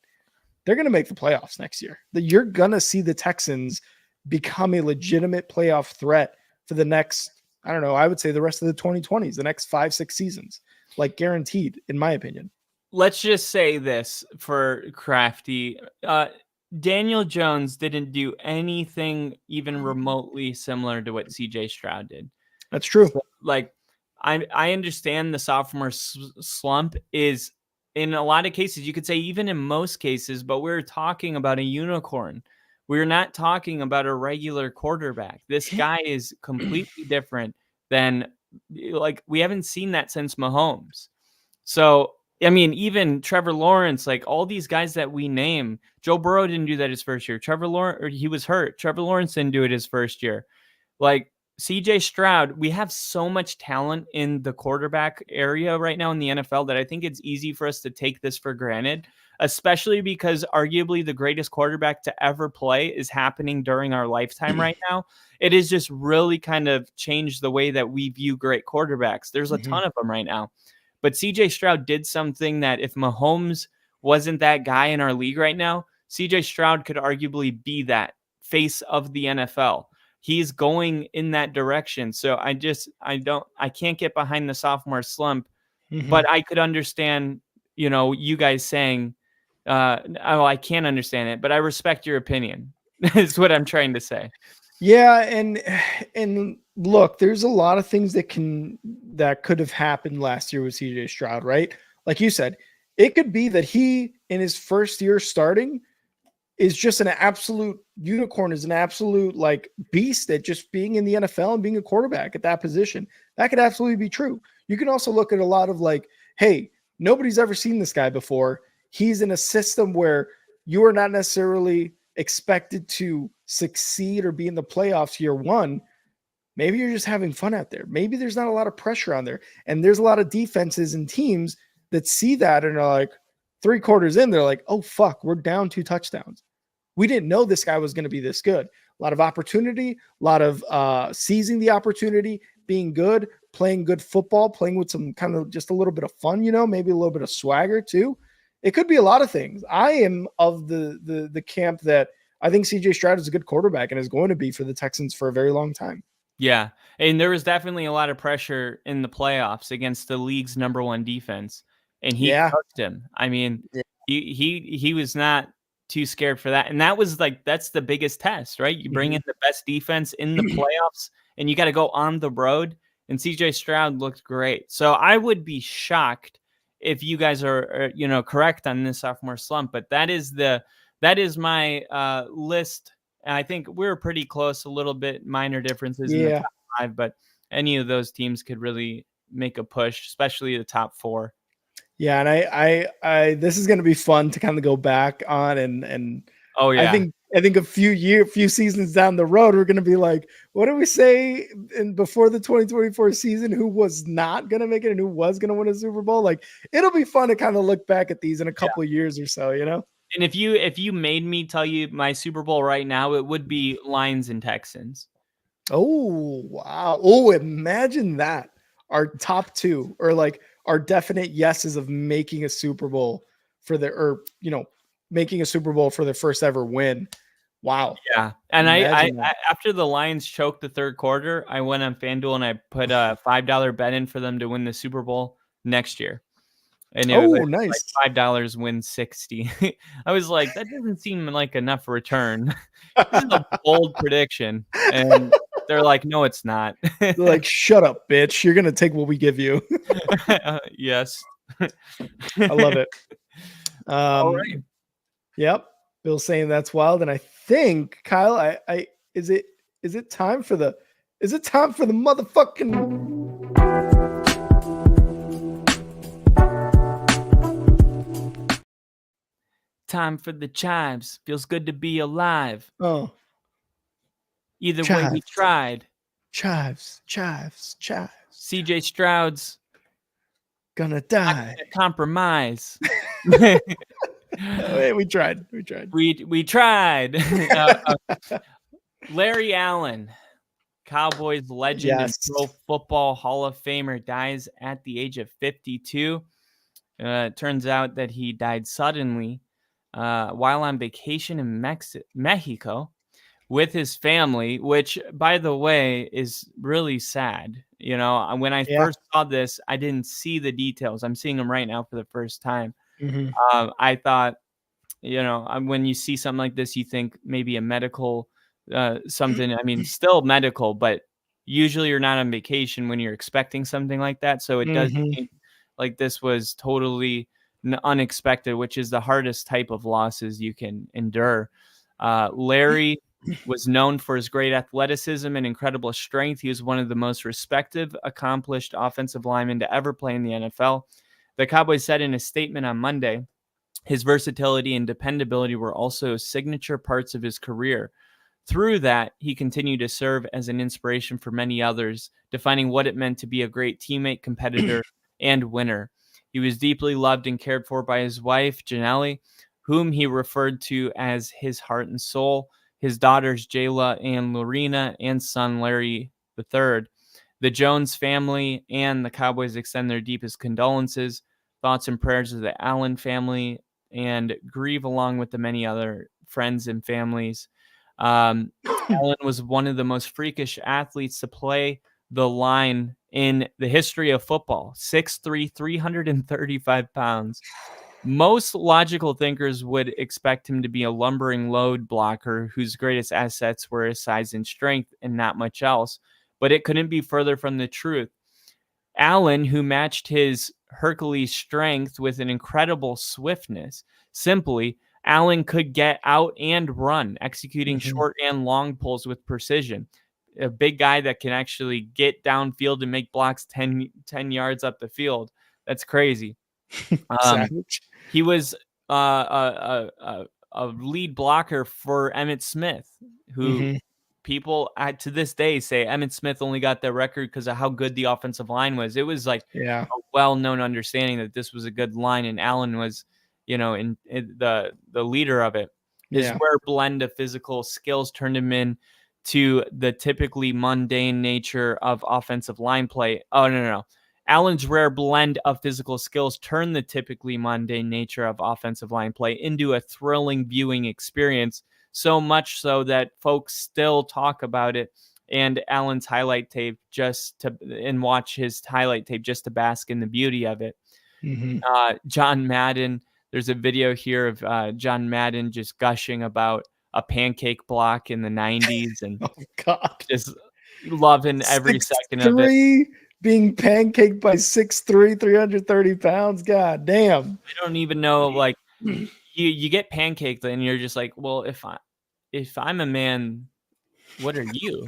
they're going to make the playoffs next year. You're going to see the Texans become a legitimate playoff threat for the next, I would say the rest of the 2020s, the next 5-6 seasons, like guaranteed, in my opinion. Let's just say this for Crafty. Daniel Jones didn't do anything even remotely similar to what CJ Stroud did. That's true. So, I understand the sophomore slump is in a lot of cases, you could say even in most cases, but we're talking about a unicorn. We're not talking about a regular quarterback. This guy is completely different than, like, we haven't seen that since Mahomes. So, I mean, even Trevor Lawrence, like all these guys that we name, Joe Burrow didn't do that his first year. Trevor Lawrence, or he was hurt. Trevor Lawrence didn't do it his first year. Like CJ Stroud, we have so much talent in the quarterback area right now in the NFL that I think it's easy for us to take this for granted, especially because arguably the greatest quarterback to ever play is happening during our lifetime right now. It has just really kind of changed the way that we view great quarterbacks. There's a ton of them right now. But CJ Stroud did something that if Mahomes wasn't that guy in our league right now, CJ Stroud could arguably be that face of the NFL. He's going in that direction. So I can't get behind the sophomore slump, but I could understand, you guys saying, I can't understand it, but I respect your opinion. Is what I'm trying to say. Yeah, and look, there's a lot of things that could have happened last year with CJ Stroud, right? Like you said, it could be that he in his first year starting is just an absolute unicorn, is an absolute like beast at just being in the NFL and being a quarterback at that position. That could absolutely be true. You can also look at a lot of like, hey, nobody's ever seen this guy before. He's in a system where you are not necessarily expected to succeed or be in the playoffs year one. Maybe you're just having fun out there. Maybe there's not a lot of pressure on there. And there's a lot of defenses and teams that see that and are like 3 quarters in, they're like, oh, fuck, we're down 2 touchdowns. We didn't know this guy was going to be this good. A lot of opportunity, a lot of seizing the opportunity, being good, playing good football, playing with some kind of just a little bit of fun, maybe a little bit of swagger too. It could be a lot of things. I am of the camp that I think CJ Stroud is a good quarterback and is going to be for the Texans for a very long time. Yeah. And there was definitely a lot of pressure in the playoffs against the league's number 1 defense. And he coached him. I mean, he was not too scared for that. And that's the biggest test, right? You bring in the best defense in the playoffs and you got to go on the road. And CJ Stroud looked great. So I would be shocked if you guys are correct on this sophomore slump, but that is my list. And I think we're pretty close, a little bit minor differences in the top 5, but any of those teams could really make a push, especially the top 4. Yeah, and I this is going to be fun to kind of go back on and oh yeah, I think a few seasons down the road we're going to be like, what do we say before the 2024 season? Who was not going to make it and who was going to win a Super Bowl? Like, it'll be fun to kind of look back at these in a couple of years or so, And if you made me tell you my Super Bowl right now, it would be Lions and Texans. Oh wow! Oh, imagine that. Our top 2 or like our definite yeses of making a Super Bowl making a Super Bowl for their first ever win. Wow. Yeah. And I after the Lions choked the third quarter, I went on FanDuel and I put a $5 bet in for them to win the Super Bowl next year. And it was nice. Like $5 win 60. I was like, that doesn't seem like enough return. This is a bold prediction. And they're like, no, it's not. They're like, shut up, bitch. You're going to take what we give you. Yes. I love it. All right. Yep. Bill's saying that's wild. And I think, Kyle, is it time for the motherfucking time for the chimes. Feels good to be alive. Oh. Either way, we tried. Chives. CJ Stroud's gonna die. Gonna compromise. We tried. We tried. Larry Allen, Cowboys legend and Pro Football Hall of Famer, dies at the age of 52. It turns out that he died suddenly while on vacation in Mexico with his family, which, by the way, is really sad. When I first saw this, I didn't see the details. I'm seeing them right now for the first time. I thought, when you see something like this, you think maybe a medical something. I mean, still medical, but usually you're not on vacation when you're expecting something like that. So it does seem like this was totally unexpected, which is the hardest type of losses you can endure. Larry was known for his great athleticism and incredible strength. He was one of the most respected, accomplished offensive linemen to ever play in the NFL. The Cowboys said in a statement on Monday, his versatility and dependability were also signature parts of his career. Through that, he continued to serve as an inspiration for many others, defining what it meant to be a great teammate, competitor, and winner. He was deeply loved and cared for by his wife, Janelle, whom he referred to as his heart and soul, his daughters, Jayla and Lorena, and son, Larry III. The Jones family and the Cowboys extend their deepest condolences, thoughts, and prayers to the Allen family, and grieve along with the many other friends and families. Allen was one of the most freakish athletes to play the line in the history of football. 6'3", 335 pounds. Most logical thinkers would expect him to be a lumbering load blocker whose greatest assets were his size and strength and not much else, but it couldn't be further from the truth. Allen, who matched his Hercules strength with an incredible swiftness. Simply, Allen could get out and run, executing short and long pulls with precision. A big guy that can actually get downfield and make blocks 10 yards up the field. That's crazy. Savage. He was a lead blocker for Emmitt Smith, who people to this day say Emmitt Smith only got that record because of how good the offensive line was. It was like a well-known understanding that this was a good line, and Allen was, in the leader of it. His rare blend of physical skills turned him in to the typically mundane nature of offensive line play. Oh, no. Allen's rare blend of physical skills turned the typically mundane nature of offensive line play into a thrilling viewing experience, so much so that folks still talk about it and Allen's highlight tape and watch his highlight tape just to bask in the beauty of it. John Madden, there's a video here of John Madden just gushing about a pancake block in the 90s and just loving every second of it. Being pancaked by 6'3", 330 pounds. God damn. I don't even know, like, you get pancaked and you're just like, well, if I'm a man, what are you?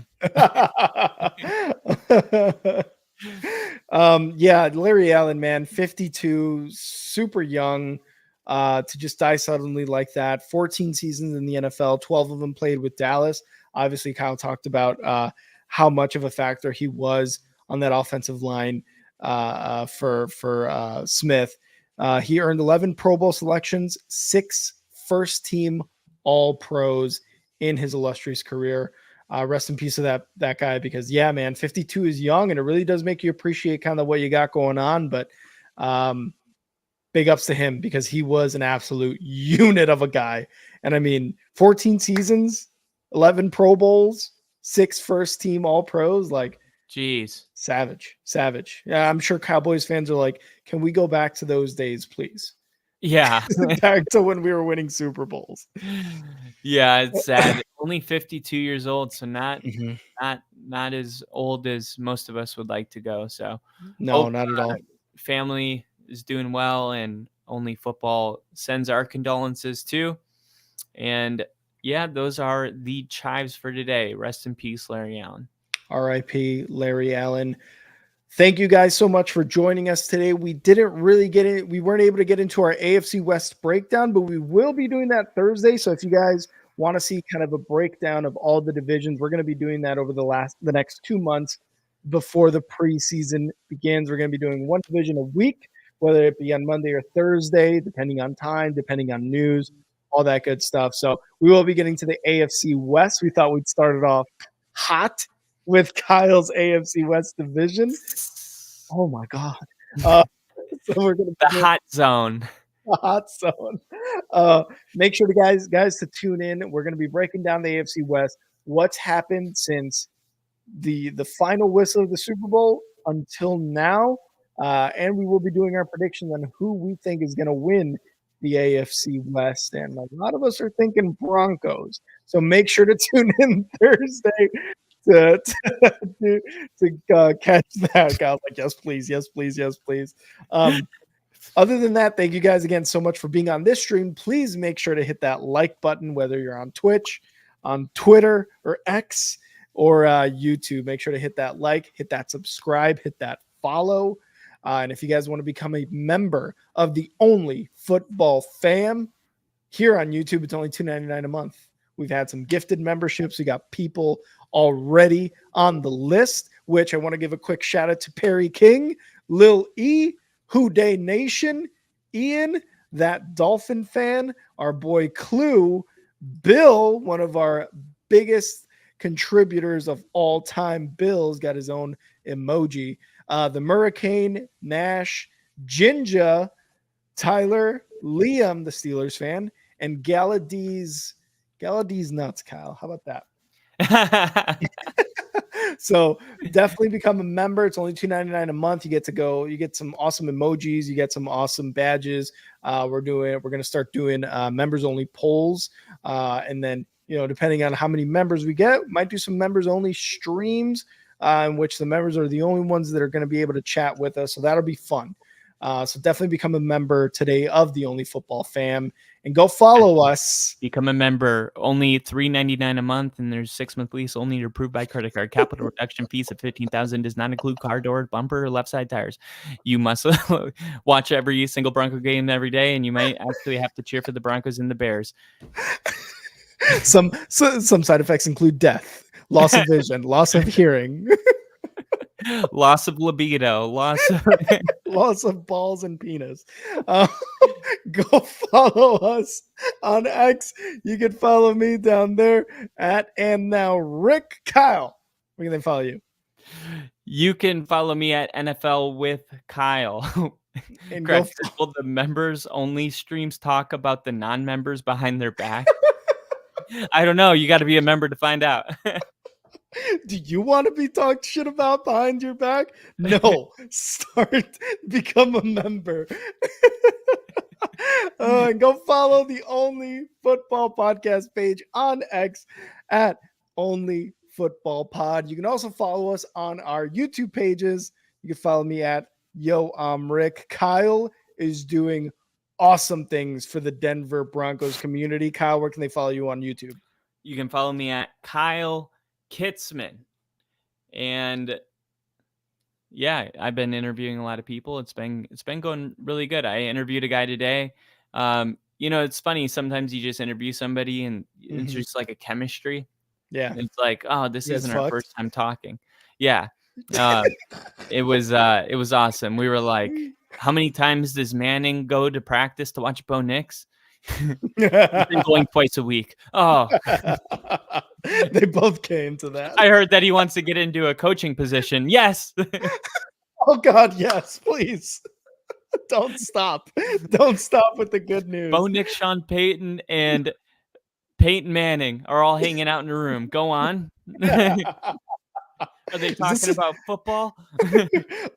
Larry Allen, man, 52, super young, to just die suddenly like that. 14 seasons in the NFL, 12 of them played with Dallas. Obviously, Kyle talked about how much of a factor he was on that offensive line for Smith. He earned 11 Pro Bowl selections, 6 first-team All-Pros in his illustrious career. Rest in peace of that guy, because, 52 is young, and it really does make you appreciate kind of what you got going on. But big ups to him, because he was an absolute unit of a guy. And, I mean, 14 seasons, 11 Pro Bowls, 6 first-team All-Pros, like, jeez. Savage. Yeah, I'm sure Cowboys fans are like, can we go back to those days, please? Yeah. Back to when we were winning Super Bowls. Yeah, it's sad. Only 52 years old, so not as old as most of us would like to go. So no, not at all. Family is doing well, and Only Football sends our condolences too. And those are the chives for today. Rest in peace, Larry Allen. R.I.P. Larry Allen. Thank you guys so much for joining us today. We didn't really we weren't able to get into our AFC West breakdown, but we will be doing that Thursday. So if you guys want to see kind of a breakdown of all the divisions, we're going to be doing that over the next 2 months before the preseason begins. We're going to be doing one division a week, whether it be on Monday or Thursday, depending on time, depending on news, all that good stuff. So we will be getting to the AFC West. We thought we'd start it off hot with Kyle's AFC West division. Oh my God. So we're going to the hot zone. The hot zone. Make sure to guys to tune in. We're going to be breaking down the AFC West, what's happened since the final whistle of the Super Bowl until now. And we will be doing our predictions on who we think is going to win the AFC West. And a lot of us are thinking Broncos. So make sure to tune in Thursday to catch that. I was like, yes, please. Other than that, thank you guys again so much for being on this stream. Please make sure to hit that like button, whether you're on Twitch, on Twitter, or X, or YouTube. Make sure to hit that like, hit that subscribe, hit that follow. And if you guys want to become a member of the Only Football Fam here on YouTube, it's only $2.99 a month. We've had some gifted memberships. We got people already on the list, which I want to give a quick shout out to Perry King, Lil E, Who Day Nation, Ian, that Dolphin fan, our boy Clue, Bill, one of our biggest contributors of all time. Bill's got his own emoji. The Hurricane, Nash, Jinja, Tyler, Liam, the Steelers fan, and Galadese nuts, Kyle. How about that? So definitely become a member. It's only $2.99 a month. You get some awesome emojis, you get some awesome badges. We're going to start doing members only polls. And then, depending on how many members we get, might do some members only streams in which the members are the only ones that are going to be able to chat with us. So that'll be fun. So definitely become a member today of the Only Football Fam and go follow us. Become a member. Only $3.99 a month, and there's 6-month lease only approved by credit card. Capital reduction fees of $15,000 does not include car door, bumper, or left side tires. You must watch every single Bronco game every day, and you might actually have to cheer for the Broncos and the Bears. Some side effects include death, loss of vision, loss of hearing. Loss of libido, loss of balls and penis. Go follow us on X. You can follow me down there at and now Rick. Kyle, where can they follow you? You can follow me at NFL with Kyle. And Correct. Will the members only streams talk about the non-members behind their back? I don't know. You got to be a member to find out. Do you want to be talked shit about behind your back? No. Become a member. And go follow the Only Football Podcast page on X at Only Football Pod. You can also follow us on our YouTube pages. You can follow me at Yo, I'm Rick. Kyle is doing awesome things for the Denver Broncos community. Kyle, where can they follow you on YouTube? You can follow me at Kyle Kitzman. And yeah, I've been interviewing a lot of people. It's been going really good. I interviewed a guy today. It's funny. Sometimes you just interview somebody and it's just like a chemistry. Yeah. It's like, oh, this isn't our first time talking. Yeah. It was awesome. We were like, how many times does Manning go to practice to watch Bo Nix? He's been going twice a week. Oh, they both came to that. I heard that he wants to get into a coaching position. Yes. Oh God, yes, please. Don't stop. Don't stop with the good news. Bo Nix, Sean Payton, and Peyton Manning are all hanging out in a room. Go on. Are they talking about football?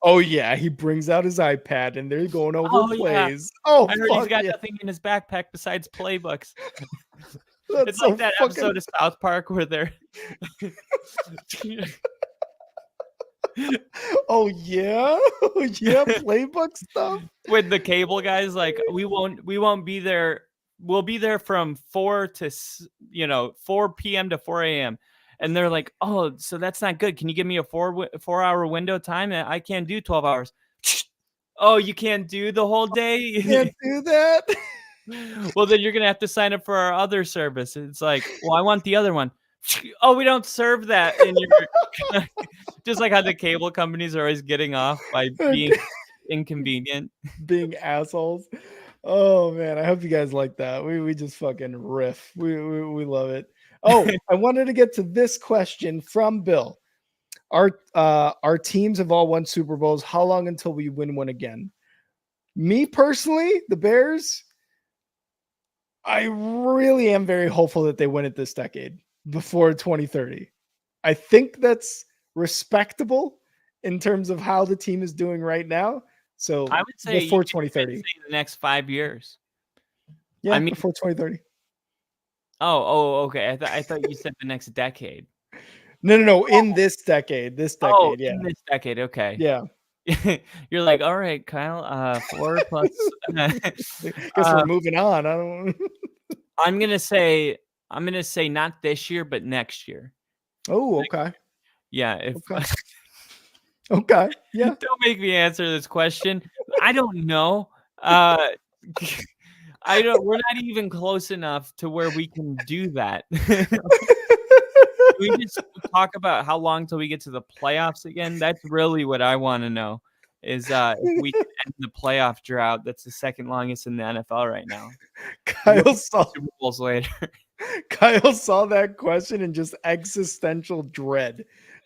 Oh yeah, he brings out his iPad and they're going over plays. Yeah. Oh, I heard he's got nothing in his backpack besides playbooks. It's so like that episode of South Park where they're oh yeah, playbook stuff with the cable guys. Like we won't be there. We'll be there from 4 p.m. to 4 a.m. And they're like, oh, so that's not good. Can you give me a 4-hour window time? I can't do 12 hours. Oh, you can't do the whole day? You can't do that? Well, then you're going to have to sign up for our other service. It's like, well, I want the other one. Oh, we don't serve that. And you're just like how the cable companies are always getting off by being inconvenient. Being assholes. Oh, man. I hope you guys like that. We just fucking riff. We love it. Oh, I wanted to get to this question from Bill. Our teams have all won Super Bowls. How long until we win one again? Me personally, the Bears, I really am very hopeful that they win it this decade before 2030. I think that's respectable in terms of how the team is doing right now. So I would say before 2030, the next 5 years. Yeah, before 2030. Oh, okay. I thought you said the next decade. No. In this decade. Yeah. In this decade. Okay. Yeah. You're like, all right, Kyle, 4 plus. Guess we're moving on. I don't. I'm gonna say not this year, but next year. Oh, okay. Yeah, if Okay. Okay. Yeah. don't make me answer this question. I don't know. Uh, I don't. We're not even close enough to where we can do that. We just talk about how long till we get to the playoffs again. That's really what I want to know. Is if we can end the playoff drought? That's the second longest in the NFL right now. Kyle saw Super Bowls later. Kyle saw that question and just existential dread.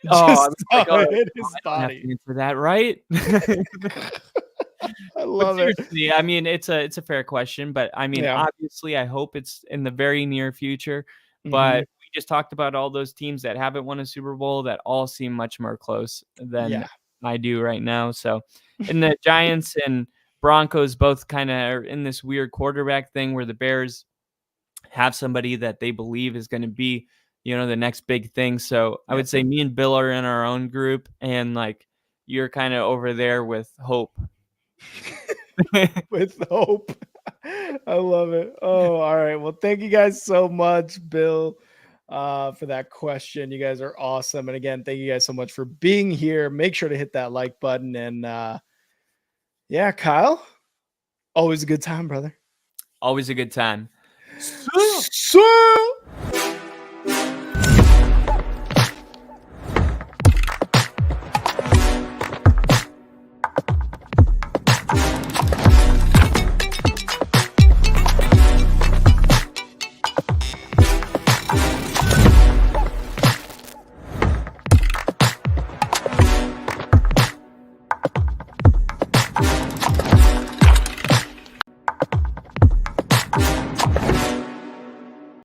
Oh, Just I was like, saw oh, it hit his I don't have body. to answer that, right? I But love it. seriously, I mean, it's a fair question, but I mean, Yeah. obviously, I hope it's in the very near future. Mhm. But we just talked about all those teams that haven't won a Super Bowl that all seem much more close than Yeah. I do right now. So, and the Giants and Broncos both kind of are in this weird quarterback thing where the Bears have somebody that they believe is going to be, the next big thing. So I Yep. would say me and Bill are in our own group, and like you're kind of over there with hope. With hope. I love it. Oh, all right. Well, thank you guys so much, Bill, for that question. You guys are awesome. And again, thank you guys so much for being here. Make sure to hit that like button. And yeah, Kyle, always a good time, brother. Always a good time. So